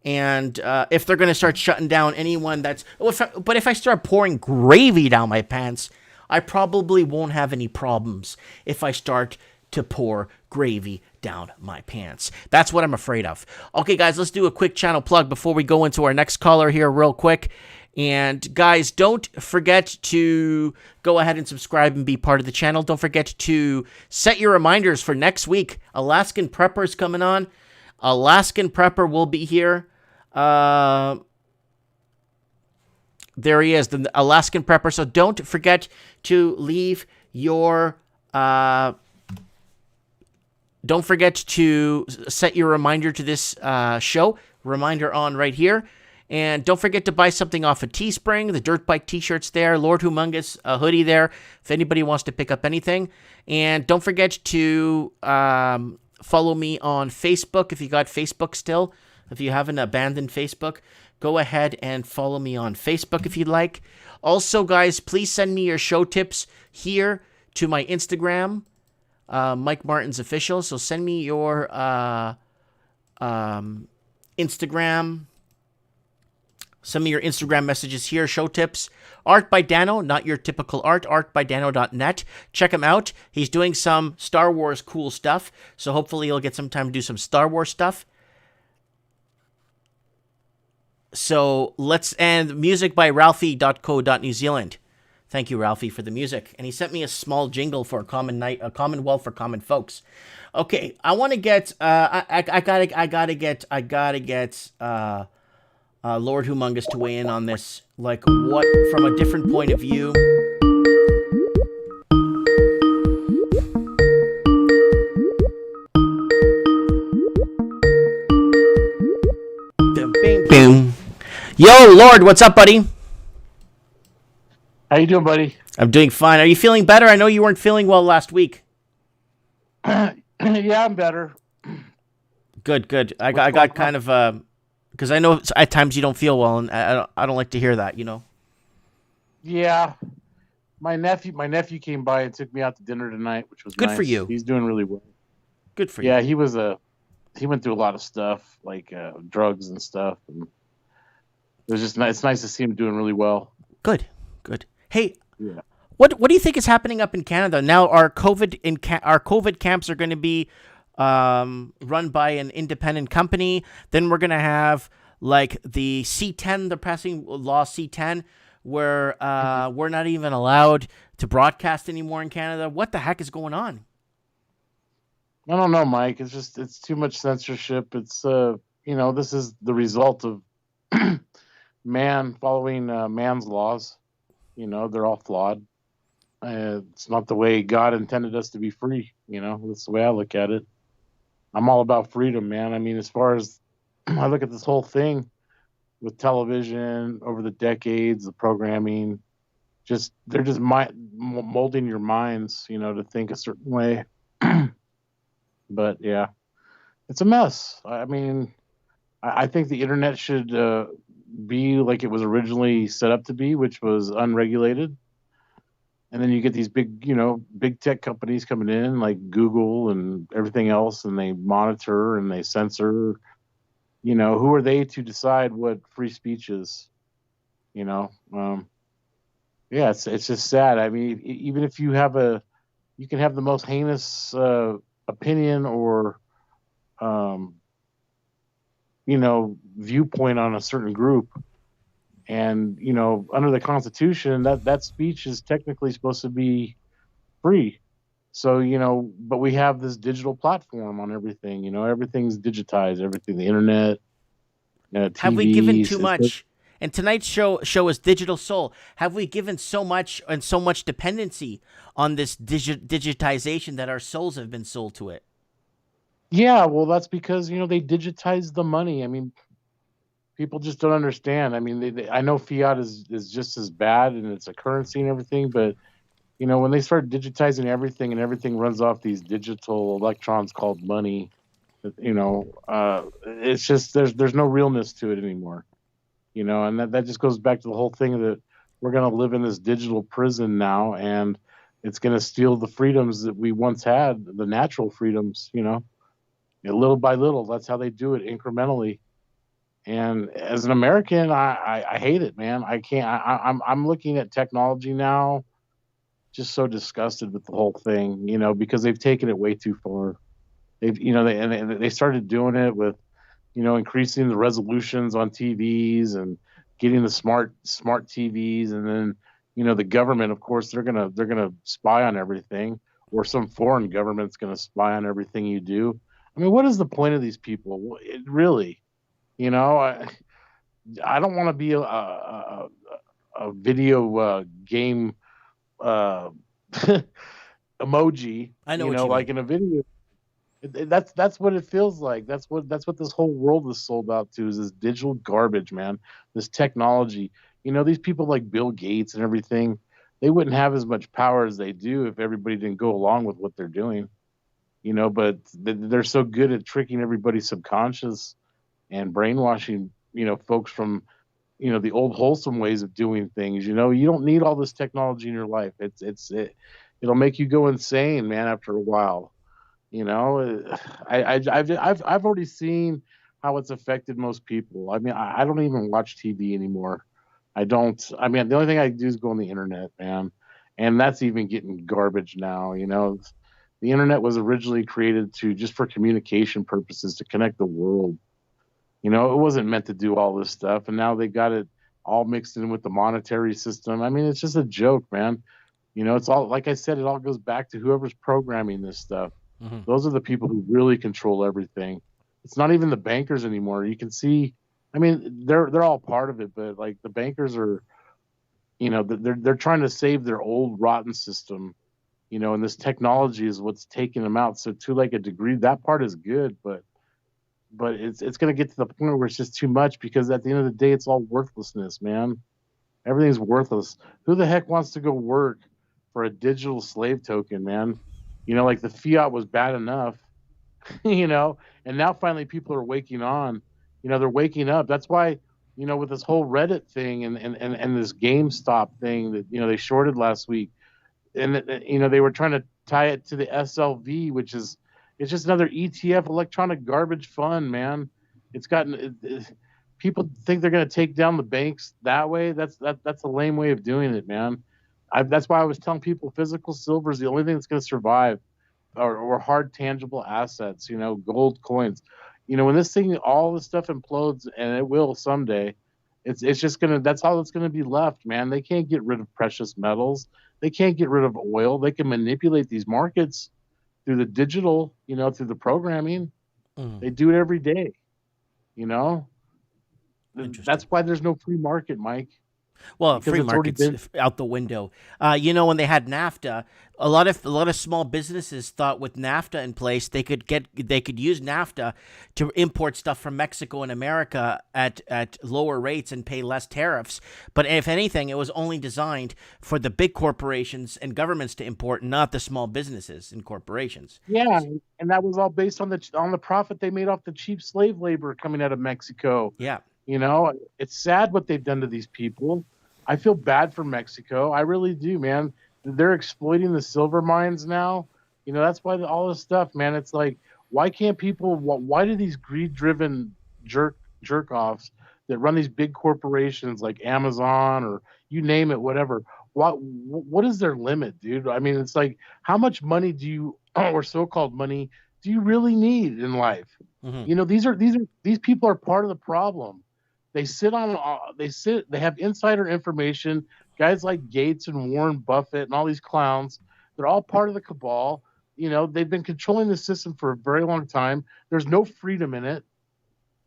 and if they're going to start shutting down anyone that's... But if I start pouring gravy down my pants, I probably won't have any problems if I start to pour gravy down my pants. That's what I'm afraid of. Okay, guys, let's do a quick channel plug before we go into our next caller here real quick. And guys, don't forget to go ahead and subscribe and be part of the channel. Don't forget to set your reminders for next week. Alaskan Prepper's coming on. Alaskan Prepper will be here. There he is, the Alaskan Prepper. So don't forget to leave your... don't forget to set your reminder to this show. Reminder on right here. And don't forget to buy something off of Teespring. The Dirt Bike t-shirts there. Lord Humongous hoodie there if anybody wants to pick up anything. And don't forget to follow me on Facebook if you got Facebook still. If you haven't abandoned Facebook, go ahead and follow me on Facebook if you'd like. Also, guys, please send me your show tips here to my Instagram, Mike Martin's Official. So send me your Instagram. Some of your Instagram messages here, show tips. Art by Dano, not your typical art, artbydano.net. Check him out. He's doing some Star Wars cool stuff, so hopefully he'll get some time to do some Star Wars stuff. So let's end music by Ralphie.co.New Zealand. Thank you, Ralphie, for the music. And he sent me a small jingle for a Commonwealth for common folks. Okay, I want to get, I gotta get, Lord Humongous to weigh in on this, like what from a different point of view. Boom. Yo, Lord, what's up, buddy? How you doing, buddy? I'm doing fine. Are you feeling better? I know you weren't feeling well last week. Yeah, I'm better. Good. I got kind of because I know at times you don't feel well, and I don't like to hear that, you know. Yeah, my nephew came by and took me out to dinner tonight, which was good nice. for you. He's doing really well. Good for you. Yeah, he went through a lot of stuff like drugs and stuff, and it was just nice. It's nice to see him doing really well. Good. Hey, yeah. What do you think is happening up in Canada now? Our COVID camps are going to be run by an independent company. Then we're going to have like the C10, the passing law C10, where we're not even allowed to broadcast anymore in Canada. What the heck is going on? I don't know, Mike. It's too much censorship. It's this is the result of man following man's laws. You know, they're all flawed. It's not the way God intended us to be free. You know, that's the way I look at it. I'm all about freedom, man. I mean, as far as I look at this whole thing with television over the decades, the programming, they're just molding your minds, you know, to think a certain way. But yeah, it's a mess. I mean, I think the internet should be like it was originally set up to be, which was unregulated. And then you get these big tech companies coming in like Google and everything else, and they monitor and they censor. You know, who are they to decide what free speech is? You know, yeah, it's just sad. I mean, even if you can have the most heinous opinion or viewpoint on a certain group, and under the Constitution that speech is technically supposed to be free. So but we have this digital platform on everything. Everything's digitized, everything, the internet, TVs. Have we given too much? And tonight's show is Digital Soul. Have we given so much and so much dependency on this digitization that our souls have been sold to it? Yeah, well, that's because they digitize the money. I mean, people just don't understand. I mean, I know fiat is just as bad and it's a currency and everything, but when they start digitizing everything and everything runs off these digital electrons called money, it's just there's no realness to it anymore. And that just goes back to the whole thing of the we're going to live in this digital prison now, and it's going to steal the freedoms that we once had, the natural freedoms, little by little. That's how they do it, incrementally. And as an American, I hate it, man. I can't. I'm looking at technology now, just so disgusted with the whole thing, because they've taken it way too far. They've, they started doing it with, increasing the resolutions on TVs and getting the smart TVs, and then, the government, of course, they're gonna spy on everything, or some foreign government's gonna spy on everything you do. I mean, what is the point of these people? Really, I don't want to be a video game uh, emoji. I know what you like mean. in a video. That's what it feels like. That's what this whole world is sold out to, is this digital garbage, man. This technology. These people like Bill Gates and everything, they wouldn't have as much power as they do if everybody didn't go along with what they're doing. But they're so good at tricking everybody's subconscious and brainwashing, folks from, the old wholesome ways of doing things. You don't need all this technology in your life. It'll make you go insane, man, after a while. I've already seen how it's affected most people. I mean, I don't even watch TV anymore. I don't. I mean, the only thing I do is go on the internet, man, and that's even getting garbage now. The internet was originally created just for communication purposes, to connect the world. It wasn't meant to do all this stuff, and now they got it all mixed in with the monetary system. I mean, it's just a joke, man. It's all, like I said, it all goes back to whoever's programming this stuff. Hmm. Those are the people who really control everything. It's not even the bankers anymore. You can see, I mean, they're all part of it, but like the bankers are, they're trying to save their old rotten system, and this technology is what's taking them out. So to like a degree, that part is good, but it's going to get to the point where it's just too much, because at the end of the day, it's all worthlessness, man. Everything's worthless. Who the heck wants to go work for a digital slave token, man? Like the fiat was bad enough, and now finally people are waking on. They're waking up. That's why, with this whole Reddit thing and this GameStop thing that, they shorted last week, and, they were trying to tie it to the SLV, which is, it's just another ETF, electronic garbage fund, man. It's gotten, people think they're going to take down the banks that way. That's a lame way of doing it, man. That's why I was telling people physical silver is the only thing that's going to survive, or hard tangible assets, gold coins. When this thing, all this stuff implodes, and it will someday, it's just going to, that's all that's going to be left, man. They can't get rid of precious metals. They can't get rid of oil. They can manipulate these markets through the digital, through the programming. Mm. They do it every day, you know? Interesting. That's why there's no free market, Mike. Well, Because free it's already markets out the window. When they had NAFTA, a lot of small businesses thought with NAFTA in place they could use NAFTA to import stuff from Mexico and America at lower rates and pay less tariffs. But if anything, it was only designed for the big corporations and governments to import, not the small businesses and corporations. Yeah, and that was all based on the profit they made off the cheap slave labor coming out of Mexico. Yeah. It's sad what they've done to these people. I feel bad for Mexico. I really do, man. They're exploiting the silver mines now. That's why all this stuff, man. It's like, why can't people? Why do these greed-driven jerk offs that run these big corporations like Amazon or you name it, whatever? What is their limit, dude? I mean, it's like, how much money do you, or so-called money, do you really need in life? Mm-hmm. These people are part of the problem. They have insider information. Guys like Gates and Warren Buffett and all these clowns, they're all part of the cabal. They've been controlling the system for a very long time. There's no freedom in it.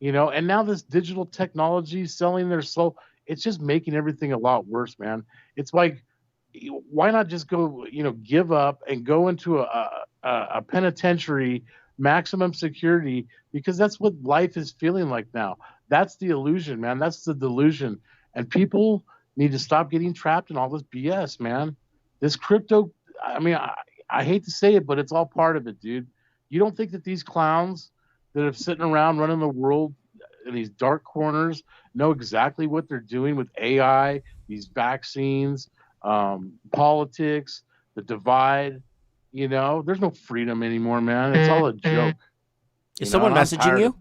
And now this digital technology selling their soul, it's just making everything a lot worse, man. It's like, why not just go, give up and go into a penitentiary, maximum security, because that's what life is feeling like now. That's the illusion, man. That's the delusion. And people need to stop getting trapped in all this BS, man. This crypto, I mean, I hate to say it, but it's all part of it, dude. You don't think that these clowns that are sitting around running the world in these dark corners know exactly what they're doing with AI, these vaccines, politics, the divide. There's no freedom anymore, man. It's all a joke. Is someone messaging you?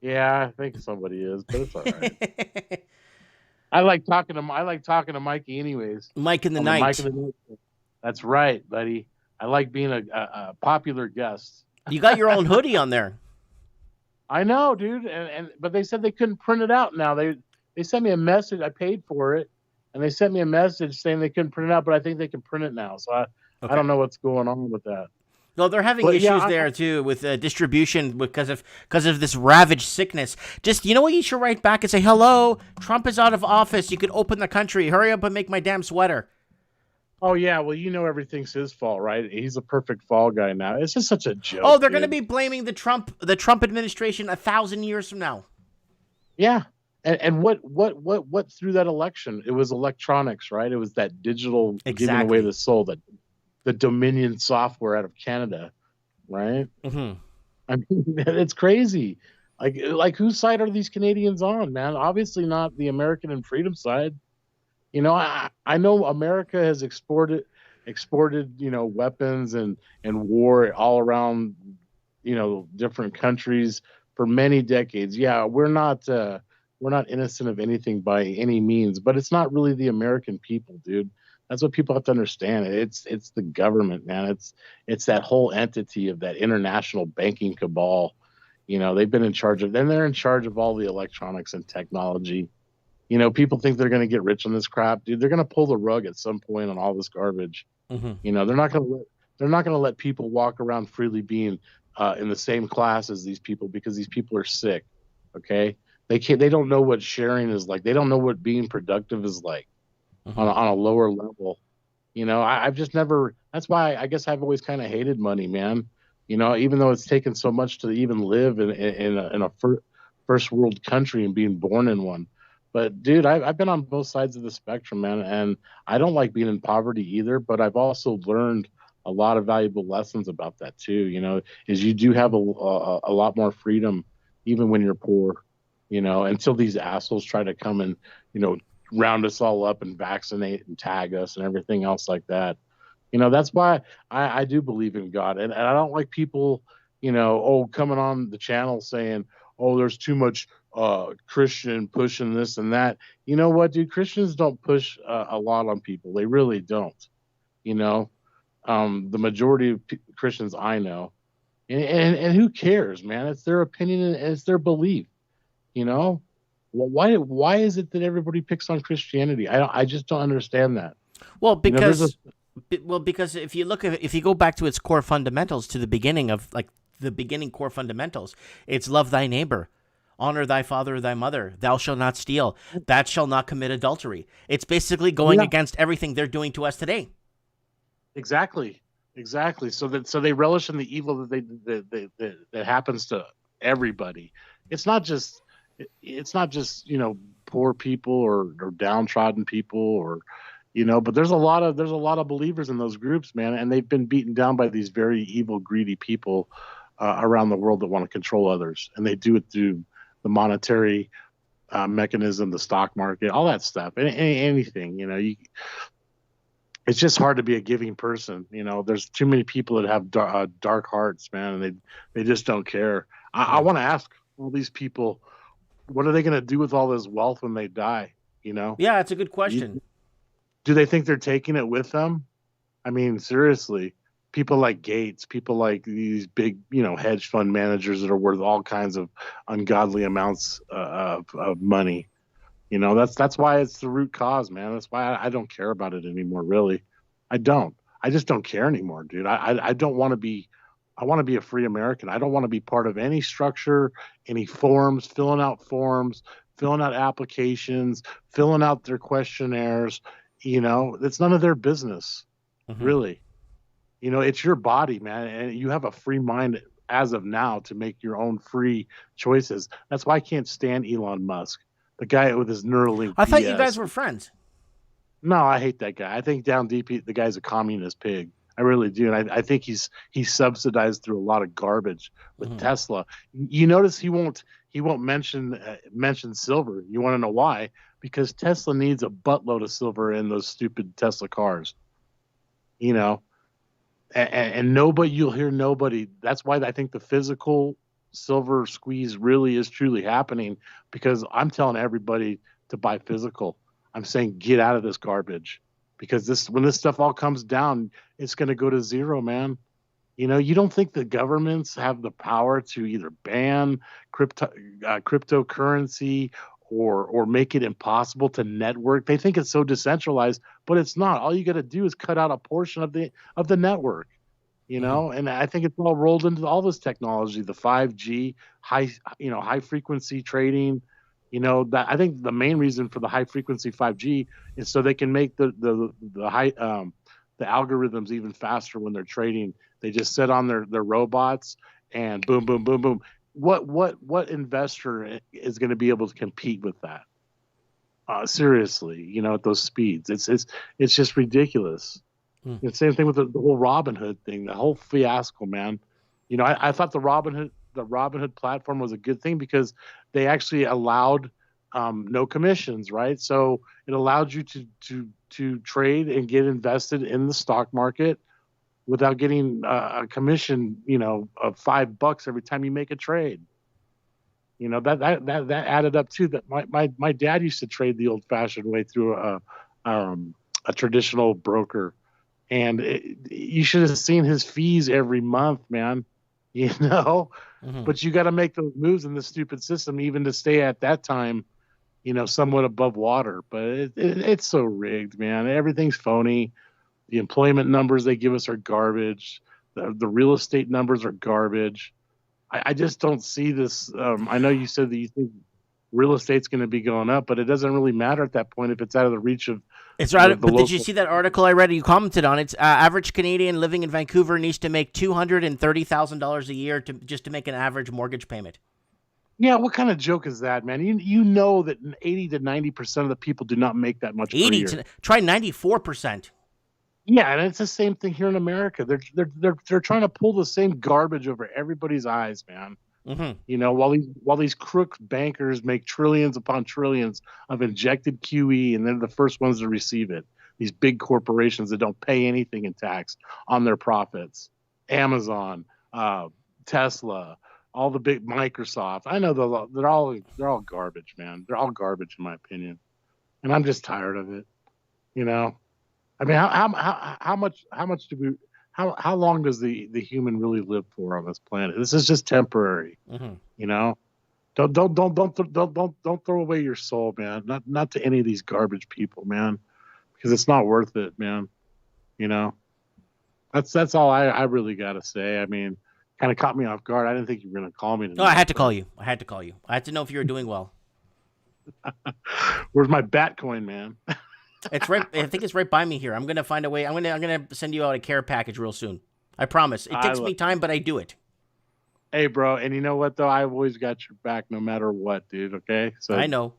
Yeah, I think somebody is, but it's all right. I like talking to Mikey anyways. Mike in the I'm night. Mike in the night. That's right, buddy. I like being a popular guest. You got your own hoodie on there. I know, dude. But they said they couldn't print it out now. They sent me a message. I paid for it, and they sent me a message saying they couldn't print it out, but I think they can print it now. So I don't know what's going on with that. No, they're having issues there too with distribution because of this ravaged sickness. Just, you know what, you should write back and say, hello, Trump is out of office. You could open the country. Hurry up and make my damn sweater. Oh yeah, well, everything's his fault, right? He's a perfect fall guy now. It's just such a joke. Oh, they're going to be blaming the Trump administration 1,000 years from now. Yeah. And what through that election? It was electronics, right? It was that digital giving away the soul, that the Dominion software out of Canada, right? Mm-hmm. I mean, it's crazy. Like whose side are these Canadians on, man? Obviously not the American and freedom side. I know America has exported, weapons and war all around, different countries for many decades. Yeah, we're not innocent of anything by any means, but it's not really the American people, dude. That's what people have to understand. It's the government, man. It's that whole entity of that international banking cabal. They've been in charge of, and they're in charge of all the electronics and technology. People think they're going to get rich on this crap, dude. They're going to pull the rug at some point on all this garbage. Mm-hmm. They're not going to let people walk around freely being in the same class as these people, because these people are sick. Okay, they don't know what sharing is like. They don't know what being productive is like. Mm-hmm. on a lower level. I've just never. That's why I guess I've always kind of hated money, man. Even though it's taken so much to even live in a first world country and being born in one. But dude, I've been on both sides of the spectrum, man, and I don't like being in poverty either. But I've also learned a lot of valuable lessons about that too. Is you do have a lot more freedom even when you're poor. Until these assholes try to come and round us all up and vaccinate and tag us and everything else like that. That's why I do believe in God. And I don't like people, coming on the channel saying, oh, there's too much Christian pushing this and that. You know what, dude? Christians don't push a lot on people. They really don't. The majority of Christians I know. And who cares, man? It's their opinion and it's their belief, Well, why is it that everybody picks on Christianity? I just don't understand that. Well, because if you go back to its core fundamentals, to the beginning core fundamentals, it's love thy neighbor, honor thy father or thy mother, thou shalt not steal, thou shalt not commit adultery. It's basically going against everything they're doing to us today. Exactly. So they relish in the evil that happens to everybody. It's not just poor people or downtrodden people or but there's a lot of believers in those groups, man, and they've been beaten down by these very evil, greedy people around the world that want to control others, and they do it through the monetary mechanism, the stock market, all that stuff. Anything, it's just hard to be a giving person. There's too many people that have dark hearts, man, and they just don't care. I want to ask all these people, what are they going to do with all this wealth when they die? Yeah, it's a good question. Do they think they're taking it with them? I mean, seriously, people like Gates, people like these big, hedge fund managers that are worth all kinds of ungodly amounts of money. That's why it's the root cause, man. That's why I don't care about it anymore. Really, I don't. I just don't care anymore, dude. I don't want to be. I want to be a free American. I don't want to be part of any structure, any forms, filling out applications, filling out their questionnaires. It's none of their business, really. It's your body, man, and you have a free mind as of now to make your own free choices. That's why I can't stand Elon Musk, the guy with his Neuralink. I thought you guys were friends. No, I hate that guy. I think down deep, the guy's a communist pig. I really do, and I think he's subsidized through a lot of garbage with Tesla. You notice he won't mention silver. You want to know why? because Tesla needs a buttload of silver in those stupid Tesla cars. You know, and nobody, you'll hear nobody. That's why I think the physical silver squeeze really is truly happening, because I'm telling everybody to buy physical. I'm saying get out of this garbage, because when this stuff all comes down, it's going to go to zero, man. You don't think the governments have the power to either ban cryptocurrency or make it impossible to network? They think it's so decentralized, but it's not. All you got to do is cut out a portion of the network, And I think it's all rolled into all this technology, the 5G, high frequency trading. That I think the main reason for the high frequency 5G is so they can make the algorithms even faster when they're trading. They just sit on their robots and boom, boom, boom, boom. What investor is going to be able to compete with that? Seriously, at those speeds, it's just ridiculous. The same thing with the whole Robinhood thing, the whole fiasco, man. I thought the Robinhood platform was a good thing because they actually allowed no commissions, right? So it allowed you to trade and get invested in the stock market without getting a commission, of $5 every time you make a trade. That added up too. That my dad used to trade the old-fashioned way through a traditional broker, and you should have seen his fees every month, man. But you got to make those moves in this stupid system even to stay at that time, somewhat above water. But it's so rigged, man. Everything's phony. The employment numbers they give us are garbage. The real estate numbers are garbage. I just don't see this. I know you said that you think real estate's going to be going up, but it doesn't really matter at that point if it's out of the reach of. It's right. But did you see that article I read? You commented on it. Average Canadian living in Vancouver needs to make $230,000 a year just to make an average mortgage payment. Yeah, what kind of joke is that, man? You know that 80 to 90% of the people do not make that much per year. Try 94%. Yeah, and it's the same thing here in America. They're trying to pull the same garbage over everybody's eyes, man. While these crook bankers make trillions upon trillions of injected QE, and they're the first ones to receive it. These big corporations that don't pay anything in tax on their profits. Amazon, Tesla, all the big Microsoft. I know they're all garbage, man. They're all garbage in my opinion, and I'm just tired of it. I mean, how much do we? How long does the human really live for on this planet? This is just temporary. Don't throw away your soul, man. Not to any of these garbage people, man, because it's not worth it, man. That's all I really gotta say. I mean, kind of caught me off guard. I didn't think you were gonna call me. No, I had to call you. I had to know if you were doing well. Where's my Batcoin, man? It's right. I think it's right by me here. I'm gonna find a way. I'm gonna send you out a care package real soon. I promise. It takes me time, but I do it. Hey, bro, and you know what though? I've always got your back, no matter what, dude. Okay, so I know.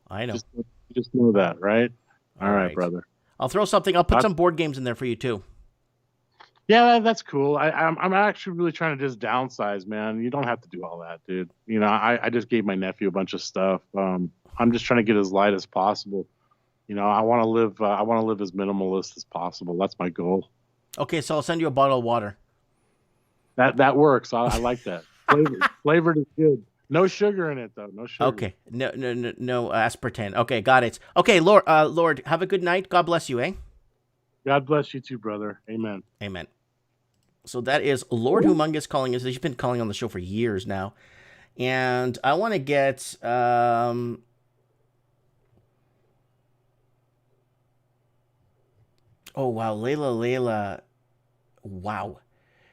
Just know that, right? All right, brother. I'll throw something. I'll put some board games in there for you too. Yeah, that's cool. I'm actually really trying to just downsize, man. You don't have to do all that, dude. I just gave my nephew a bunch of stuff. I'm just trying to get as light as possible. I want to live. I want to live as minimalist as possible. That's my goal. Okay, so I'll send you a bottle of water. That works. I like that. Flavored is good. No sugar in it though. No sugar. Okay. No aspartame. Okay, got it. Okay, Lord, have a good night. God bless you, eh? God bless you too, brother. Amen. Amen. So that is Lord Humongous calling us. He's been calling on the show for years now, and I want to get. Oh, wow. Layla, wow,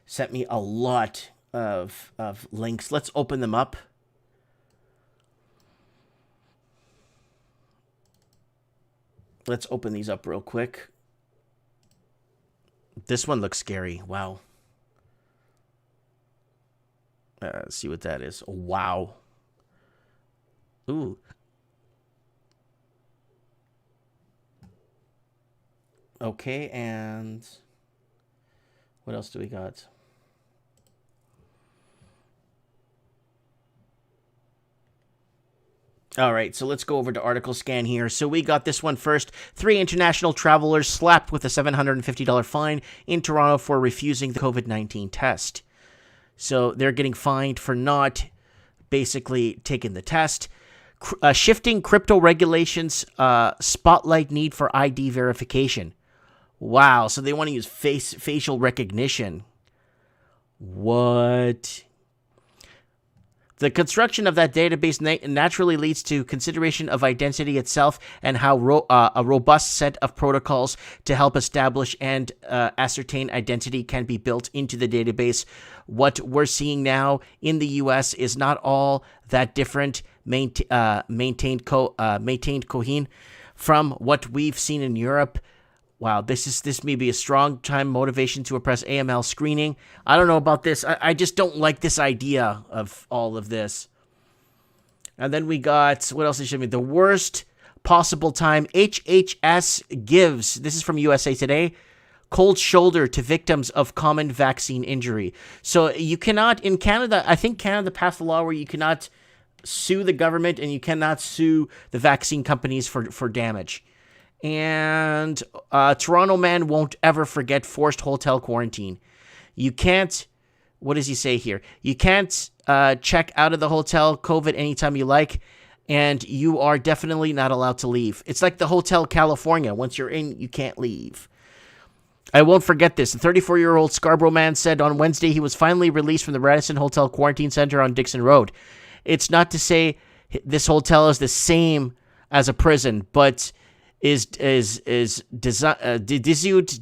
sent me a lot of links. Let's open them up. Let's open these up real quick. This one looks scary. Wow. Let's see what that is. Oh, wow. Ooh. Okay, and what else do we got? All right, so let's go over to article scan here. So we got this one first. 3 international travelers slapped with a $750 fine in Toronto for refusing the COVID-19 test. So they're getting fined for not basically taking the test. Shifting crypto regulations spotlight need for ID verification. Wow, so they want to use facial recognition. What? The construction of that database naturally leads to consideration of identity itself and how a robust set of protocols to help establish and ascertain identity can be built into the database. What we're seeing now in the U.S. is not all that different, maintained coherent from what we've seen in Europe. Wow, this may be a strong time motivation to oppress AML screening. I don't know about this. I just don't like this idea of all of this. And then we got, what else did you me? The worst possible time HHS gives. This is from USA Today. Cold shoulder to victims of common vaccine injury. So you cannot, in Canada, I think Canada passed a law where you cannot sue the government and you cannot sue the vaccine companies for damage. And Toronto man won't ever forget forced hotel quarantine. You can't, what does he say here? You can't check out of the hotel COVID anytime you like, and you are definitely not allowed to leave. It's like the Hotel California. Once you're in, you can't leave. I won't forget this. The 34-year-old Scarborough man said on Wednesday he was finally released from the Radisson Hotel Quarantine Center on Dixon Road. It's not to say this hotel is the same as a prison, but Dizute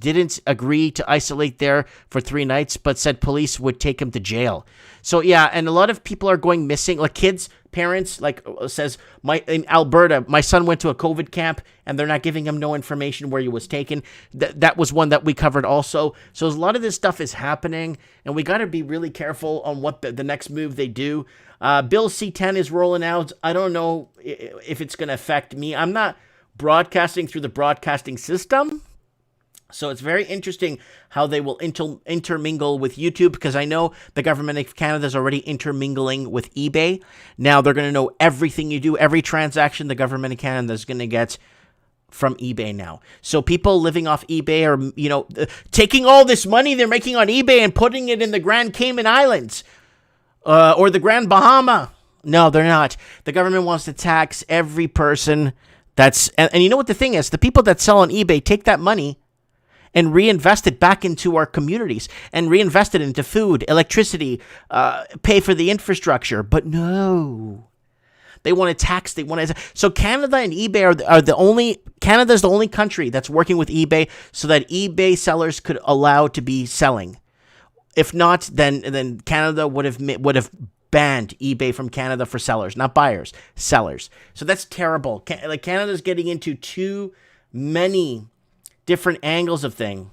didn't agree to isolate there for 3 nights, but said police would take him to jail. So yeah, and a lot of people are going missing, like kids, parents, like says in Alberta, my son went to a COVID camp and they're not giving him no information where he was taken. That was one that we covered also. So a lot of this stuff is happening, and we got to be really careful on what the next move they do. Bill C-10 is rolling out. I don't know if it's going to affect me. I'm not broadcasting through the broadcasting system, so it's very interesting how they will intermingle with YouTube, because I know the government of Canada is already intermingling with eBay. Now they're going to know everything you do, every transaction the government of Canada is going to get from eBay now. So people living off eBay are, taking all this money they're making on eBay and putting it in the Grand Cayman Islands or the Grand Bahama. No, they're not. The government wants to tax every person. And you know what the thing is? The people that sell on eBay take that money and reinvest it back into our communities and reinvest it into food, electricity, pay for the infrastructure. But no, they want to tax. So Canada and eBay are the only. Canada's the only country that's working with eBay so that eBay sellers could allow to be selling. If not, then Canada would have banned eBay from Canada for sellers, not buyers, sellers. So that's terrible. Canada's getting into too many different angles of thing.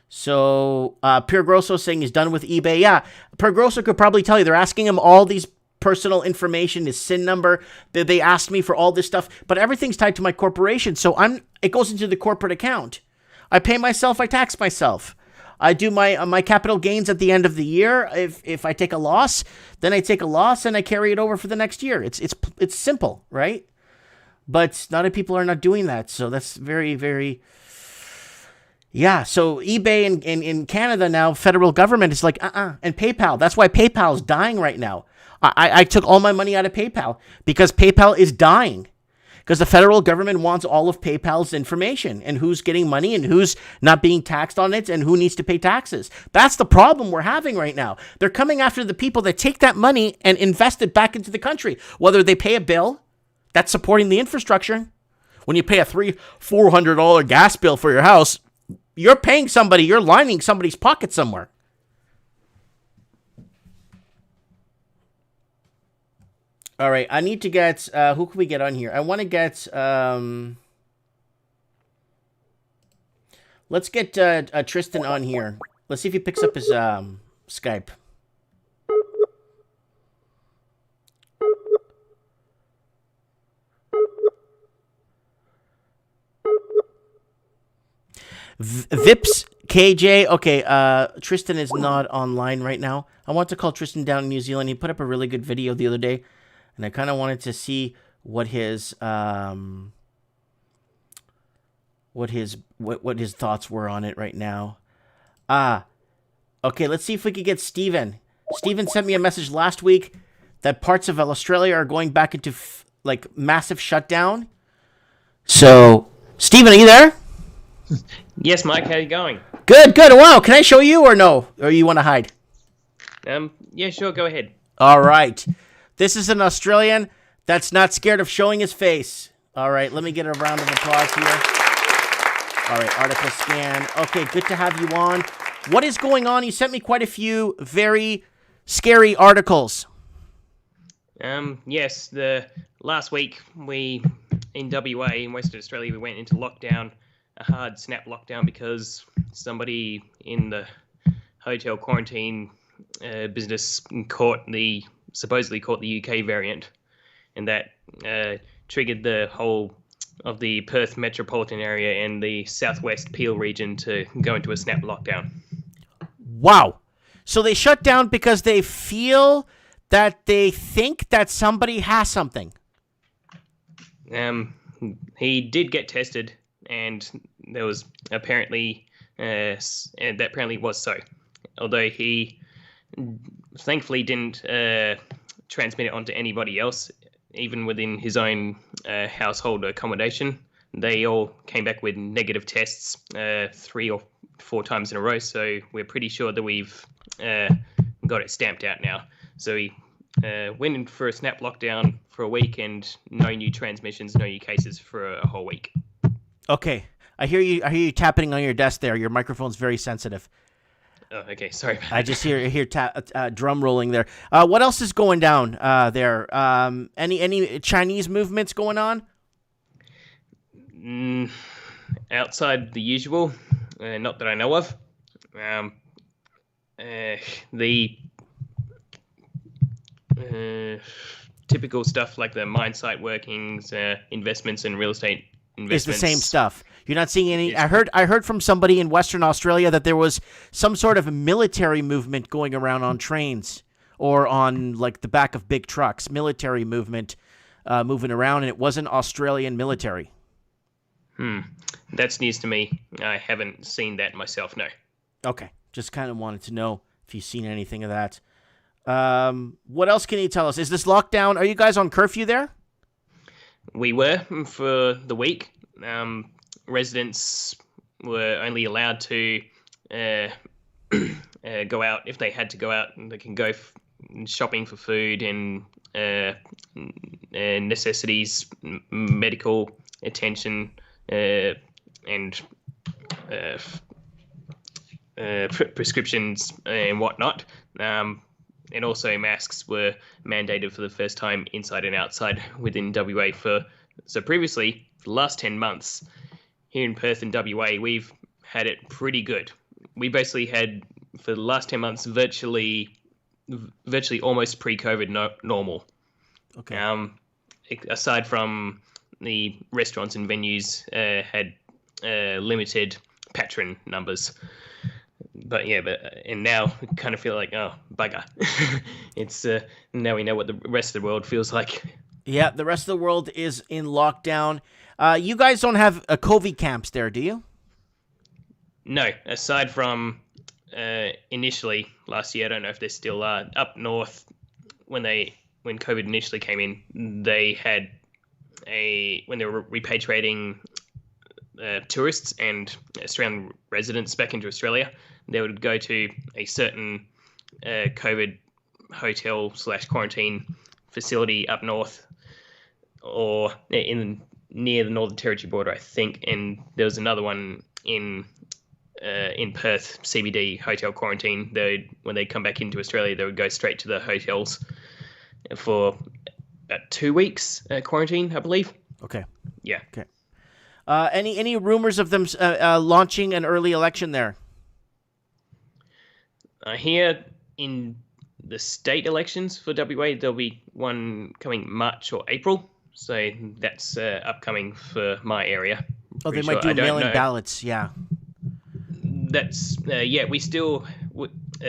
So Pierre Grosso saying he's done with eBay. Yeah, Pierre Grosso could probably tell you. They're asking him all these personal information, his SIN number. They asked me for all this stuff, but everything's tied to my corporation. So it goes into the corporate account. I pay myself, I tax myself. I do my capital gains at the end of the year. If I take a loss, then I take a loss and I carry it over for the next year. It's simple, right? But a lot of people are not doing that. So that's very, very... Yeah, so eBay in Canada now, federal government is like, and PayPal. That's why PayPal is dying right now. I took all my money out of PayPal because PayPal is dying. Because the federal government wants all of PayPal's information and who's getting money and who's not being taxed on it and who needs to pay taxes. That's the problem we're having right now. They're coming after the people that take that money and invest it back into the country. Whether they pay a bill, that's supporting the infrastructure. When you pay a $300-400 gas bill for your house, you're paying somebody, you're lining somebody's pocket somewhere. All right, I need to get, who can we get on here? I want to get, let's get Tristan on here. Let's see if he picks up his Skype. KJ, okay, Tristan is not online right now. I want to call Tristan down in New Zealand. He put up a really good video the other day, and I kind of wanted to see what his thoughts were on it right now. Okay, let's see if we could get Steven. Steven sent me a message last week that parts of Australia are going back into like massive shutdown. So, Steven, are you there? Yes, Mike, how you going? Good, good. Wow, can I show you or no? Or you want to hide? Yeah, sure, go ahead. All right. This is an Australian that's not scared of showing his face. All right, let me get a round of applause here. All right, article scan. Okay, good to have you on. What is going on? You sent me quite a few very scary articles. Yes, the last week in WA, in Western Australia, we went into lockdown, a hard snap lockdown, because somebody in the hotel quarantine business supposedly caught the UK variant, and that triggered the whole of the Perth metropolitan area and the southwest Peel region to go into a snap lockdown. Wow. So they shut down because they feel that they think that somebody has something. He did get tested, and there was apparently and that apparently was so. Although he thankfully didn't transmit it onto anybody else, even within his own household accommodation. They all came back with negative tests 3 or 4 times in a row, so we're pretty sure that we've got it stamped out now. So he went in for a snap lockdown for a week, and no new transmissions, no new cases for a whole week. Okay. I hear you tapping on your desk there. Your microphone's very sensitive. Oh, okay, sorry about that. I just hear drum rolling there. What else is going down there? Any Chinese movements going on? Outside the usual, not that I know of. The typical stuff like the mine site workings, investments and real estate investments. It's the same stuff. You're not seeing any. I heard from somebody in Western Australia that there was some sort of military movement going around on trains or on like the back of big trucks. Military movement moving around, and it wasn't Australian military. That's news to me. I haven't seen that myself, no. Okay. Just kind of wanted to know if you've seen anything of that. What else can you tell us? Is this lockdown? Are you guys on curfew there? We were for the week. Residents were only allowed to go out if they had to go out. They can go shopping for food and necessities, medical attention, and prescriptions and whatnot. And also masks were mandated for the first time inside and outside within WA. So previously, for the last 10 months, here in Perth and WA, we've had it pretty good. We basically had, for the last 10 months, virtually almost pre-COVID normal. Okay. Aside from the restaurants and venues had limited patron numbers. And now we kind of feel like, oh, bugger. It's now we know what the rest of the world feels like. Yeah, the rest of the world is in lockdown. You guys don't have COVID camps there, do you? No, aside from initially last year, I don't know if they still are, up north when COVID initially came in, they had when they were repatriating tourists and Australian residents back into Australia, they would go to a certain COVID hotel / quarantine facility up north or near the Northern Territory border, I think. And there was another one in Perth, CBD hotel quarantine. When they come back into Australia, they would go straight to the hotels for about 2 weeks quarantine, I believe. Okay. Yeah. Okay. Any rumors of them launching an early election there? Here in the state elections for WA, there'll be one coming March or April. So that's upcoming for my area. Oh, they Pretty might sure. do mail-in ballots, yeah. that's we still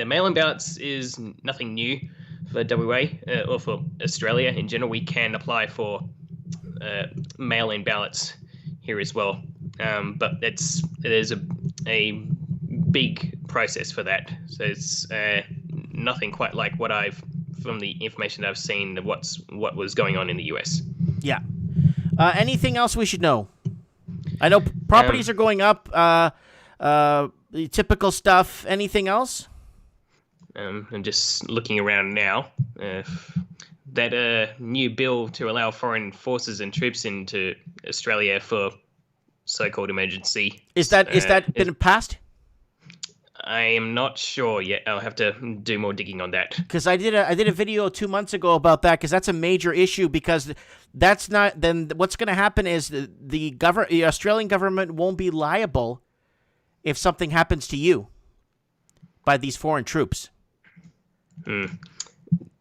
mail-in ballots is nothing new for WA or for Australia in general. We can apply for mail-in ballots here as well, but there's a big process for that. So it's nothing quite like from the information I've seen what was going on in the US. Yeah. Anything else we should know? I know properties are going up. The typical stuff. Anything else? I'm just looking around now. That new bill to allow foreign forces and troops into Australia for so-called emergency. Is that been passed? I am not sure yet. I'll have to do more digging on that. Because I did a video 2 months ago about that, because that's a major issue. Because that's not, then what's going to happen is the Australian government won't be liable if something happens to you by these foreign troops.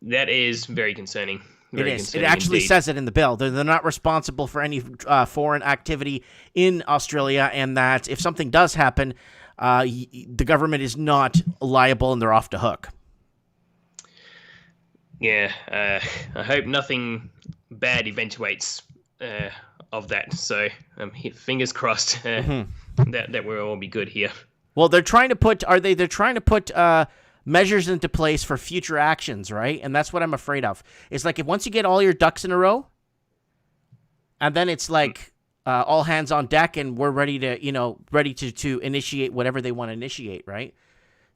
That is very concerning. It is. It actually says it in the bill. They're not responsible for any foreign activity in Australia, and that if something does happen, the government is not liable and they're off the hook. Yeah, I hope nothing bad eventuates of that. So fingers crossed that we'll all be good here. Well, they're trying to put measures into place for future actions, right? And that's what I'm afraid of. It's like if once you get all your ducks in a row, and then it's like all hands on deck, and we're ready to initiate whatever they want to initiate, right?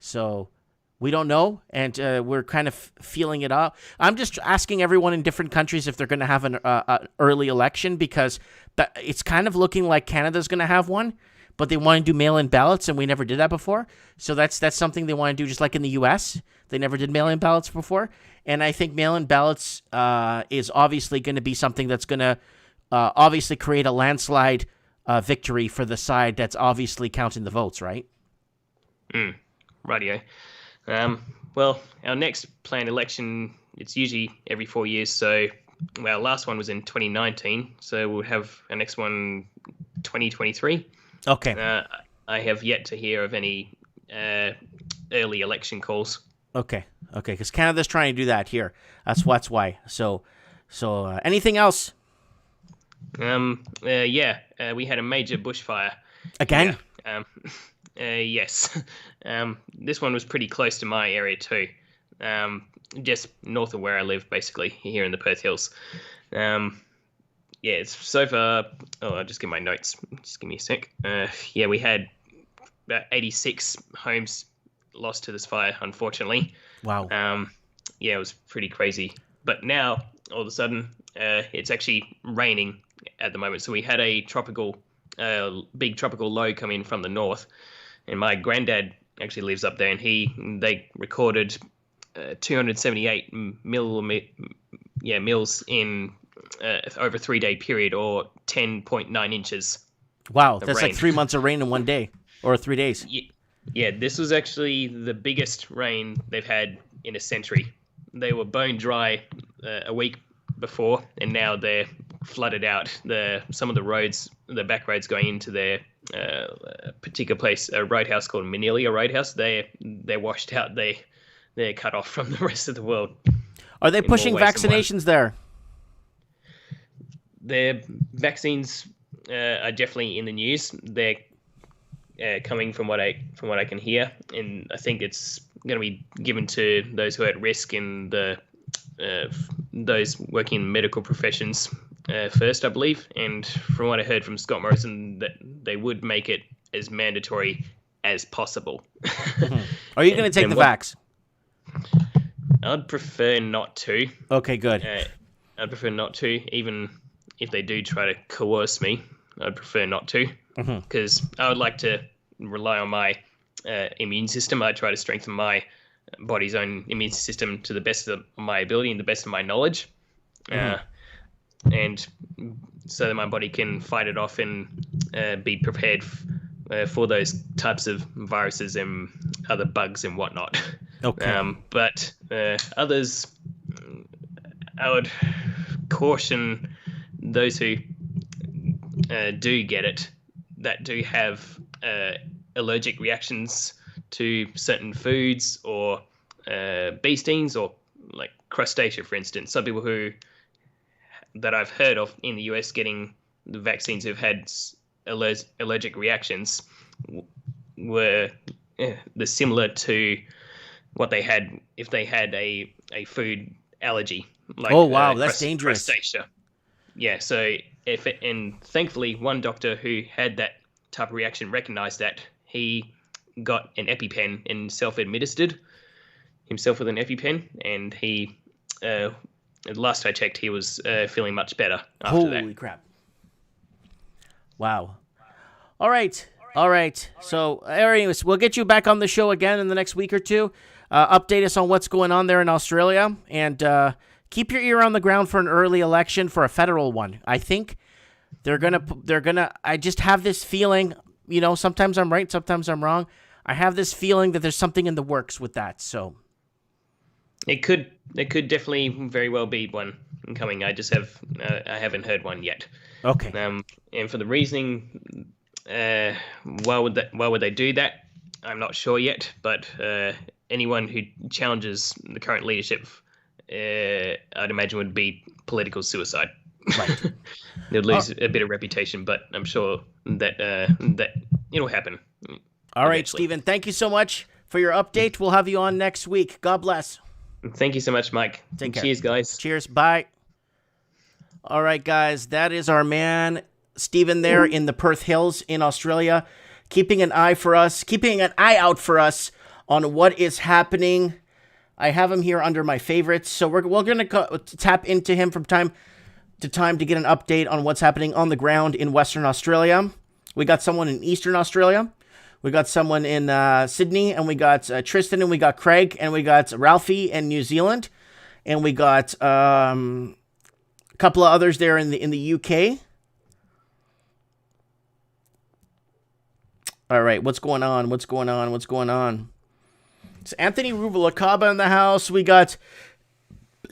So we don't know, and we're kind of feeling it out. I'm just asking everyone in different countries if they're going to have an early election, because it's kind of looking like Canada's going to have one, but they want to do mail-in ballots, and we never did that before. So that's something they want to do, just like in the U.S. They never did mail-in ballots before, and I think mail-in ballots is obviously going to be something that's going to obviously create a landslide victory for the side that's obviously counting the votes, right? Rightio. Well, our next planned election, it's usually every 4 years. So our last one was in 2019. So we'll have our next one 2023. Okay. I have yet to hear of any early election calls. Okay. Because Canada's trying to do that here. That's why. So anything else? We had a major bushfire. Again? Yeah. Yes. This one was pretty close to my area too. Just north of where I live, basically, here in the Perth Hills. It's so far. Oh, I'll just get my notes. Just give me a sec. We had about 86 homes lost to this fire, unfortunately. Wow. It was pretty crazy. But now, all of a sudden, it's actually raining at the moment. So we had a big tropical low come in from the north, and my granddad actually lives up there, and they recorded 278 mils in over a 3-day period, or 10.9 inches. Wow, that's rain. like 3 months of rain in one day, or 3 days. Yeah, this was actually the biggest rain they've had in a century. They were bone dry a week before, and now they're flooded out. Some of the roads, the back roads going into their particular place, a roadhouse called Manilia Roadhouse, they're washed out. They're cut off from the rest of the world. Are they pushing vaccinations there? Their vaccines are definitely in the news. They're coming from what I can hear, and I think it's going to be given to those who are at risk and those working in medical professions first, I believe. And from what I heard from Scott Morrison, that they would make it as mandatory as possible. Mm-hmm. Are you going to take the vax? I'd prefer not to. Okay, good. I'd prefer not to, even if they do try to coerce me. I'd prefer not to, because I would like to rely on my immune system. I try to strengthen my body's own immune system to the best of my ability and the best of my knowledge, and so that my body can fight it off and be prepared for those types of viruses and other bugs and whatnot. Okay. But others, I would caution those who do get it, that do have a allergic reactions to certain foods or bee stings or like crustacea, for instance. Some people that I've heard of in the US getting the vaccines who've had allergic reactions were they're similar to what they had if they had a food allergy. Like, oh wow, that's dangerous. Crustacea. Yeah, so and thankfully one doctor who had that type of reaction recognized that. He got an EpiPen and self-administered himself with an EpiPen, and he last I checked he was feeling much better after that. Holy crap. Wow. All right. So anyways, we'll get you back on the show again in the next week or two. Update us on what's going on there in Australia, and keep your ear on the ground for an early election, for a federal one. I think they're gonna I just have this feeling, you know, sometimes I'm right, sometimes I'm wrong. I have this feeling that there's something in the works with that. So it could definitely very well be one coming. I just I haven't heard one yet. Okay. And for the reasoning, why would they do that? I'm not sure yet. But anyone who challenges the current leadership, I'd imagine would be political suicide. Right. They'd lose a bit of reputation, but I'm sure that it'll happen. All right, Stephen, thank you so much for your update. We'll have you on next week. God bless. Thank you so much, Mike. Take care. Cheers, guys. Cheers. Bye. All right, guys, that is our man, Stephen, there in the Perth Hills in Australia, keeping an eye out for us on what is happening. I have him here under my favorites, so we're going to tap into him from time to time to get an update on what's happening on the ground in Western Australia. We got someone in Eastern Australia. We got someone in Sydney, and we got Tristan, and we got Craig, and we got Ralphie in New Zealand, and we got a couple of others there in the UK. All right, what's going on? It's Anthony Rubalacaba in the house. We got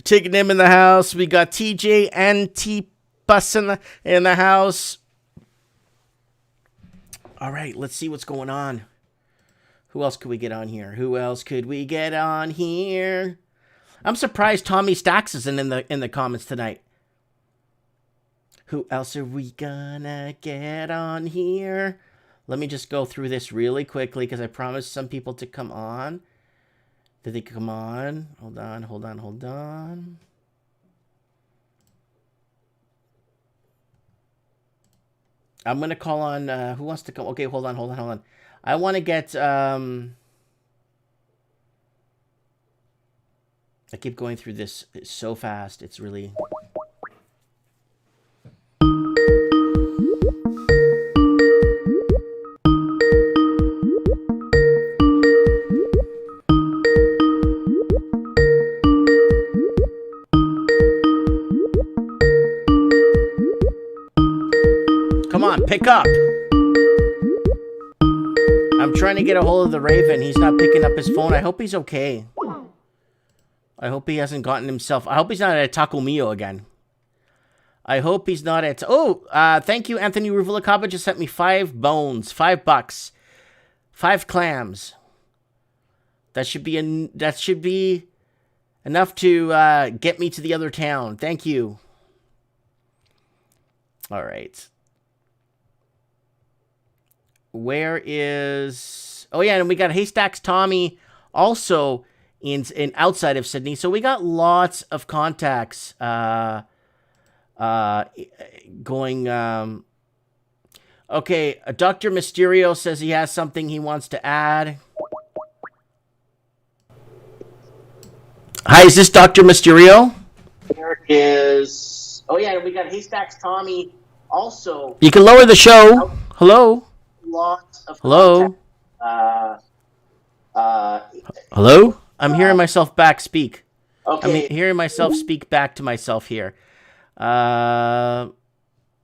Tignim in the house. We got TJ and T-Bus in the house. All right, let's see what's going on. Who else could we get on here? I'm surprised Tommy Stacks isn't in the comments tonight. Who else are we gonna get on here? Let me just go through this really quickly because I promised some people to come on. Did they come on? Hold on. I'm going to call on, who wants to come? Okay, hold on. I want to get, I keep going through this so fast. It's really... Come on, pick up. I'm trying to get a hold of the Raven. He's not picking up his phone. I hope he's okay. I hope he hasn't gotten himself... I hope he's not at Taco Mio again. I hope he's not at... Oh, thank you, Anthony Ruvalacaba just sent me 5 bones. $5. 5 clams. That should be enough to get me to the other town. Thank you. All right. Where is... Oh, yeah, and we got Haystacks Tommy also in outside of Sydney. So we got lots of contacts going... Okay, Dr. Mysterio says he has something he wants to add. Hi, is this Dr. Mysterio? There is... Oh, yeah, we got Haystacks Tommy also. You can lower the show. Hello? Lots of Hello? Hello? I'm hearing myself back speak. Okay. I'm hearing myself speak back to myself here.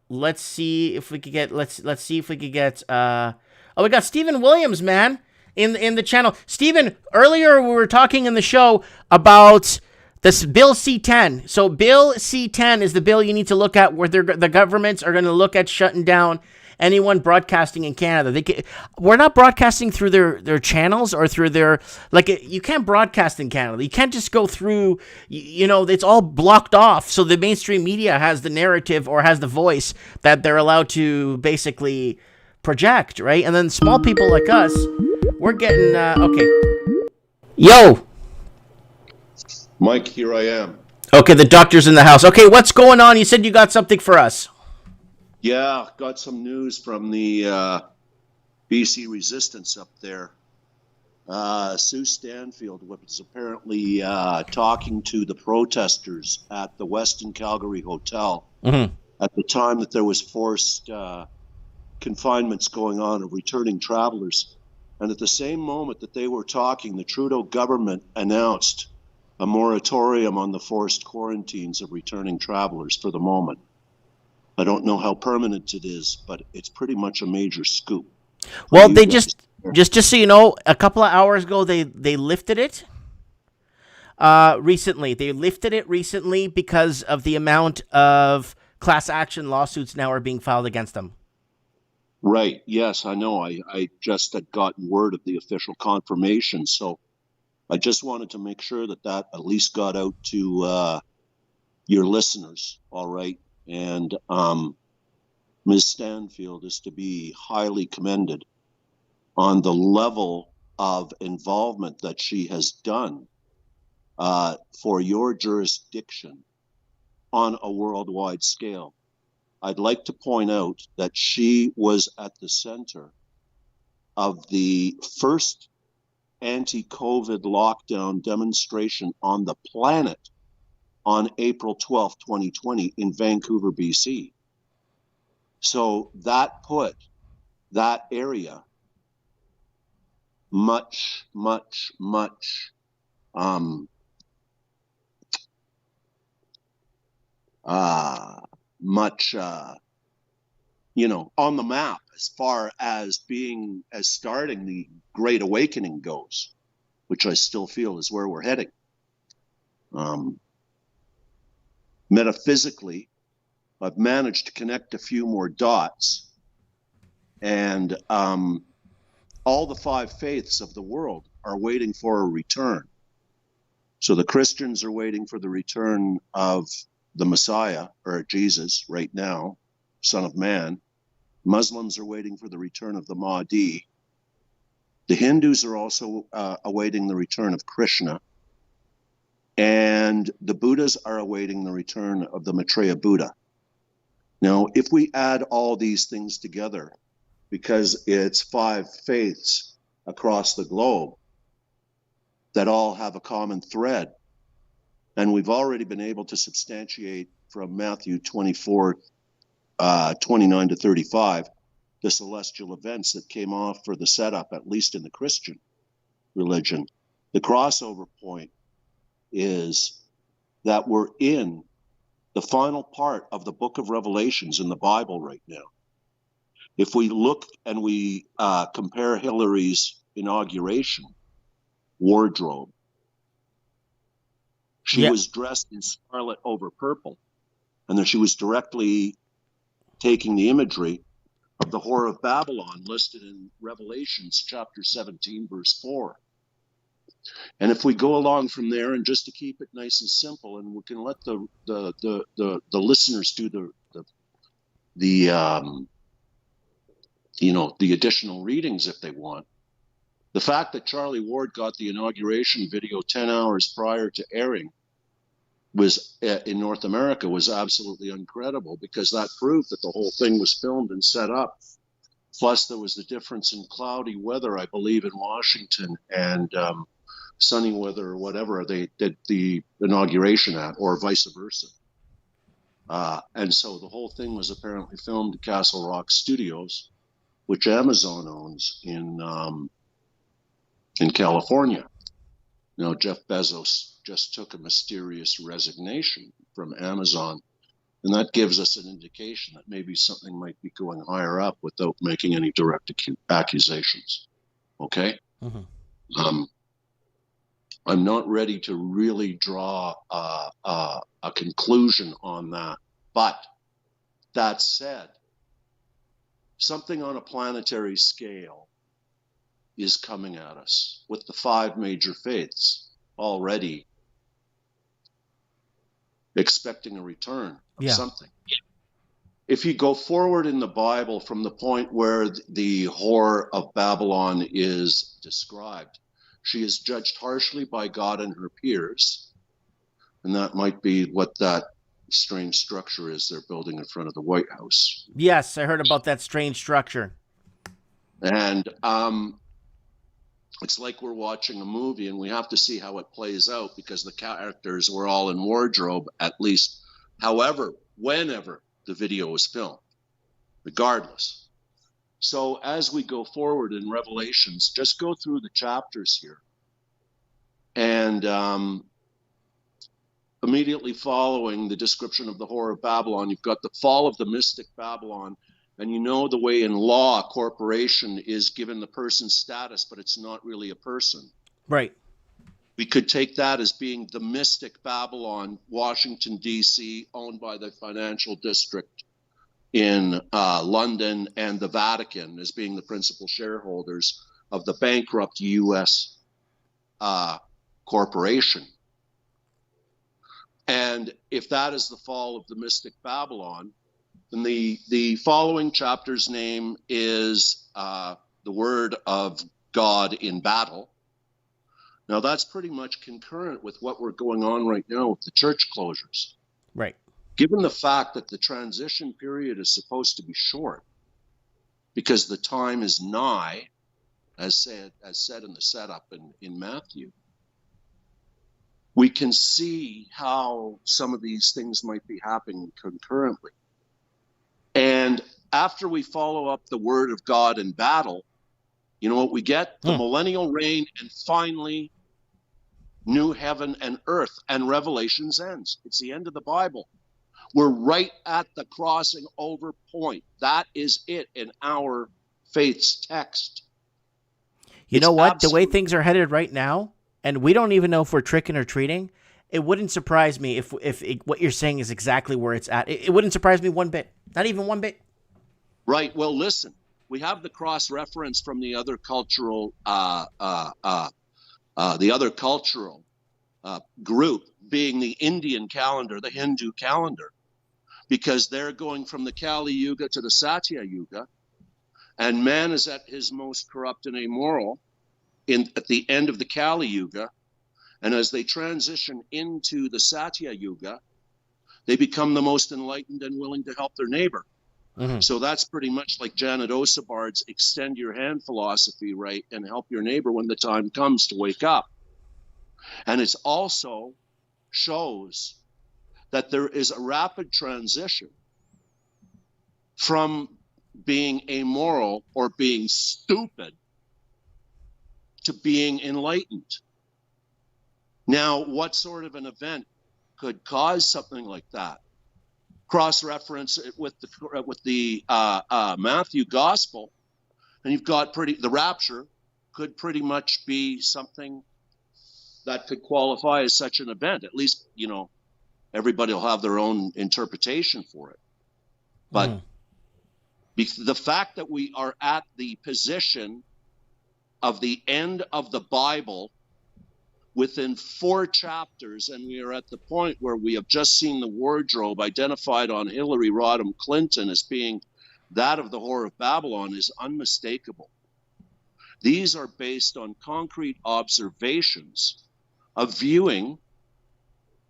Let's see if we could get... Let's see if we could get... Oh, we got Stephen Williams, man, in the channel. Stephen, earlier we were talking in the show about this Bill C-10. So Bill C-10 is the bill you need to look at where the governments are going to look at shutting down anyone broadcasting in Canada. We're not broadcasting through their channels or through their, like, you can't broadcast in Canada. You can't just go through, it's all blocked off. So the mainstream media has the narrative or has the voice that they're allowed to basically project, right? And then small people like us, we're getting, okay. Yo! Mike, here I am. Okay, the doctor's in the house. Okay, what's going on? You said you got something for us. Yeah, got some news from the BC resistance up there. Sue Stanfield was apparently talking to the protesters at the Westin Calgary Hotel at the time that there was forced confinements going on of returning travelers. And at the same moment that they were talking, the Trudeau government announced a moratorium on the forced quarantines of returning travelers for the moment. I don't know how permanent it is, but it's pretty much a major scoop. Well, they just so you know, a couple of hours ago they lifted it. Recently, they lifted it recently because of the amount of class action lawsuits now are being filed against them. Right. Yes, I know. I just had gotten word of the official confirmation, so I just wanted to make sure that at least got out to your listeners. All right. And Ms. Stanfield is to be highly commended on the level of involvement that she has done for your jurisdiction on a worldwide scale. I'd like to point out that she was at the center of the first anti-COVID lockdown demonstration on the planet on April 12th, 2020 in Vancouver, BC. So that put that area much on the map as far as starting the Great Awakening goes, which I still feel is where we're heading. Metaphysically, I've managed to connect a few more dots, and all the five faiths of the world are waiting for a return. So the Christians are waiting for the return of the Messiah, or Jesus, right now, Son of Man. Muslims are waiting for the return of the Mahdi. The Hindus are also awaiting the return of Krishna. And the Buddhas are awaiting the return of the Maitreya Buddha. Now, if we add all these things together, because it's five faiths across the globe that all have a common thread, and we've already been able to substantiate from Matthew 24, 29 to 35, the celestial events that came off for the setup, at least in the Christian religion. The crossover point is that we're in the final part of the book of Revelations in the Bible right now. If we look and we compare Hillary's inauguration wardrobe, she was dressed in scarlet over purple, and then she was directly taking the imagery of the Whore of Babylon listed in Revelations chapter 17, verse 4. And if we go along from there, and just to keep it nice and simple, and we can let the listeners do the additional readings if they want. The fact that Charlie Ward got the inauguration video 10 hours prior to airing was in North America was absolutely incredible, because that proved that the whole thing was filmed and set up. Plus, there was the difference in cloudy weather, I believe, in Washington and sunny weather or whatever they did the inauguration at, or vice versa. And so the whole thing was apparently filmed at Castle Rock Studios, which Amazon owns in California. Now, Jeff Bezos just took a mysterious resignation from Amazon, and that gives us an indication that maybe something might be going higher up without making any direct accusations. Okay? Mm-hmm. I'm not ready to really draw a conclusion on that. But that said, something on a planetary scale is coming at us with the 5 major faiths already expecting a return of something. If you go forward in the Bible from the point where the whore of Babylon is described, she is judged harshly by God and her peers. And that might be what that strange structure is they're building in front of the White House. Yes, I heard about that strange structure. And it's like we're watching a movie and we have to see how it plays out because the characters were all in wardrobe, at least, however, whenever the video was filmed, regardless. So as we go forward in Revelations, just go through the chapters here. And immediately following the description of the whore of Babylon, you've got the fall of the mystic Babylon. And you know the way in law, a corporation is given the person's status, but it's not really a person. Right. We could take that as being the mystic Babylon, Washington, D.C., owned by the financial district in London, and the Vatican as being the principal shareholders of the bankrupt U.S. corporation. And if that is the fall of the mystic Babylon, then the following chapter's name is the word of God in battle. Now, that's pretty much concurrent with what we're going on right now with the church closures. Right. Given the fact that the transition period is supposed to be short, because the time is nigh, as said in the setup in Matthew, we can see how some of these things might be happening concurrently. And after we follow up the word of God in battle, you know what we get? The millennial reign, and finally, new heaven and earth, and Revelations ends. It's the end of the Bible. We're right at the crossing over point. That is it in our faith's text. You know what? The way things are headed right now, and we don't even know if we're tricking or treating, it wouldn't surprise me if what you're saying is exactly where it's at. It wouldn't surprise me one bit. Not even one bit. Right. Well, listen, we have the cross-reference from the other cultural group being the Indian calendar, the Hindu calendar, because they're going from the Kali Yuga to the Satya Yuga, and man is at his most corrupt and amoral at the end of the Kali Yuga, and as they transition into the Satya Yuga, they become the most enlightened and willing to help their neighbor. Mm-hmm. So that's pretty much like Janet Osabard's extend your hand philosophy, right? And help your neighbor when the time comes to wake up. And it's also shows that there is a rapid transition from being amoral or being stupid to being enlightened. Now, what sort of an event could cause something like that? Cross-reference it with the Matthew Gospel, and you've got the rapture could pretty much be something that could qualify as such an event. At least, you know, everybody will have their own interpretation for it. But the fact that we are at the position of the end of the Bible within 4 chapters, and we are at the point where we have just seen the wardrobe identified on Hillary Rodham Clinton as being that of the whore of Babylon, is unmistakable. These are based on concrete observations of viewing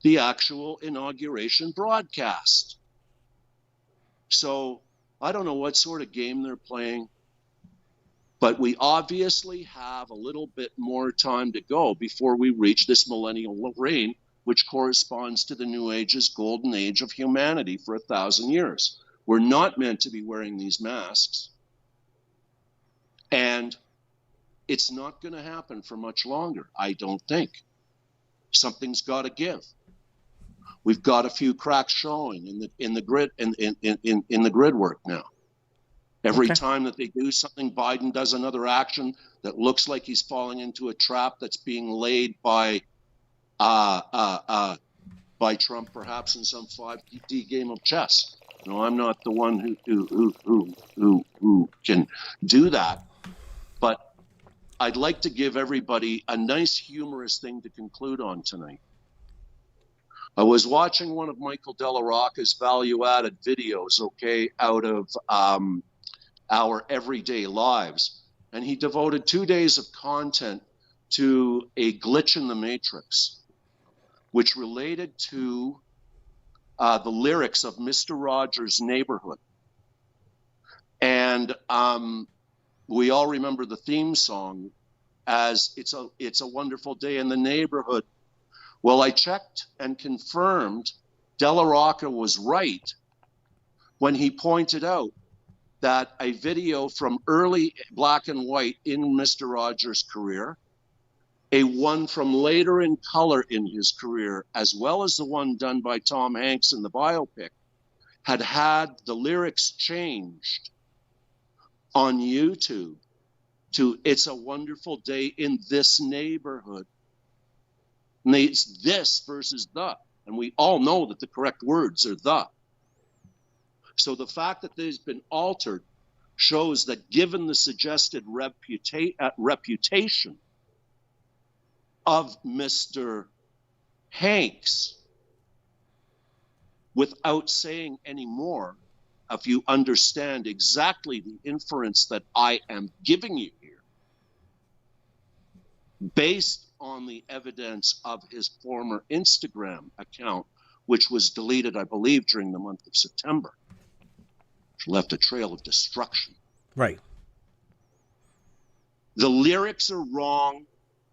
the actual inauguration broadcast. So I don't know what sort of game they're playing, but we obviously have a little bit more time to go before we reach this millennial reign, which corresponds to the New Age's golden age of humanity for 1,000 years. We're not meant to be wearing these masks. And it's not going to happen for much longer, I don't think. Something's got to give. We've got a few cracks showing in the grid in the grid work now. Every time that they do something, Biden does another action that looks like he's falling into a trap that's being laid by Trump, perhaps in some 5D game of chess. No, I'm not the one who can do that. But I'd like to give everybody a nice humorous thing to conclude on tonight. I was watching one of Michael Della Rocca's value-added videos, okay, out of our everyday lives. And he devoted 2 days of content to a glitch in the Matrix, which related to the lyrics of Mr. Rogers' Neighborhood. And we all remember the theme song as It's a Wonderful Day in the Neighborhood. Well, I checked and confirmed Della Rocca was right when he pointed out that a video from early black and white in Mr. Rogers' career, a one from later in color in his career, as well as the one done by Tom Hanks in the biopic, had the lyrics changed on YouTube to It's a Wonderful Day in This Neighborhood. And it's this versus the. And we all know that the correct words are the. So the fact that they've been altered shows that given the suggested reputation of Mr. Hanks, without saying any more, if you understand exactly the inference that I am giving you here, based on the evidence of his former Instagram account, which was deleted, I believe, during the month of September, which left a trail of destruction. Right. The lyrics are wrong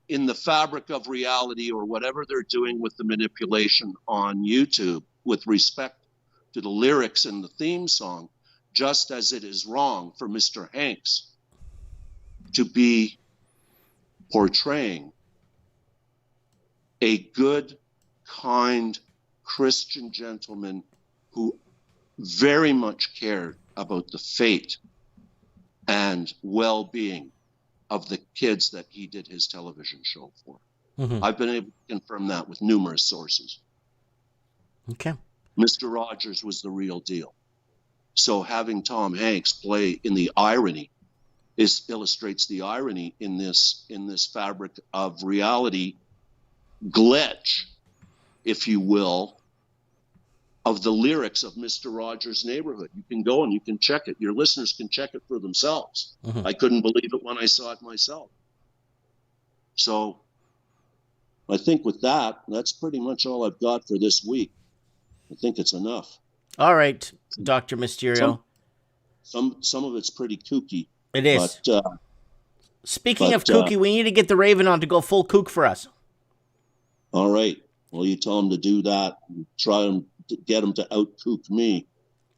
in the fabric of reality, or whatever they're doing with the manipulation on YouTube with respect to the lyrics in the theme song, just as it is wrong for Mr. Hanks to be portraying a good, kind Christian gentleman who very much cared about the fate and well-being of the kids that he did his television show for. Mm-hmm. I've been able to confirm that with numerous sources. Okay. Mr. Rogers was the real deal. So having Tom Hanks play in the irony illustrates the irony in this fabric of reality glitch, if you will, of the lyrics of Mr. Rogers' Neighborhood. You can go and you can check it. Your listeners can check it for themselves. Mm-hmm. I couldn't believe it when I saw it myself. So I think with that, that's pretty much all I've got for this week. I think it's enough. All right, Dr. Mysterio. Some of it's pretty kooky. It is. But, Speaking of kooky, we need to get the Raven on to go full kook for us. All right. Well, you tell him to do that. Try him to get him to out-kook me.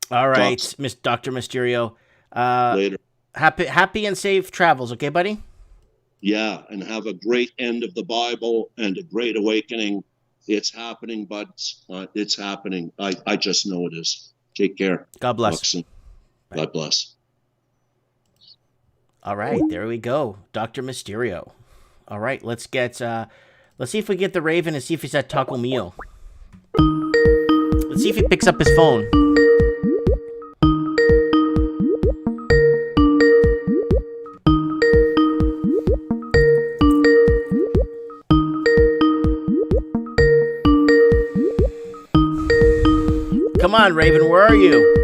All right, Miss Dr. Mysterio. Later. Happy and safe travels, okay, buddy? Yeah, and have a great end of the Bible and a great awakening. It's happening, buds. It's happening. I just know it is. Take care. God bless. God bless. All right, there we go. Dr. Mysterio. All right, let's see if we get the Raven and see if he's at Taco Meal. Let's see if he picks up his phone. Come on, Raven, where are you?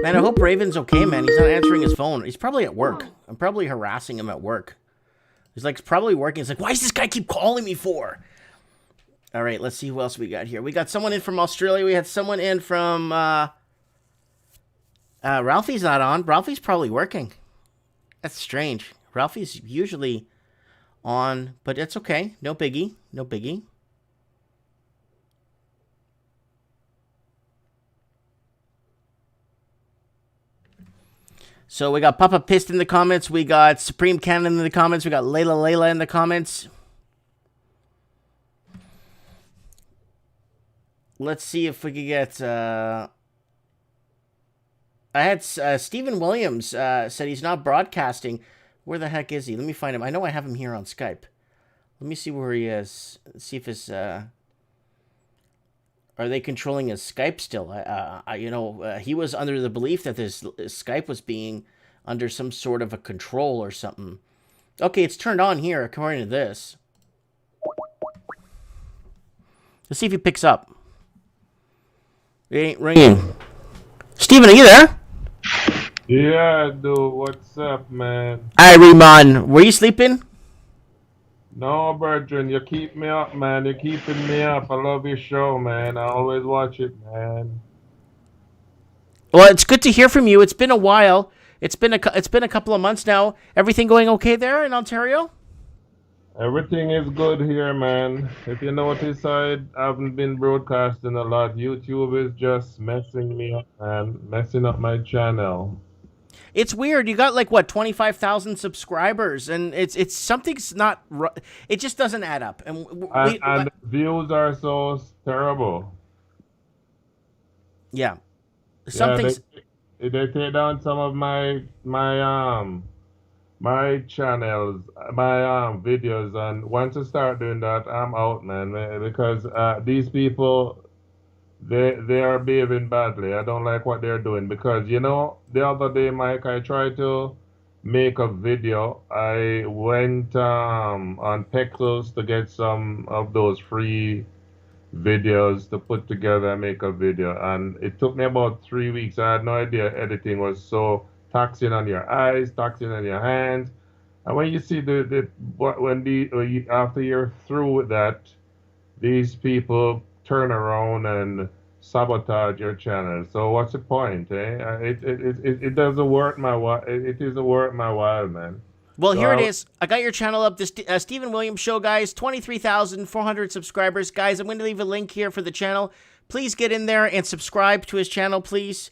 Man, I hope Raven's okay, man. He's not answering his phone. He's probably at work. I'm probably harassing him at work. He's like probably working. He's like, why does this guy keep calling me for? All right, let's see who else we got here. We got someone in from Australia. We had someone in from... Ralphie's not on. Ralphie's probably working. That's strange. Ralphie's usually on, but it's okay. No biggie. No biggie. So we got Papa Pissed in the comments. We got Supreme Cannon in the comments. We got Layla in the comments. Let's see if we can get... I had Stephen Williams said he's not broadcasting. Where the heck is he? Let me find him. I know I have him here on Skype. Let me see where he is. Let's see if his... Are they controlling his Skype still? He was under the belief that this Skype was being under some sort of a control or something. Okay, it's turned on here, according to this. Let's see if he picks up. It ain't ringing. Steven, are you there? Yeah, dude, what's up, man? Irimon, were you sleeping? No, Bertrand, you keep me up, man. You're keeping me up. I love your show, man. I always watch it, man. Well, it's good to hear from you. It's been a while. It's been a couple of months now. Everything going okay there in Ontario? Everything is good here, man. If you notice, I haven't been broadcasting a lot. YouTube is just messing me up, man. Messing up my channel. It's weird. You got like what 25,000 subscribers, and it's something's not. It just doesn't add up. And the views are so terrible. Yeah, something's. Yeah, they take down some of my channels, my videos, and once I start doing that, I'm out, man. Because these people. They are behaving badly. I don't like what they're doing because the other day, Mike, I tried to make a video. I went on Pexels to get some of those free videos to put together and make a video, and it took me about 3 weeks. I had no idea editing was so taxing on your eyes, taxing on your hands, and when you see after you're through with that, these people turn around and sabotage your channel. So what's the point, eh? It doesn't work my while. It isn't worth my while, man. Well, here it is. I got your channel up. This Stephen Williams Show, guys. 23,400 subscribers, guys. I'm going to leave a link here for the channel. Please get in there and subscribe to his channel, please,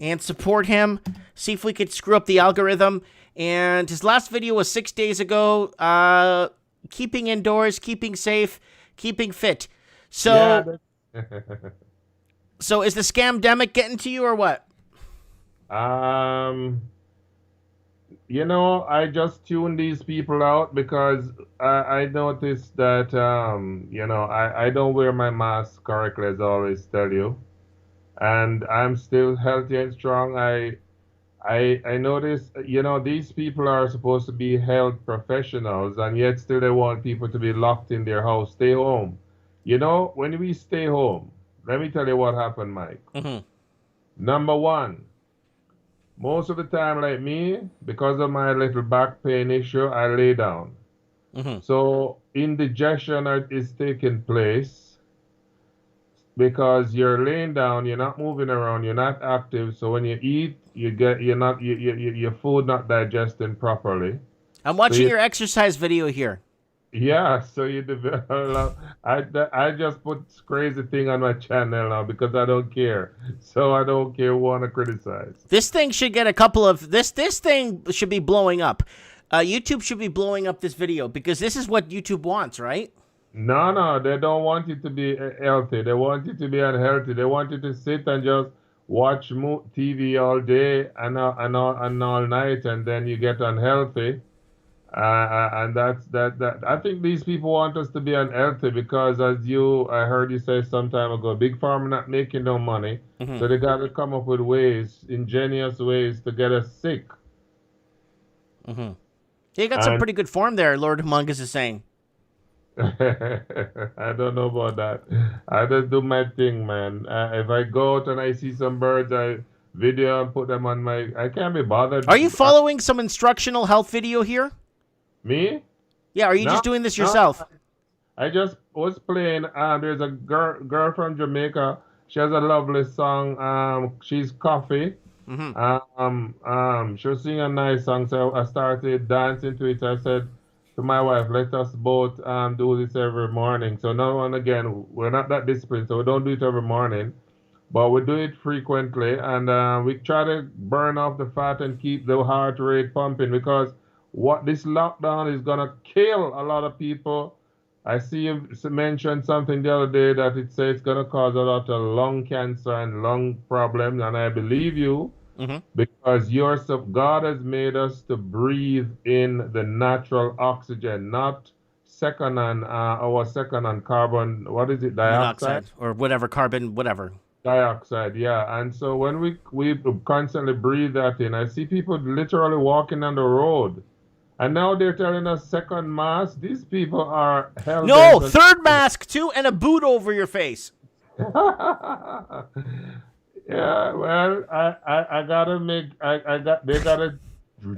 and support him. See if we could screw up the algorithm. And his last video was 6 days ago. Keeping indoors, keeping safe, keeping fit. So, so is the scamdemic getting to you or what? I just tune these people out because I noticed that I don't wear my mask correctly, as I always tell you, and I'm still healthy and strong. I notice, these people are supposed to be health professionals, and yet still they want people to be locked in their house, stay home. When we stay home, let me tell you what happened, Mike. Mm-hmm. Number one, most of the time, like me, because of my little back pain issue, I lay down. Mm-hmm. So indigestion is taking place because you're laying down, you're not moving around, you're not active. So when you eat, your food not digesting properly. I'm watching your exercise video here. Yeah, so you develop. I just put crazy thing on my channel now because I don't care. So I don't care who want to criticize. This thing should get a couple of this thing should be blowing up. YouTube should be blowing up this video because this is what YouTube wants, right? No, they don't want it to be healthy. They want it to be unhealthy. They want you to sit and just watch TV all day and all night, and then you get unhealthy. And that's that. I think these people want us to be unhealthy because, I heard you say some time ago, big pharma not making no money, Mm-hmm. so they got to come up with ingenious ways to get us sick. Mm-hmm. You got some pretty good form there, Lord Humongous is saying. I don't know about that. I just do my thing, man. If I go out and I see some birds, I video and put them on I can't be bothered. Are you following some instructional health video here? Me? Yeah, are you just doing this yourself? I just was playing. There's a girl from Jamaica. She has a lovely song. She's Coffee. Mm-hmm. She was singing a nice song, so I started dancing to it. I said to my wife, let us both do this every morning. So now and again, we're not that disciplined, so we don't do it every morning, but we do it frequently, and we try to burn off the fat and keep the heart rate pumping because what this lockdown is gonna kill a lot of people. I see you mentioned something the other day that it says it's gonna cause a lot of lung cancer and lung problems, and I believe you. Mm-hmm. Because God has made us to breathe in the natural oxygen, not second on carbon. What is it? Dioxide. Monoxide or whatever, carbon, whatever. Dioxide, yeah. And so when we constantly breathe that in, I see people literally walking on the road, and now they're telling us second mask. These people are hell No, bent on- third mask too, and a boot over your face. Yeah, well, I gotta they gotta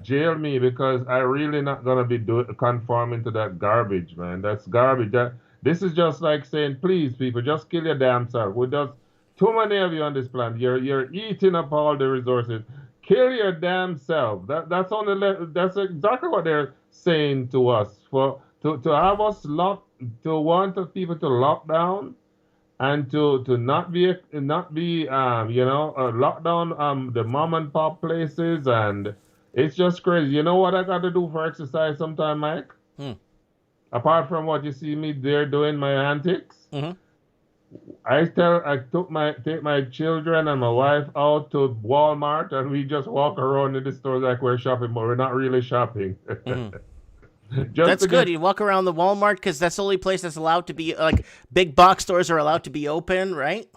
jail me because I really not gonna be conforming to that garbage, man. That's garbage. This is just like saying, please, people, just kill your damn self. We just too many of you on this planet. You're eating up all the resources. Kill your damn self. That's exactly what they're saying to us. To have us to want the people to lock down and to not be lock down the mom and pop places, and it's just crazy. You know what I got to do for exercise sometime, Mike? Apart from what you see me there doing my antics, I take my children and my wife out to Walmart, and we just walk around in the stores like we're shopping, but we're not really shopping. That's good. You walk around the Walmart because that's the only place that's allowed to be, like, big box stores are allowed to be open, right?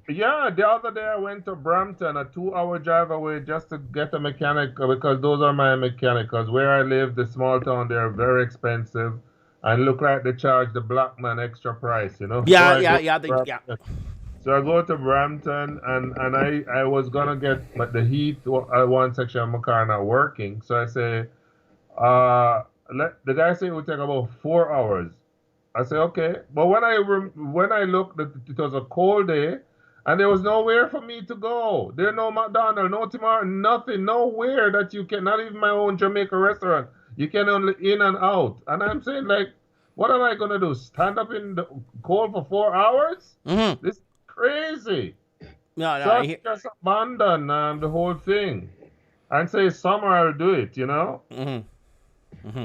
Yeah, the other day I went to Brampton, a 2-hour drive away, just to get a mechanic, because those are my mechanics. Because where I live, the small town, they're very expensive, and look like they charge the black man extra price, you know? Yeah, So yeah. So I go to Brampton, and I was gonna get, but the heat one section of my car not working. So I say, the guy said it would take about 4 hours. I say, okay. But when I looked, it was a cold day, and there was nowhere for me to go. There's no McDonald's, no Tim Hortons, nothing, nowhere that you can, not even my own Jamaica restaurant. You can only in and out. And I'm saying, like, what am I going to do? Stand up in the cold for 4 hours? This is crazy. No, So I just abandon the whole thing and say, summer I'll do it, you know?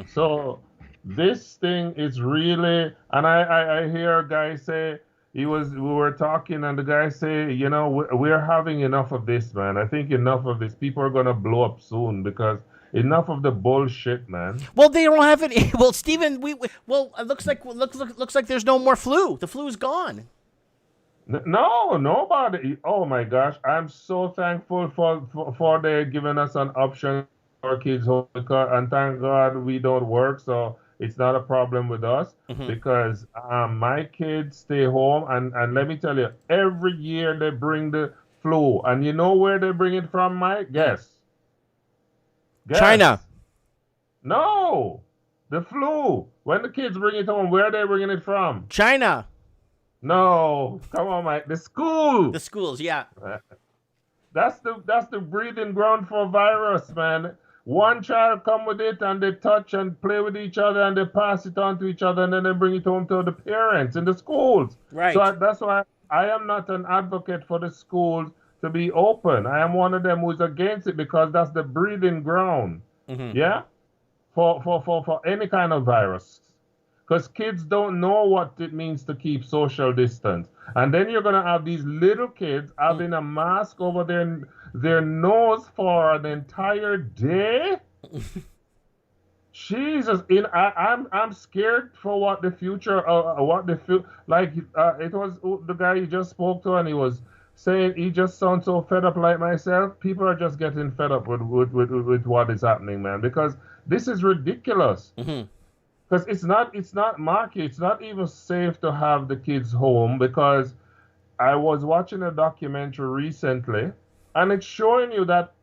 So this thing is really, and I hear a guy say, we were talking, and the guy say, you know, we're having enough of this, man. I think enough of this. People are gonna blow up soon because enough of the bullshit, man. Well, they don't have any. Well, Stephen, it looks like there's no more flu. The flu's gone. No, nobody. Oh my gosh, I'm so thankful for they giving us an option for our kids home, and thank God we don't work, so it's not a problem with us because my kids stay home, and let me tell you, every year they bring the flu, and you know where they bring it from, Mike? Guess. China. No, the flu. When the kids bring it home, where are they bringing it from? China. No, come on, Mike. The school. The schools, yeah. That's the breeding ground for virus, man. One child come with it, and they touch and play with each other, and they pass it on to each other, and then they bring it home to the parents in the schools. Right. So that's why I am not an advocate for the schools to be open. I am one of them who's against it because that's the breeding ground. Yeah, for any kind of virus. Because kids don't know what it means to keep social distance. And then you're going to have these little kids having a mask over their nose for an entire day. Jesus, I'm scared for what the future, it was the guy you just spoke to, and he was saying he just sounds so fed up like myself. People are just getting fed up with what is happening, man, because this is ridiculous. Because it's not Marky, it's not even safe to have the kids home, because I was watching a documentary recently, and it's showing you that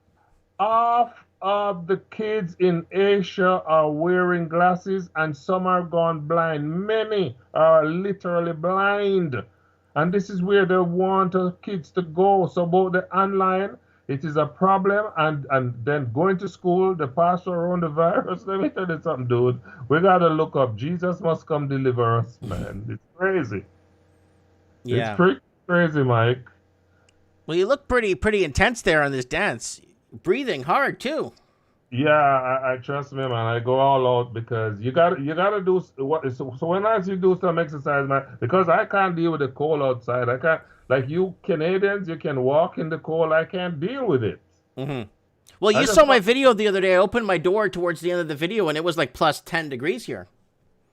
half of the kids in Asia are wearing glasses, and some are gone blind. Many are literally blind. And this is where they want the kids to go. So both the online, it is a problem, and then going to school, the pastor around the virus. Let me tell you something, dude. We gotta look up. Jesus must come deliver us, man. It's crazy. Yeah. It's pretty crazy, Mike. Well, you look pretty intense there on this dance. Breathing hard too. Yeah, I trust me, man. I go all out because you gotta do what. So when I see you do some exercise, man, because I can't deal with the cold outside. I can't. Like you Canadians, you can walk in the cold. I can't deal with it. Well, you saw my video the other day. I opened my door towards the end of the video, and it was like plus 10 degrees here.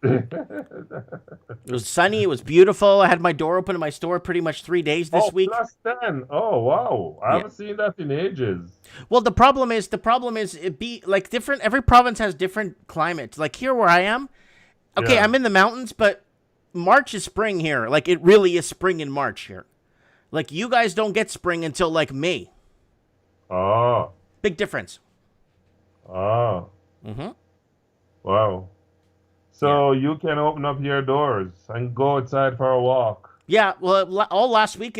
It was sunny. It was beautiful. I had my door open in my store pretty much 3 days this Oh, week. +10. Oh, wow. I Yeah. haven't seen that in ages. Well, the problem is it be like different. Every province has different climate. Like here where I am, okay, Yeah. I'm in the mountains, but March is spring here. Like it really is spring in March here. Like you guys don't get spring until like May. Oh, Big difference. oh, Mm-hmm. wow. So you can open up your doors and go outside for a walk. Yeah, well, all last week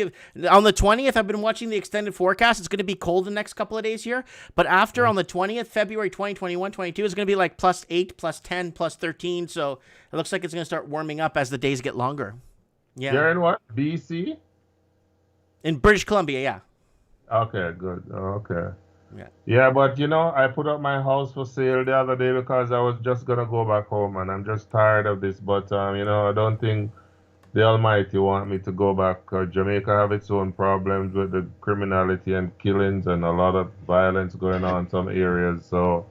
on the 20th, I've been watching the extended forecast. It's going to be cold the next couple of days here, but after on the 20th, February 2021, 22, it's going to be like +8, +10, +13. So it looks like it's going to start warming up as the days get longer. Yeah, You're in what? BC? in British Columbia, yeah. Okay, good. Okay. Yeah. Yeah, but you know, I put up my house for sale the other day because I was just gonna go back home and I'm just tired of this. But you know, I don't think the Almighty want me to go back. Jamaica have its own problems with the criminality and killings and a lot of violence going on in some areas. So,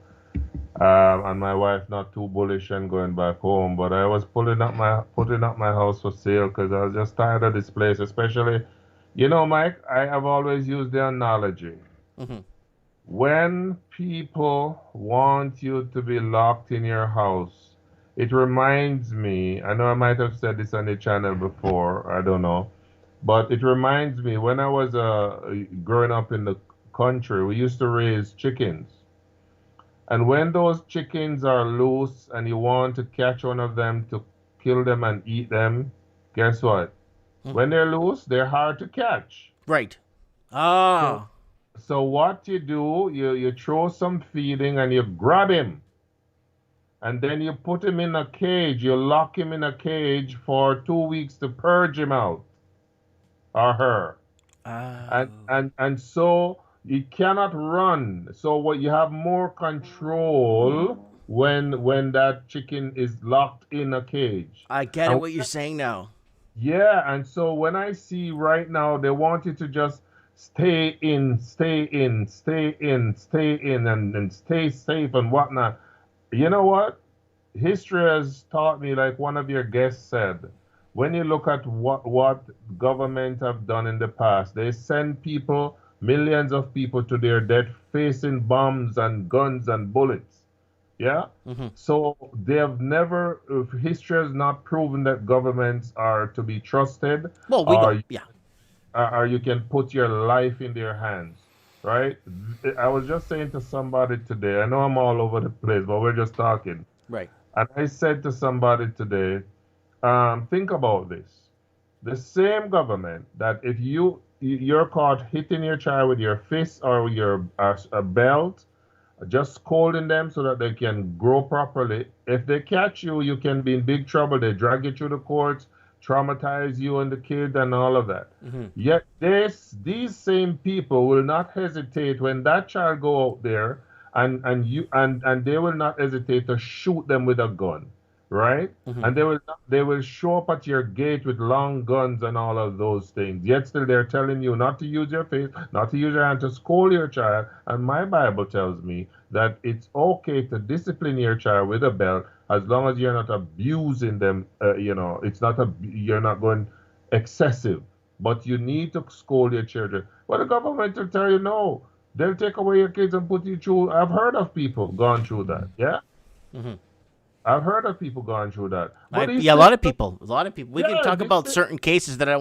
and my wife not too bullish and going back home. But I was putting up my house for sale because I was just tired of this place. Especially, you know, Mike, I have always used the analogy. Mm-hmm. When people want you to be locked in your house, it reminds me, I know I might have said this on the channel before, I don't know, but it reminds me when I was growing up in the country, we used to raise chickens. And when those chickens are loose and you want to catch one of them to kill them and eat them, guess what? When they're loose, they're hard to catch. Right. Ah. So what you do, you throw some feeding and you grab him. And then you put him in a cage. You lock him in a cage for 2 weeks to purge him out. Or her. And so he cannot run. So what you have more control when that chicken is locked in a cage. I get it what you're saying now. Yeah, and so when I see right now they want you to just stay in, stay in, stay in, stay in, and stay safe and whatnot. You know what? History has taught me, like one of your guests said, when you look at what government have done in the past, they send people, millions of people to their death facing bombs and guns and bullets. Yeah? Mm-hmm. So they have never, history has not proven that governments are to be trusted. Well, we don't, yeah. Or you can put your life in their hands, right? I was just saying to somebody today, I know I'm all over the place, but we're just talking. Right. And I said to somebody today, think about this. The same government that if you're caught hitting your child with your fist or with your a belt, just scolding them so that they can grow properly. If they catch you, you can be in big trouble. They drag you through the courts, traumatize you and the kid and all of that. Mm-hmm. Yet these same people will not hesitate when that child go out there and they will not hesitate to shoot them with a gun, right? Mm-hmm. And they will show up at your gate with long guns and all of those things. Yet still they're telling you not to use your face, not to use your hand to scold your child. And my Bible tells me that it's okay to discipline your child with a belt as long as you're not abusing them. It's not you're not going excessive, but you need to scold your children. But the government will tell you no. They'll take away your kids and put you through. I've heard of people gone through that. Yeah. Mm-hmm. I've heard of people going through that. A lot of people. We can talk about certain cases that I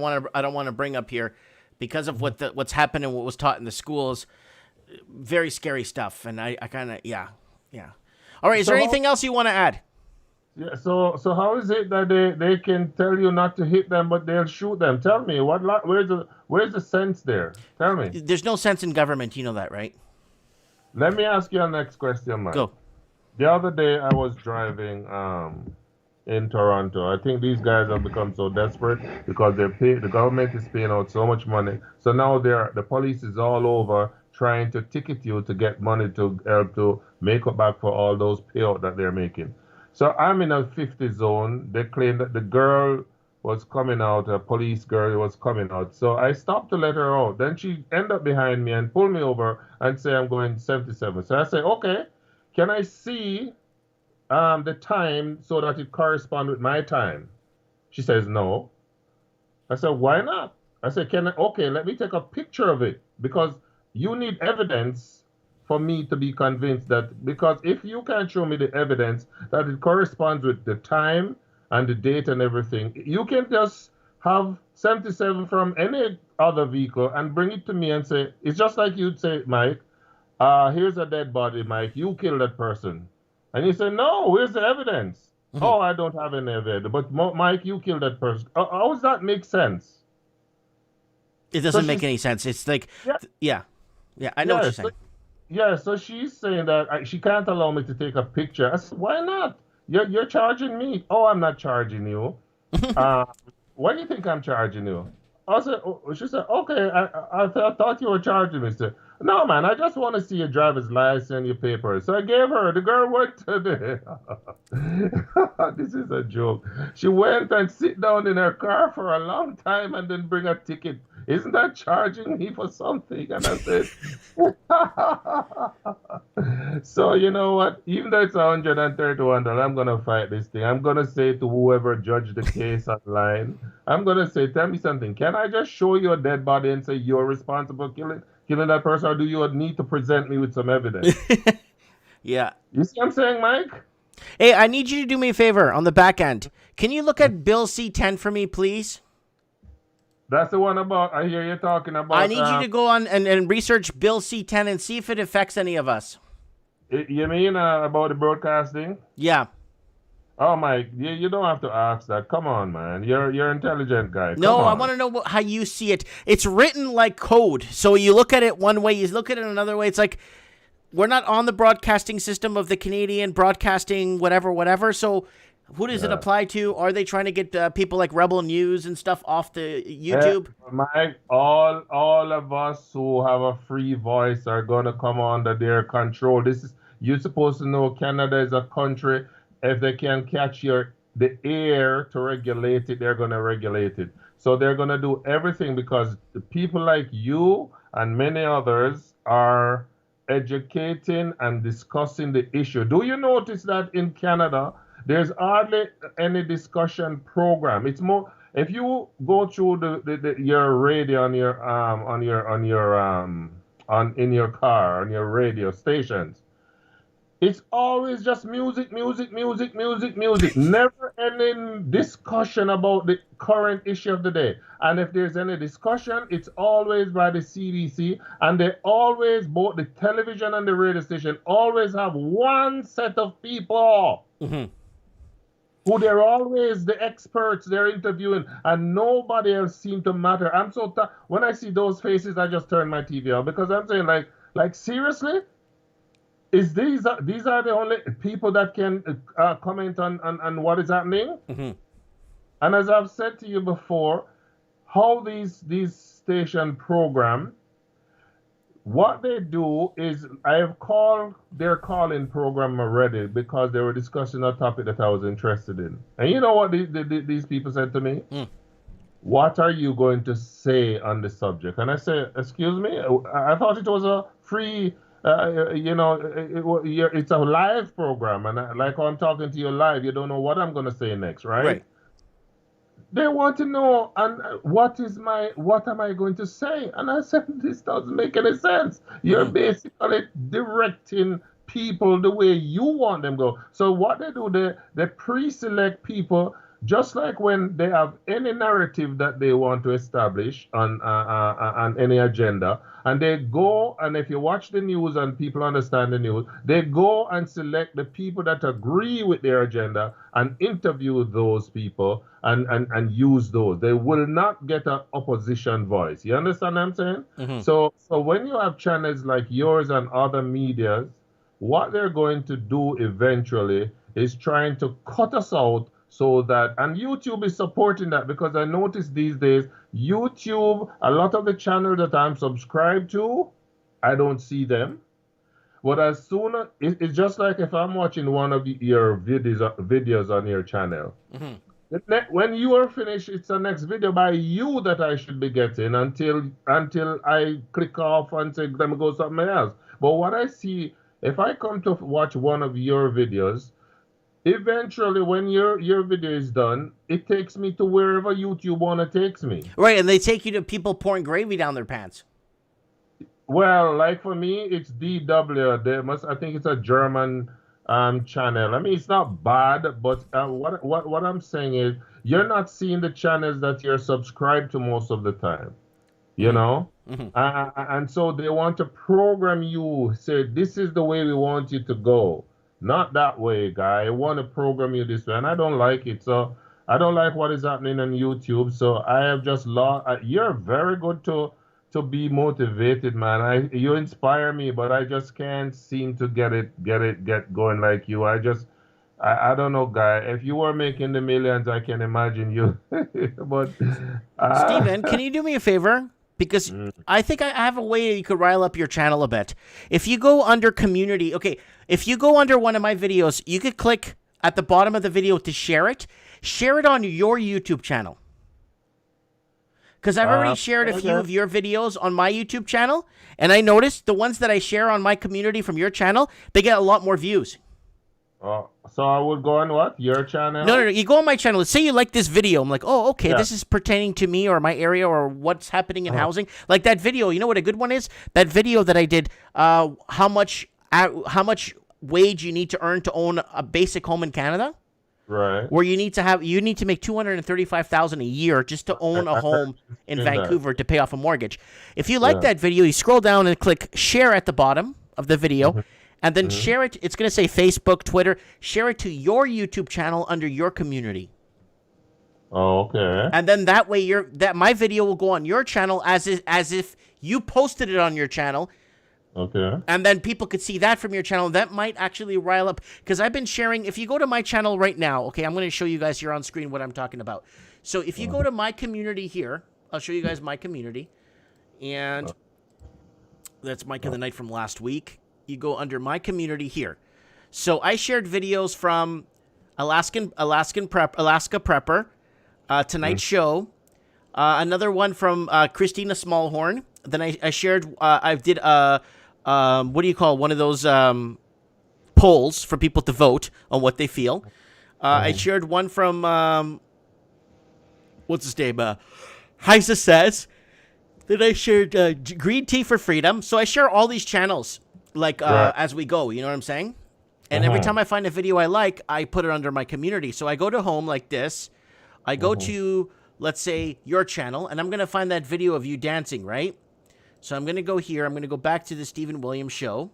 don't want to bring up here because of what's happened and what was taught in the schools. Very scary stuff, and I kind of yeah. All right, is there anything else you want to add? Yeah. So how is it that they can tell you not to hit them, but they'll shoot them? Tell me where's the sense there? Tell me. There's no sense in government. You know that, right? Let me ask you a next question, Mike. Go. The other day I was driving in Toronto. I think these guys have become so desperate because the government is paying out so much money. So now the police is all over trying to ticket you to get money to help to make up back for all those payout that they're making. So I'm in a 50 zone. They claim that the girl was coming out, a police girl was coming out. So I stopped to let her out. Then she ended up behind me and pulled me over and say I'm going 77. So I say, okay, can I see the time so that it corresponds with my time? She says, no. I said, why not? I said, okay, let me take a picture of it because you need evidence for me to be convinced that, because if you can't show me the evidence that it corresponds with the time and the date and everything, you can just have 77 from any other vehicle and bring it to me and say, it's just like you'd say, Mike, here's a dead body, Mike, you killed that person. And you say, no, where's the evidence? Oh, I don't have any evidence. But Mike, you killed that person. How does that make sense? It doesn't make any sense. It's like, yeah, I know what you're saying. So she's saying that she can't allow me to take a picture. I said, why not? You're charging me. Oh, I'm not charging you. Why do you think I'm charging you? She said, okay, I thought you were charging me. Said, no, man, I just want to see your driver's license and your papers. So I gave her. The girl went to this is a joke. She went and sit down in her car for a long time and then bring a ticket. Isn't that charging me for something? And I said, so you know what? Even though it's $131, I'm going to fight this thing. I'm going to say to whoever judged the case online, I'm going to say, tell me something. Can I just show you a dead body and say you're responsible for killing that person, or do you need to present me with some evidence? Yeah. You see what I'm saying, Mike? Hey, I need you to do me a favor on the back end. Can you look at Bill C-10 for me, please? That's the one about, I hear you talking about. I need you to go on and research Bill C-10 and see if it affects any of us. You mean about the broadcasting? Yeah. Oh, Mike, you don't have to ask that. Come on, man. You're an intelligent guy. No, I want to know how you see it. It's written like code. So you look at it one way, you look at it another way. It's like we're not on the broadcasting system of the Canadian broadcasting whatever. So who does it apply to? Are they trying to get people like Rebel News and stuff off the YouTube? Mike, all of us who have a free voice are going to come under their control. You're supposed to know Canada is a country. If they can catch the air to regulate it, they're going to regulate it. So they're going to do everything because the people like you and many others are educating and discussing the issue. Do you notice that in Canada, there's hardly any discussion program? It's more, if you go through your radio in your car, on your radio stations, it's always just music. Never any discussion about the current issue of the day. And if there's any discussion, it's always by the CBC. And they always, both the television and the radio station, always have one set of people who they're always the experts they're interviewing. And nobody else seems to matter. I'm so when I see those faces, I just turn my TV off because I'm saying, like seriously? These are the only people that can comment on what is happening? And as I've said to you before, how these station program, what they do is, I have called their call-in program already because they were discussing a topic that I was interested in. And you know what these people said to me? What are you going to say on the subject? And I said, excuse me, I thought it was a free... it's a live program, and like I'm talking to you live, you don't know what I'm going to say next, right? They want to know, and what am I going to say? And I said, this doesn't make any sense. You're basically directing people the way you want them to go. So what they do, they pre-select people, just like when they have any narrative that they want to establish on any agenda, and they go, and if you watch the news and people understand the news, they go and select the people that agree with their agenda and interview those people and use those. They will not get an opposition voice. You understand what I'm saying? So when you have channels like yours and other medias, what they're going to do eventually is trying to cut us out. So that, and YouTube is supporting that, because I notice these days, YouTube, a lot of the channels that I'm subscribed to, I don't see them. But as soon as, it's just like if I'm watching one of your videos on your channel, when you are finished, it's the next video by you that I should be getting until I click off and say, let me go somewhere else. But what I see, if I come to watch one of your videos, eventually when your video is done, it takes me to wherever YouTube wanna takes me. Right, and they take you to people pouring gravy down their pants. Well, like for me, it's DW. I think it's a German channel. I mean, it's not bad, but what I'm saying is you're not seeing the channels that you're subscribed to most of the time. You know? And so they want to program you, say, this is the way we want you to go. Not that way, guy. I want to program you this way. And I don't like it. So I don't like what is happening on YouTube. So I have just lost. You're very good to be motivated, man. You inspire me, but I just can't seem to get going like you. I don't know, guy. If you were making the millions, I can imagine you. But Steven, can you do me a favor? Because I think I have a way you could rile up your channel a bit. If you go under community, okay, if you go under one of my videos, you could click at the bottom of the video to share it. Share it on your YouTube channel. Because I've already shared a few of your videos on my YouTube channel, and I noticed the ones that I share on my community from your channel, they get a lot more views. So I would go on what? Your channel? No. You go on my channel. Let's say you like this video. I'm like, oh, okay, this is pertaining to me or my area or what's happening in housing. Like that video. You know what a good one is? That video that I did. How much wage you need to earn to own a basic home in Canada? Right. Where you need to make $235,000 a year just to own a home in Vancouver to pay off a mortgage. If you like that video, you scroll down and click share at the bottom of the video, and then share it. It's going to say Facebook, Twitter. Share it to your YouTube channel under your community. Oh, okay. And then that way my video will go on your channel as if you posted it on your channel. Okay. And then people could see that from your channel. That might actually rile up. Because I've been sharing, if you go to my channel right now, okay, I'm going to show you guys here on screen what I'm talking about. So if you go to my community here, I'll show you guys my community. And that's Mike of the Night from last week. You go under my community here. So I shared videos from Alaska Prepper, Tonight Show, another one from Christina Smallhorn. Then I shared, I did what do you call one of those polls for people to vote on what they feel. I shared one from what's his name? Heisa Says. Then I shared Green Tea for Freedom. So I share all these channels like as we go. You know what I'm saying? And every time I find a video I like, I put it under my community. So I go to home like this. I go to, let's say, your channel, and I'm going to find that video of you dancing, right? So I'm going to go here. I'm going to go back to the Stephen Williams show.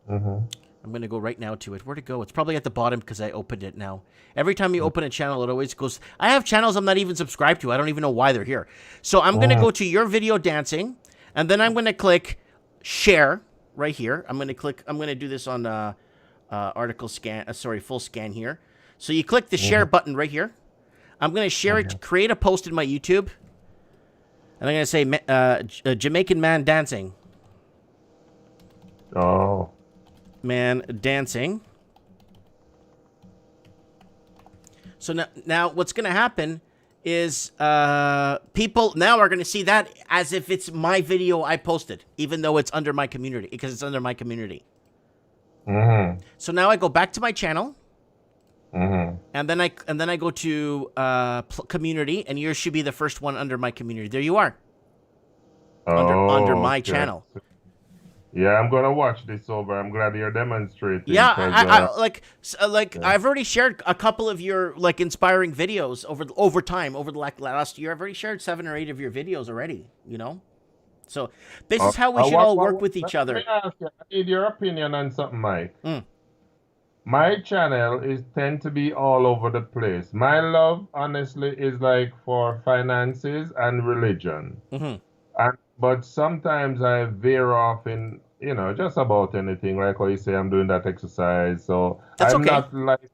I'm going to go right now to it. Where'd it go? It's probably at the bottom because I opened it now. Every time you open a channel, it always goes... I have channels I'm not even subscribed to. I don't even know why they're here. So I'm going to go to your video dancing, and then I'm going to click share right here. I'm going to do this on article scan. Full scan here. So you click the share button right here. I'm going to share it, create a post in my YouTube. And I'm going to say Jamaican man dancing. Oh. Man dancing. So now what's going to happen is people now are going to see that as if it's my video I posted, even though it's under my community, because it's under my community. So now I go back to my channel. And then I go to community, and yours should be the first one under my community. There you are. Under my channel. Yeah, I'm gonna watch this over. I'm glad you're demonstrating. Yeah, I've already shared a couple of your like inspiring videos over time over the last year. I've already shared 7 or 8 of your videos already. You know, so this is how we should all work with each other. Let me ask you, I need your opinion on something, Mike. My channel tend to be all over the place. My love, honestly, is like for finances and religion. But sometimes I veer off in, just about anything. Like how you say, I'm doing that exercise. So I'm not like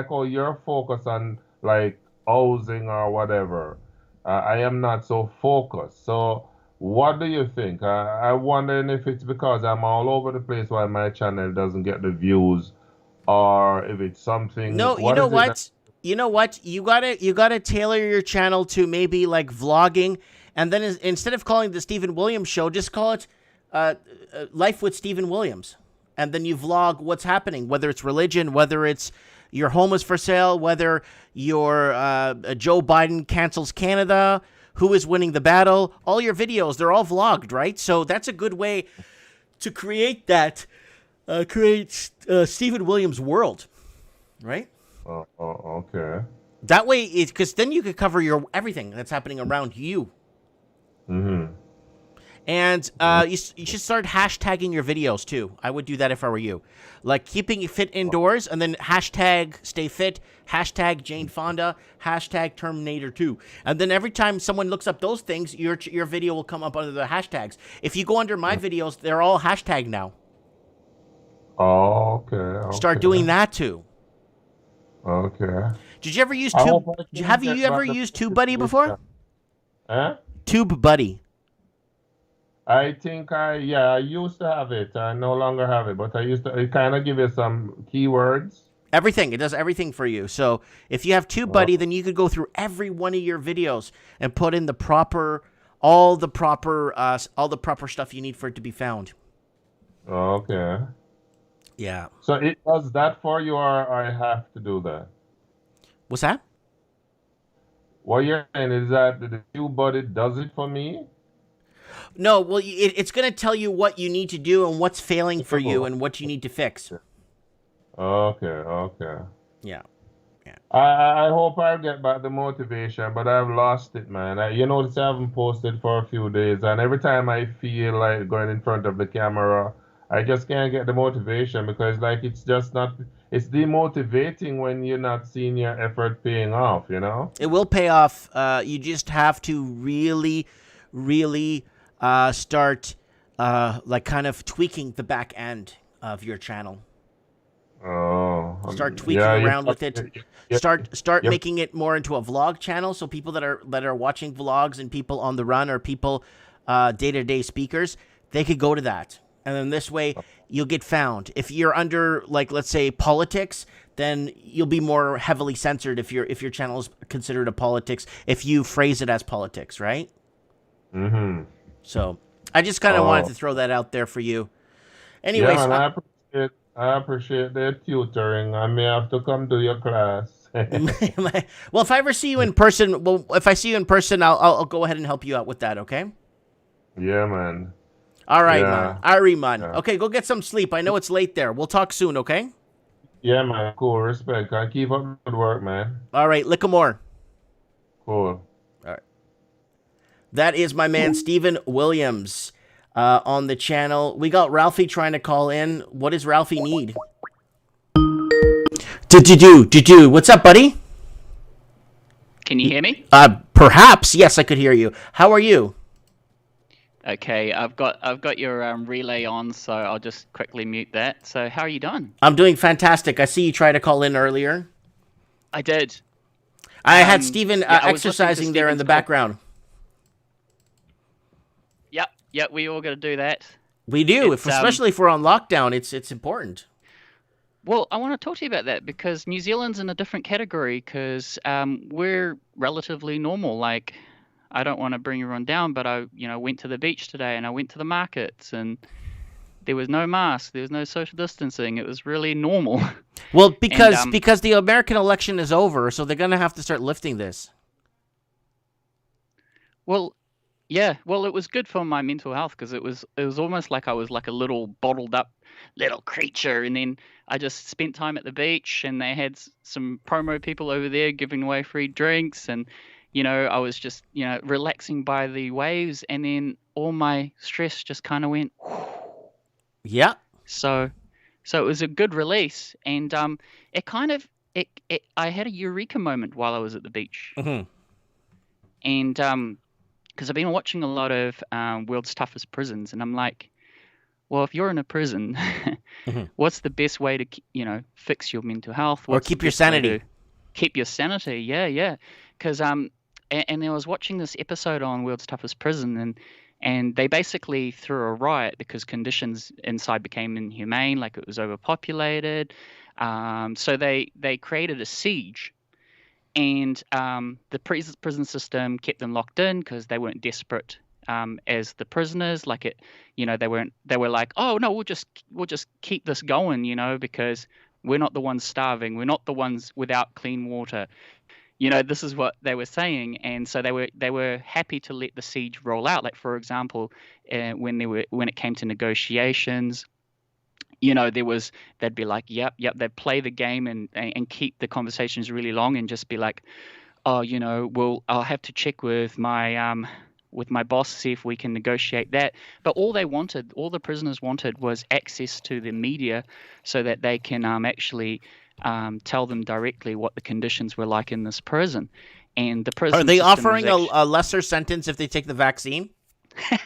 how you're focused on like housing or whatever. I am not so focused. So what do you think? I'm wondering if it's because I'm all over the place why my channel doesn't get the views, or if it's something. No, you know what? You gotta tailor your channel to maybe like vlogging, and then instead of calling it the Stephen Williams Show, just call it Life with Stephen Williams, and then you vlog what's happening, whether it's religion, whether it's your home is for sale, whether your Joe Biden cancels Canada, who is winning the battle, all your videos, they're all vlogged, right? So that's a good way to create that, Stephen Williams world, right? Oh, okay. That way, because then you could cover your everything that's happening around you. Mm-hmm. And you should start hashtagging your videos too. I would do that if I were you. Like keeping fit indoors and then hashtag stay fit, hashtag Jane Fonda, hashtag Terminator 2. And then every time someone looks up those things, your video will come up under the hashtags. If you go under my videos, they're all hashtagged now. Oh, okay. Start doing that too. Okay. Did you ever use I Tube? hope I can Have you get ever back used to TubeBuddy before? Huh? TubeBuddy. I think I used to have it. I no longer have it, but I used to. It kind of give you some keywords. Everything. It does everything for you. So if you have TubeBuddy, then you could go through every one of your videos and put in all the proper stuff you need for it to be found. Okay. Yeah. So it does that for you, or I have to do that? What's that? What you're saying is that the TubeBuddy does it for me? No, well, it's going to tell you what you need to do and what's failing for you and what you need to fix. Okay. Yeah. I hope I get back the motivation, but I've lost it, man. You notice I haven't posted for a few days, and every time I feel like going in front of the camera, I just can't get the motivation because, like, it's just not. It's demotivating when you're not seeing your effort paying off. You know. It will pay off. You just have to really, really start like kind of tweaking the back end of your channel. Oh. Start tweaking around with it. Start making it more into a vlog channel, so people that are watching vlogs and people on the run or people day-to-day speakers, they could go to that. And then this way you'll get found. If you're under, like, let's say politics, then you'll be more heavily censored if your channel is considered a politics, if you phrase it as politics, right? Mm-hmm. So I just kind of wanted to throw that out there for you. Anyways, yeah, man, I appreciate the tutoring. I may have to come to your class. well, if I ever see you in person, I'll go ahead and help you out with that, okay? Yeah, man. All right, man. Ari, man. Yeah. Okay, go get some sleep. I know it's late there. We'll talk soon, okay? Yeah, man. Cool. Respect. Keep up the good work, man. All right, lick 'em more. Cool. All right. That is my man, Stephen Williams, on the channel. We got Ralphie trying to call in. What does Ralphie need? Do. What's up, buddy? Can you hear me? Perhaps. Yes, I could hear you. How are you? Okay, I've got your relay on, so I'll just quickly mute that. So how are you doing? I'm doing fantastic. I see you try to call in earlier. I did. I had Stephen yeah, exercising there in the background. Yep, we all got to do that. We do, especially if we're on lockdown. It's important. Well, I want to talk to you about that because New Zealand's in a different category because we're relatively normal. Like, I don't want to bring everyone down, but I went to the beach today and I went to the markets and there was no mask, there was no social distancing. It was really normal. Well, because the American election is over, so they're gonna have to start lifting this. Well, yeah. Well, it was good for my mental health because it was almost like I was like a little bottled up little creature, and then I just spent time at the beach, and they had some promo people over there giving away free drinks, and I was just relaxing by the waves, and then all my stress just kind of went. Yeah. So it was a good release, and it kind of I had a eureka moment while I was at the beach, Mm-hmm. and because I've been watching a lot of World's Toughest Prisons, and I'm like, well, if you're in a prison, Mm-hmm. what's the best way to fix your mental health? Or keep your sanity? Keep your sanity, yeah. Because and I was watching this episode on World's Toughest Prison, and they basically threw a riot because conditions inside became inhumane, like it was overpopulated. So they created a siege, and the prison system kept them locked in because they weren't desperate as the prisoners. Like they were like, oh no, we'll just keep this going, because We're not the ones starving. We're not the ones without clean water. This is what they were saying, and so they were happy to let the siege roll out. Like, for example, when it came to negotiations, they'd be like, yep, they'd play the game and keep the conversations really long and just be like, oh, well, I'll have to check with my boss, see if we can negotiate that. But all the prisoners wanted was access to the media so that they can actually tell them directly what the conditions were like in this prison. And the prison Are they system offering was a lesser sentence if they take the vaccine?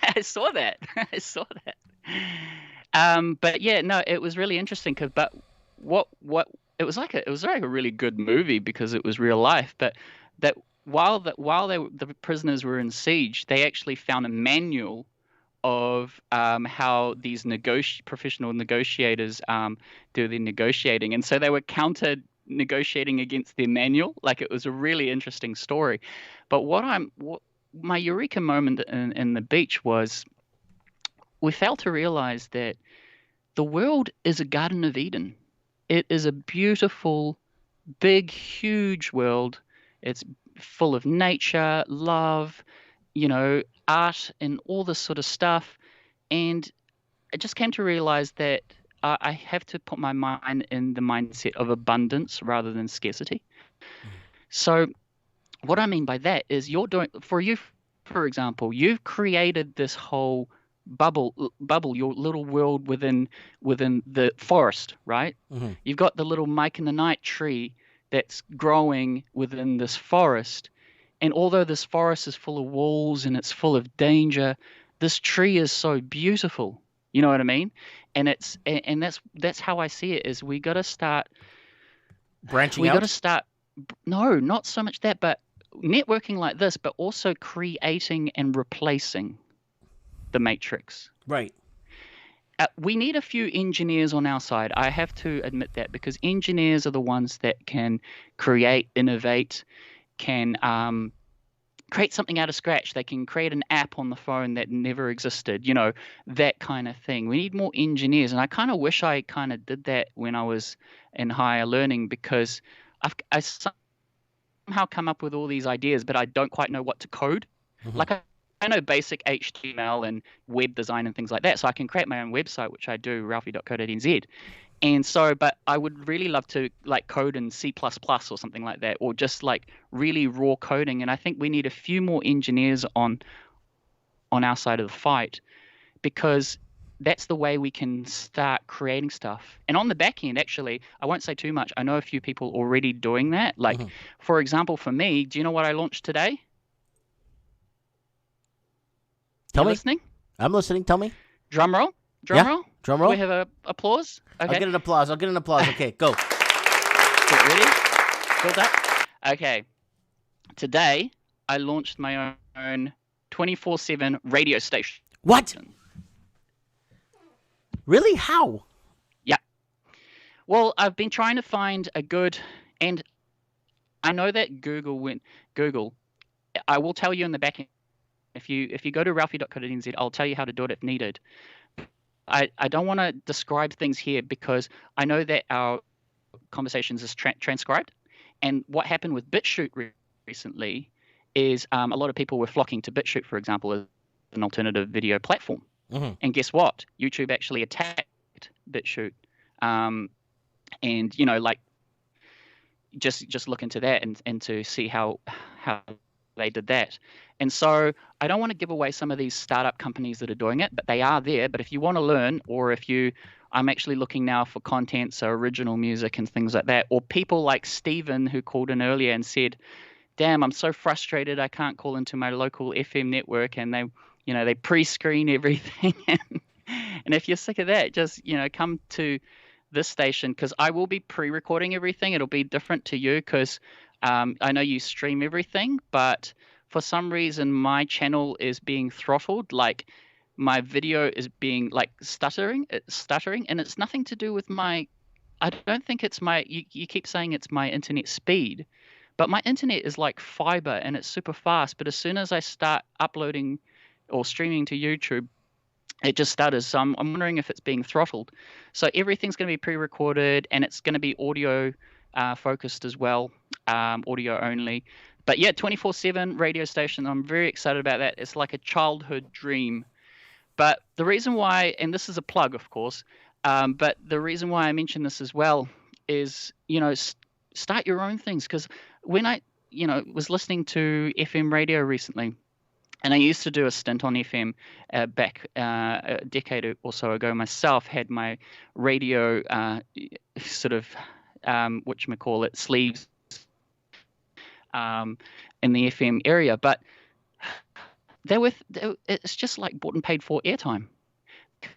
I saw that. But yeah, no, it was really interesting. But what it was like a really good movie because it was real life. But that while the prisoners were in siege, they actually found a manual of how these professional negotiators do their negotiating, and so they were counter negotiating against their manual. Like, it was a really interesting story. But my eureka moment in the beach was we failed to realize that the world is a Garden of Eden. It is a beautiful, big, huge world. It's full of nature, love, art, and all this sort of stuff. And I just came to realize that I have to put my mind in the mindset of abundance rather than scarcity. So what I mean by that is for example, you've created this whole bubble, your little world within the forest, right? Mm-hmm. You've got the little Mike and the Night tree that's growing within this forest. And although this forest is full of wolves and it's full of danger, this tree is so beautiful. You know what I mean? And that's how I see it, is we got to start branching out. No, not so much that, but networking like this, but also creating and replacing the matrix. Right. We need a few engineers on our side. I have to admit that, because engineers are the ones that can create, innovate, can create something out of scratch. They can create an app on the phone that never existed, that kind of thing. We need more engineers. And I kind of wish I kind of did that when I was in higher learning, because I somehow come up with all these ideas, but I don't quite know what to code. Mm-hmm. Like, I know basic HTML and web design and things like that, so I can create my own website, which I do, ralphie.co.nz. And so, but I would really love to code in C++ or something like that, or just really raw coding. And I think we need a few more engineers on our side of the fight, because that's the way we can start creating stuff. And on the back end, actually, I won't say too much. I know a few people already doing that. For example, for me, do you know what I launched today? Tell me. Listening? I'm listening. Tell me. Drum roll. Drum roll. Do we have a applause? Okay. I'll get an applause. Okay, go. Get ready. Build up. Okay. Today, I launched my own 24/7 radio station. What? Really? How? Yeah. Well, I've been trying to find a good, and I know that Google. I will tell you in the back end. If you go to ralphie.co.nz, I'll tell you how to do it if needed. I don't want to describe things here, because I know that our conversations is transcribed. And what happened with BitChute recently is a lot of people were flocking to BitChute, for example, as an alternative video platform. Mm-hmm. And guess what? YouTube actually attacked BitChute. And just look into that and to see how they did that. And so I don't want to give away some of these startup companies that are doing it, but they are there. But if you want to learn, or I'm actually looking now for content, so original music and things like that, or people like Steven, who called in earlier and said, damn, I'm so frustrated, I can't call into my local FM network, and they pre-screen everything. And if you're sick of that, just, come to this station, because I will be pre-recording everything. It'll be different to you, because I know you stream everything, but for some reason my channel is being throttled. Like, my video is being stuttering, and it's nothing to do with I don't think it's you keep saying it's my internet speed, but my internet is like fiber and it's super fast. But as soon as I start uploading or streaming to YouTube, It just stutters. So I'm wondering if it's being throttled. So everything's going to be pre-recorded, and it's going to be audio focused as well, audio only. But yeah, 24/7 radio station. I'm very excited about that. It's like a childhood dream. But the reason why, and this is a plug, of course, but the reason why I mention this as well is, start your own things. Because when I, was listening to FM radio recently, and I used to do a stint on FM back a decade or so ago myself, had my radio sort of, whatchamacallit, sleeves in the FM area. But it's just like bought and paid for airtime.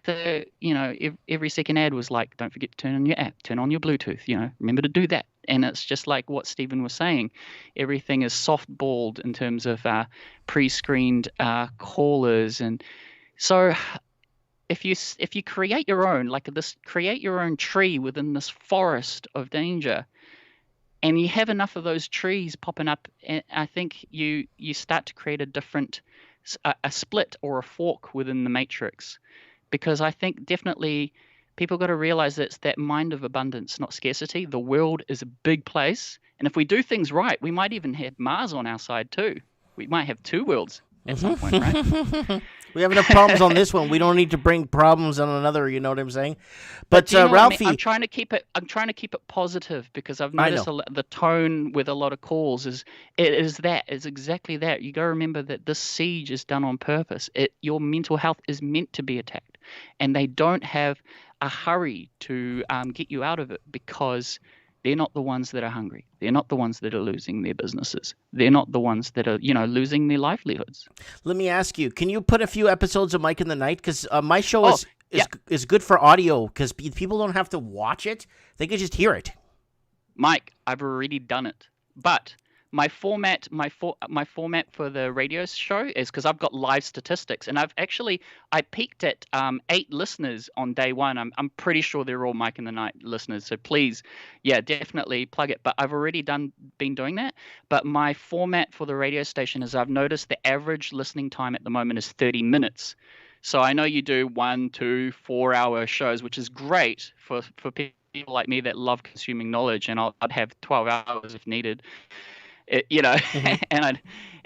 Every second ad was like, don't forget to turn on your app, turn on your Bluetooth, remember to do that. And it's just like what Stephen was saying. Everything is soft-balled in terms of pre-screened callers. And so if you create your own, create your own tree within this forest of danger, and you have enough of those trees popping up, I think you start to create a different, a split or a fork within the matrix. Because I think definitely people got to realize that it's that mind of abundance, not scarcity. The world is a big place. And if we do things right, we might even have Mars on our side too. We might have two worlds at some point, right? We have enough problems on this one. We don't need to bring problems on another, you know what I'm saying? But Ralphie, I'm trying to keep it positive, because I've noticed the tone with a lot of calls is exactly that. You got to remember that this siege is done on purpose. Your mental health is meant to be attacked, and they don't have a hurry to get you out of it, because they're not the ones that are hungry. They're not the ones that are losing their businesses. They're not the ones that are, losing their livelihoods. Let me ask you, can you put a few episodes of Mike in the Night? Because my show is good for audio, because people don't have to watch it. They can just hear it. Mike, I've already done it. But my format for the radio show is, because I've got live statistics, and I peaked at 8 listeners on day one. I'm pretty sure they're all Mike in the Night listeners. So please, definitely plug it. But I've already been doing that. But my format for the radio station is, I've noticed the average listening time at the moment is 30 minutes. So I know you do 1, 2, 4 hour shows, which is great for people like me that love consuming knowledge, and I'd have 12 hours if needed. And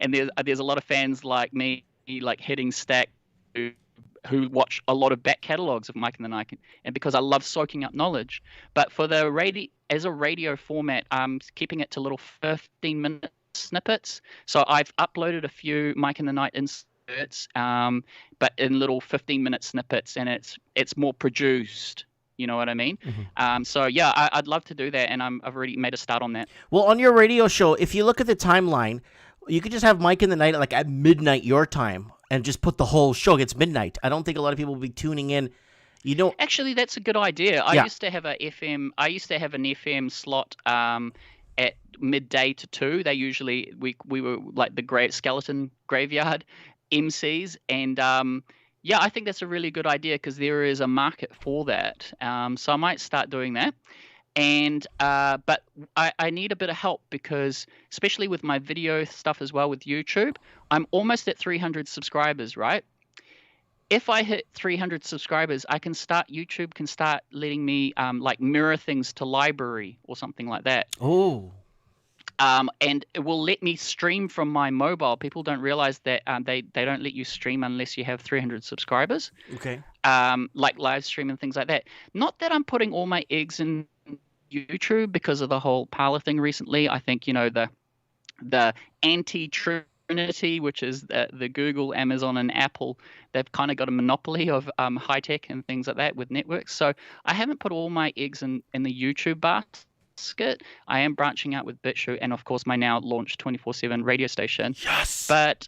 there's a lot of fans like me, like Hitting Stack, who watch a lot of back catalogs of Mike and the Night, and because I love soaking up knowledge. But for the radio format, I'm keeping it to little 15-minute snippets. So I've uploaded a few Mike and the Night inserts, but in little 15-minute snippets, and it's more produced. You know what I mean? Mm-hmm. I'd love to do that, and I've already made a start on that. Well, on your radio show, if you look at the timeline, you could just have Mike in the Night at midnight your time, and just put the whole show. It's midnight. I don't think a lot of people will be tuning in. Actually, that's a good idea. I used to have an FM slot at midday to 2. They usually we were like the great skeleton graveyard MCs, and I think that's a really good idea, because there is a market for that. So I might start doing that. And but I need a bit of help, because especially with my video stuff as well with YouTube, I'm almost at 300 subscribers, right? If I hit 300 subscribers, YouTube can start letting me mirror things to library or something like that. Oh. And it will let me stream from my mobile. People don't realize that they don't let you stream unless you have 300 subscribers. Okay. Like live stream and things like that. Not that I'm putting all my eggs in YouTube because of the whole Parler thing recently. I think, the anti-Trinity, which is the Google, Amazon, and Apple, they've kind of got a monopoly of high tech and things like that with networks. So I haven't put all my eggs in the YouTube basket. I am branching out with BitChute, and of course my now launched 24/7 radio station. Yes. But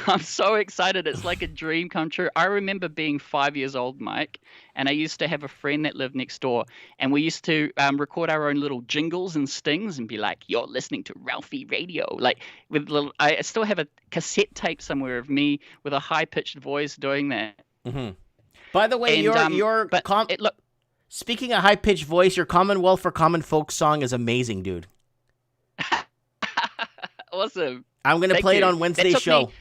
I'm so excited. It's like a dream come true. I remember being 5 years old, Mike, and I used to have a friend that lived next door, and we used to record our own little jingles and stings and be like, "You're listening to Ralphie Radio." Like I still have a cassette tape somewhere of me with a high pitched voice doing that. Mm-hmm. By the way, speaking of high-pitched voice, your Commonwealth for Common Folk song is amazing, dude. Awesome. I'm going to play it on Wednesday's show.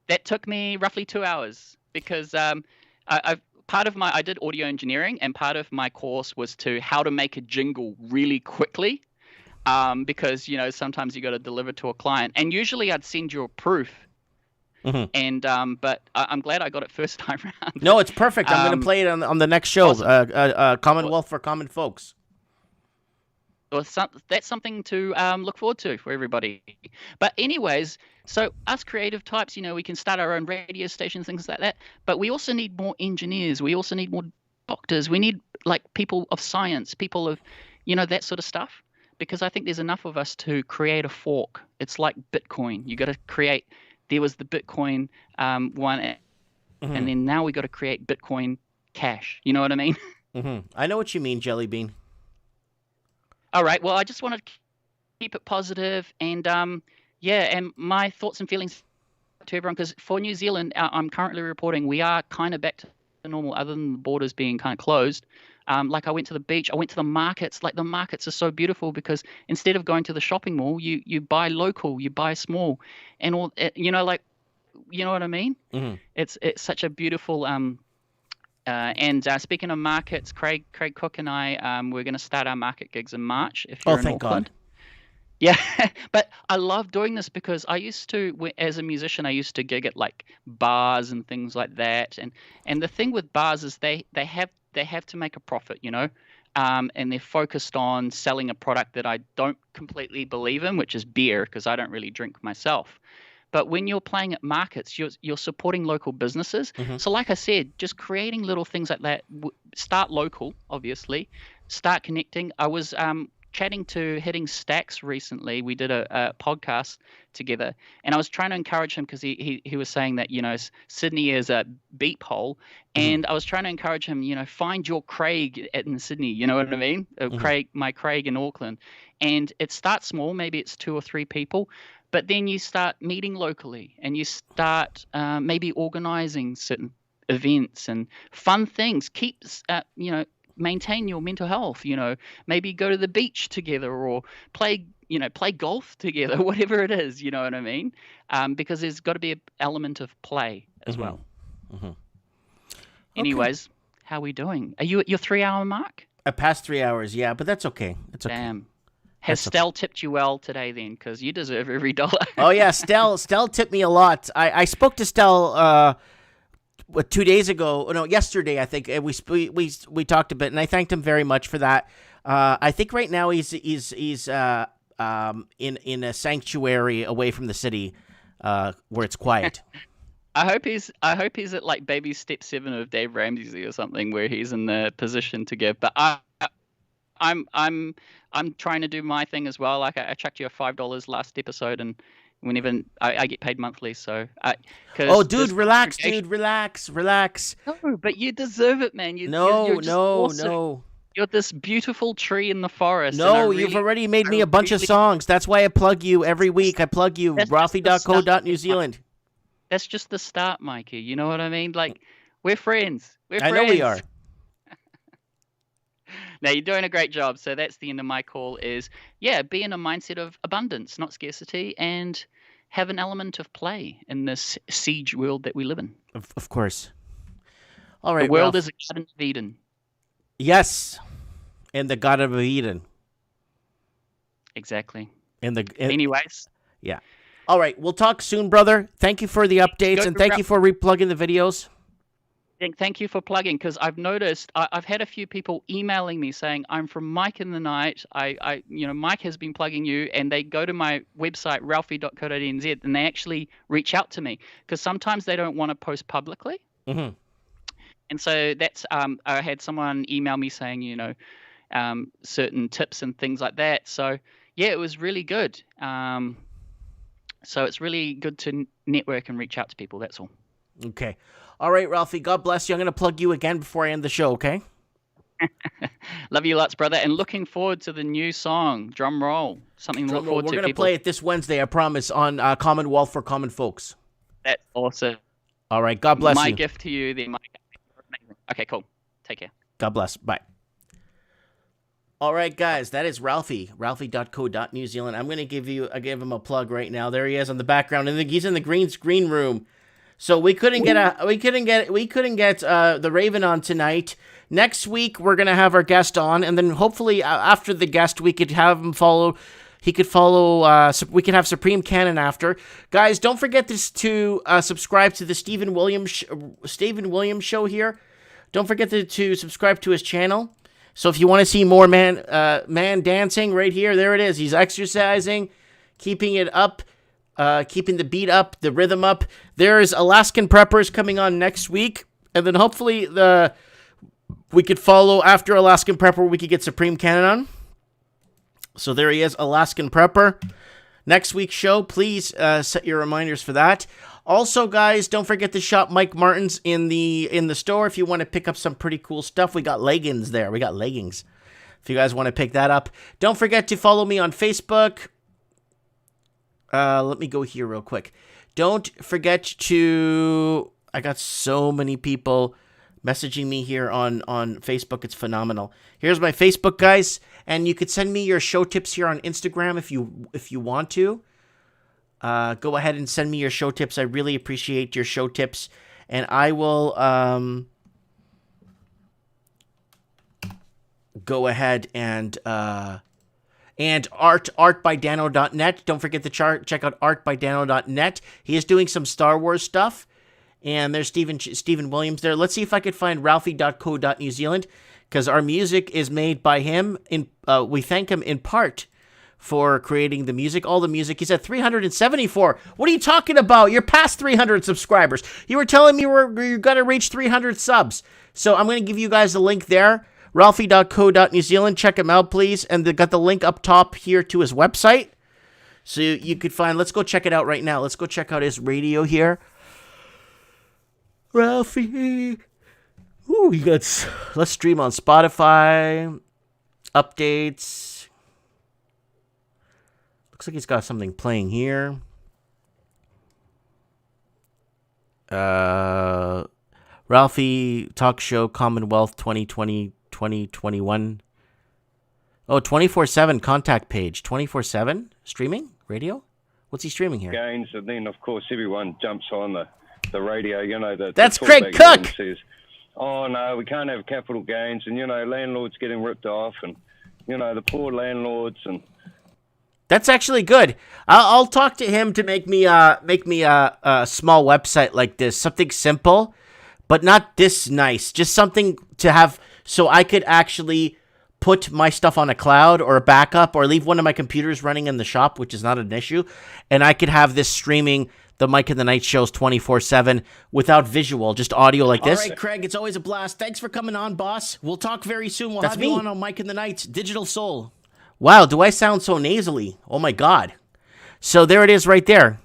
That took me roughly 2 hours. because I did audio engineering, and part of my course was to how to make a jingle really quickly. Because sometimes you got to deliver to a client, and usually I'd send you a proof. Mm-hmm. And but I'm glad I got it first time around. No, it's perfect. I'm going to play it on the next show. Awesome. Commonwealth for Common Folks. Well, that's something to look forward to for everybody. But anyways, so us creative types, we can start our own radio stations, things like that. But we also need more engineers. We also need more doctors. We need people of science, people of, that sort of stuff. Because I think there's enough of us to create a fork. It's like Bitcoin. You got to create. There was the Bitcoin one, mm-hmm. and then now we got to create Bitcoin Cash. You know what I mean? Mm-hmm. I know what you mean, Jelly Bean. All right. Well, I just wanted to keep it positive, and and my thoughts and feelings to everyone. Because for New Zealand, I'm currently reporting we are kind of back to normal, other than the borders being kind of closed. I went to the beach, I went to the markets. The markets are so beautiful because instead of going to the shopping mall, you buy local, you buy small, and all. You know what I mean? Mm-hmm. It's such a beautiful. And speaking of markets, Craig Cook and I, we're going to start our market gigs in March. If you're in thank Auckland. God. Yeah, but I love doing this because I used to, as a musician, I used to gig at bars and things like that. And the thing with bars is they have to make a profit, and they're focused on selling a product that I don't completely believe in, which is beer, because I don't really drink myself. But when you're playing at markets, you're supporting local businesses. Mm-hmm. So like I said, just creating little things like that. Start local, obviously. Start connecting. I was chatting to Hitting Stacks recently. We did a podcast together, and I was trying to encourage him because he was saying that Sydney is a beep hole, and I was trying to encourage him, find your Craig in Sydney. You know what I mean? My Craig in Auckland, and it starts small. Maybe it's 2 or 3 people. But then you start meeting locally, and you start maybe organizing certain events and fun things. Keep, maintain your mental health. Maybe go to the beach together or play golf together, whatever it is. You know what I mean? Because there's got to be an element of play as well. Mm-hmm. Anyways, how are we doing? Are you at your 3-hour mark? I passed 3 hours, yeah, but that's okay. It's okay. Damn. Has Stell tipped you well today then? Because you deserve every dollar. Oh, yeah. Stell tipped me a lot. I spoke to Stell 2 days ago. No, yesterday, I think. And we talked a bit, and I thanked him very much for that. I think right now he's in a sanctuary away from the city where it's quiet. I hope he's at baby step 7 of Dave Ramsey or something, where he's in the position to give. But I'm trying to do my thing as well. I chucked you a $5 last episode, and whenever I get paid monthly, so dude, relax. No, but you deserve it, man. You're awesome. No. You're this beautiful tree in the forest. No, you've already made me a bunch of songs. That's why I plug you every week. I plug you, Ralphie.co.New Zealand. That's just the start, Mikey. You know what I mean? We're friends. I know we are. Now, you're doing a great job. So that's the end of my call is, be in a mindset of abundance, not scarcity, and have an element of play in this siege world that we live in. Of course. All right, the world is a Garden of Eden. Yes, and the God of Eden. Exactly. Anyways. Yeah. All right, we'll talk soon, brother. Thank you for the updates, and thank you for replugging the videos. Thank you for plugging, because I've noticed I've had a few people emailing me saying I'm from Mike in the Night. Mike has been plugging you, and they go to my website ralphie.co.nz and they actually reach out to me because sometimes they don't want to post publicly. Mm-hmm. And so that's I had someone email me saying certain tips and things like that. So yeah, it was really good. So it's really good to network and reach out to people. That's all. Okay. All right, Ralphie, God bless you. I'm going to plug you again before I end the show, okay? Love you lots, brother. And looking forward to the new song, Drum Roll. Something to look forward to. We're going to play it this Wednesday, I promise, on Commonwealth for Common Folks. That's awesome. All right, God bless you. My gift to you then, Mike. Okay, cool. Take care. God bless. Bye. All right, guys, that is Ralphie, ralphie.co.New Zealand. I'm going to give him a plug right now. There he is on the background. And he's in the green screen room. So we couldn't get the Raven on tonight. Next week we're gonna have our guest on, and then hopefully after the guest we could have him follow. He could follow. We could have Supreme Canon after. Guys, don't forget to subscribe to the Stephen Williams show here. Don't forget to subscribe to his channel. So if you want to see more man dancing right here, there it is. He's exercising, keeping it up. Keeping the beat up, the rhythm up. There's Alaskan Preppers coming on next week, and then hopefully we could follow after Alaskan Prepper. We could get Supreme Canon on. So there he is, Alaskan Prepper. Next week's show, please set your reminders for that. Also, guys, don't forget to shop Mike Martin's in the store if you want to pick up some pretty cool stuff. We got leggings there. We got leggings. If you guys want to pick that up, don't forget to follow me on Facebook. Let me go here real quick. Don't forget to... I got so many people messaging me here on Facebook. It's phenomenal. Here's my Facebook, guys. And you could send me your show tips here on Instagram if you want to. Go ahead and send me your show tips. I really appreciate your show tips. And I will go ahead and artbydano.net. Don't forget to check out artbydano.net. He is doing some Star Wars stuff. And there's Stephen Williams there. Let's see if I could find ralphie.co.new Zealand, because our music is made by him. We thank him in part for creating the music. All the music. He's at 374. What are you talking about? You're past 300 subscribers. You were telling me you got to reach 300 subs. So I'm going to give you guys a link there. Ralphie.co.new Zealand. Check him out, please. And they got the link up top here to his website. So you could find... Let's go check it out right now. Let's go check out his radio here. Ralphie. Ooh, let's stream on Spotify. Updates. Looks like he's got something playing here. Ralphie Talk Show Commonwealth 2020-2021. Oh, 24/7 contact page. 24/7 streaming radio. What's he streaming here? Gains, and then of course everyone jumps on the radio. You know that's Craig Cook. Says, "Oh no, we can't have capital gains," and landlords getting ripped off, and the poor landlords. And that's actually good. I'll talk to him to make me a small website like this, something simple, but not this nice. Just something to have so I could actually put my stuff on a cloud or a backup, or leave one of my computers running in the shop, which is not an issue, and I could have this streaming the Mike in the Night shows 24/7 without visual, just audio like this. All right, Craig, it's always a blast. Thanks for coming on, boss. We'll talk very soon. That's have you on Mike in the Night, Digital Soul. Wow, do I sound so nasally? Oh my God. So there it is right there.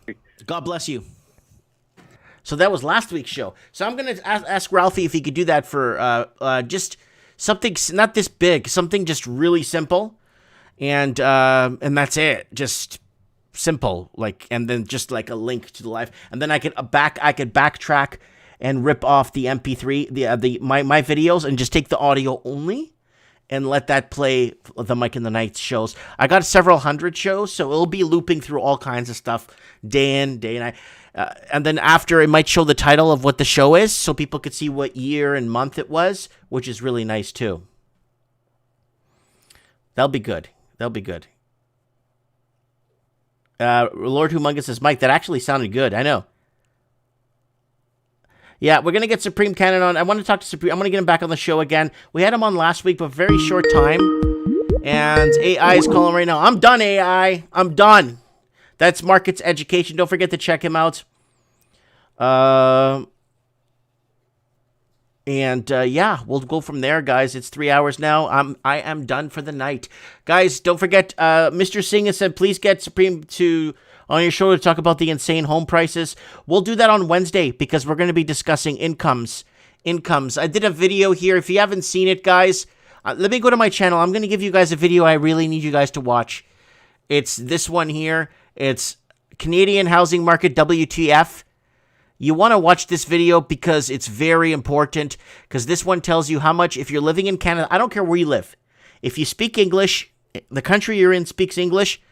God bless you. So that was last week's show. So I'm going to ask Ralphie if he could do that for just something not this big, something just really simple. And that's it. Just simple, and then just like a link to the live, and then I could backtrack and rip off the MP3, my videos, and just take the audio only, and let that play the Mike in the Night shows. I got several hundred shows, so it'll be looping through all kinds of stuff day in, day night, and then after it might show the title of what the show is, so people could see what year and month it was, which is really nice too. That'll be good. Lord Humongous says, Mike, that actually sounded good. I know. Yeah, we're going to get Supreme Canon on. I want to talk to Supreme. I'm going to get him back on the show again. We had him on last week, but very short time. And AI is calling right now. I'm done, AI. I'm done. That's Markets Education. Don't forget to check him out. Yeah, we'll go from there, guys. It's 3 hours now. I am done for the night. Guys, don't forget, Mr. Singh has said, please get Supreme on your show to talk about the insane home prices. We'll do that on Wednesday, because we're going to be discussing incomes. I did a video here. If you haven't seen it, guys, let me go to my channel. I'm going to give you guys a video I really need you guys to watch. It's this one here. It's Canadian Housing Market WTF. You want to watch this video because it's very important, because this one tells you how much, if you're living in Canada, I don't care where you live. If you speak English, the country you're in speaks English,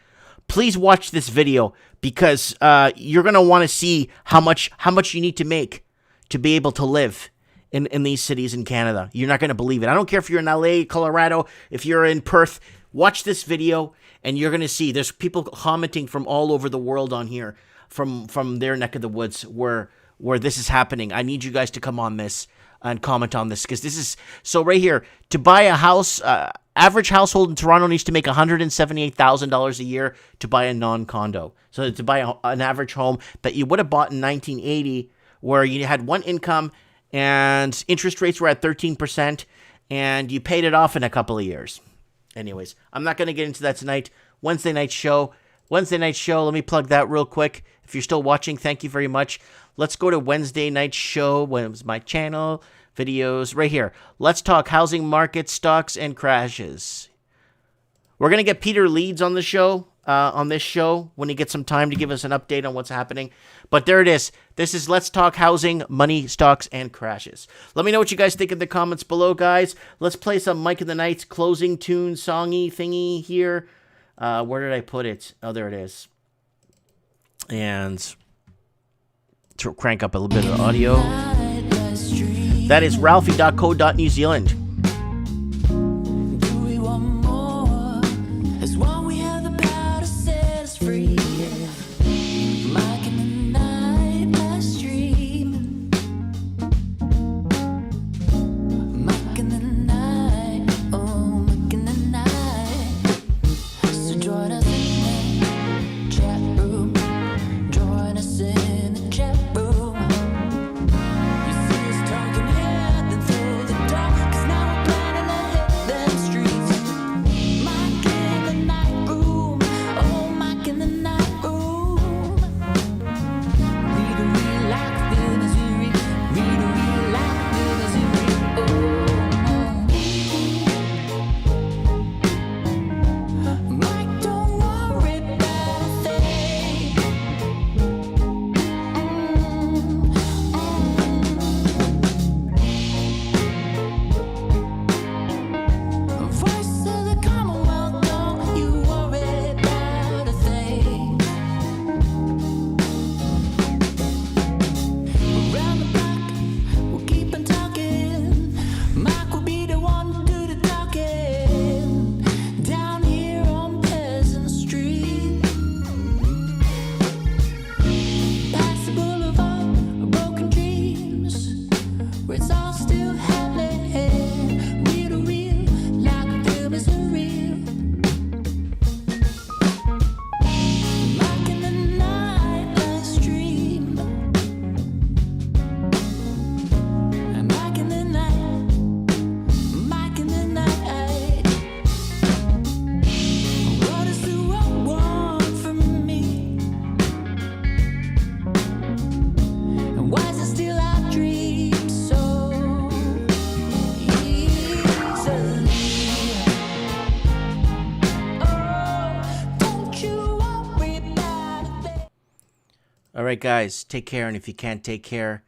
please watch this video because you're gonna want to see how much you need to make to be able to live in these cities in Canada. You're not gonna believe it. I don't care if you're in LA, Colorado, if you're in Perth. Watch this video, and you're gonna see there's people commenting from all over the world on here, from their neck of the woods where this is happening. I need you guys to come on this and comment on this, because this is so right here. To buy a house, average household in Toronto needs to make $178,000 a year to buy a non-condo. So to buy an average home that you would have bought in 1980, where you had one income and interest rates were at 13%, and you paid it off in a couple of years. Anyways, I'm not going to get into that tonight. Wednesday night show, let me plug that real quick. If you're still watching, thank you very much. Let's go to Wednesday night show. When it was my channel, videos, right here. Let's talk housing market, stocks, and crashes. We're going to get Peter Leeds on the show, on this show, when he gets some time to give us an update on what's happening. But there it is. This is Let's Talk Housing, Money, Stocks, and Crashes. Let me know what you guys think in the comments below, guys. Let's play some Mike in the Night's closing tune, songy thingy here. Where did I put it? Oh, there it is. And to crank up a little bit of the audio. That is ralphie.co.New Zealand. All right, guys, take care. And if you can't take care,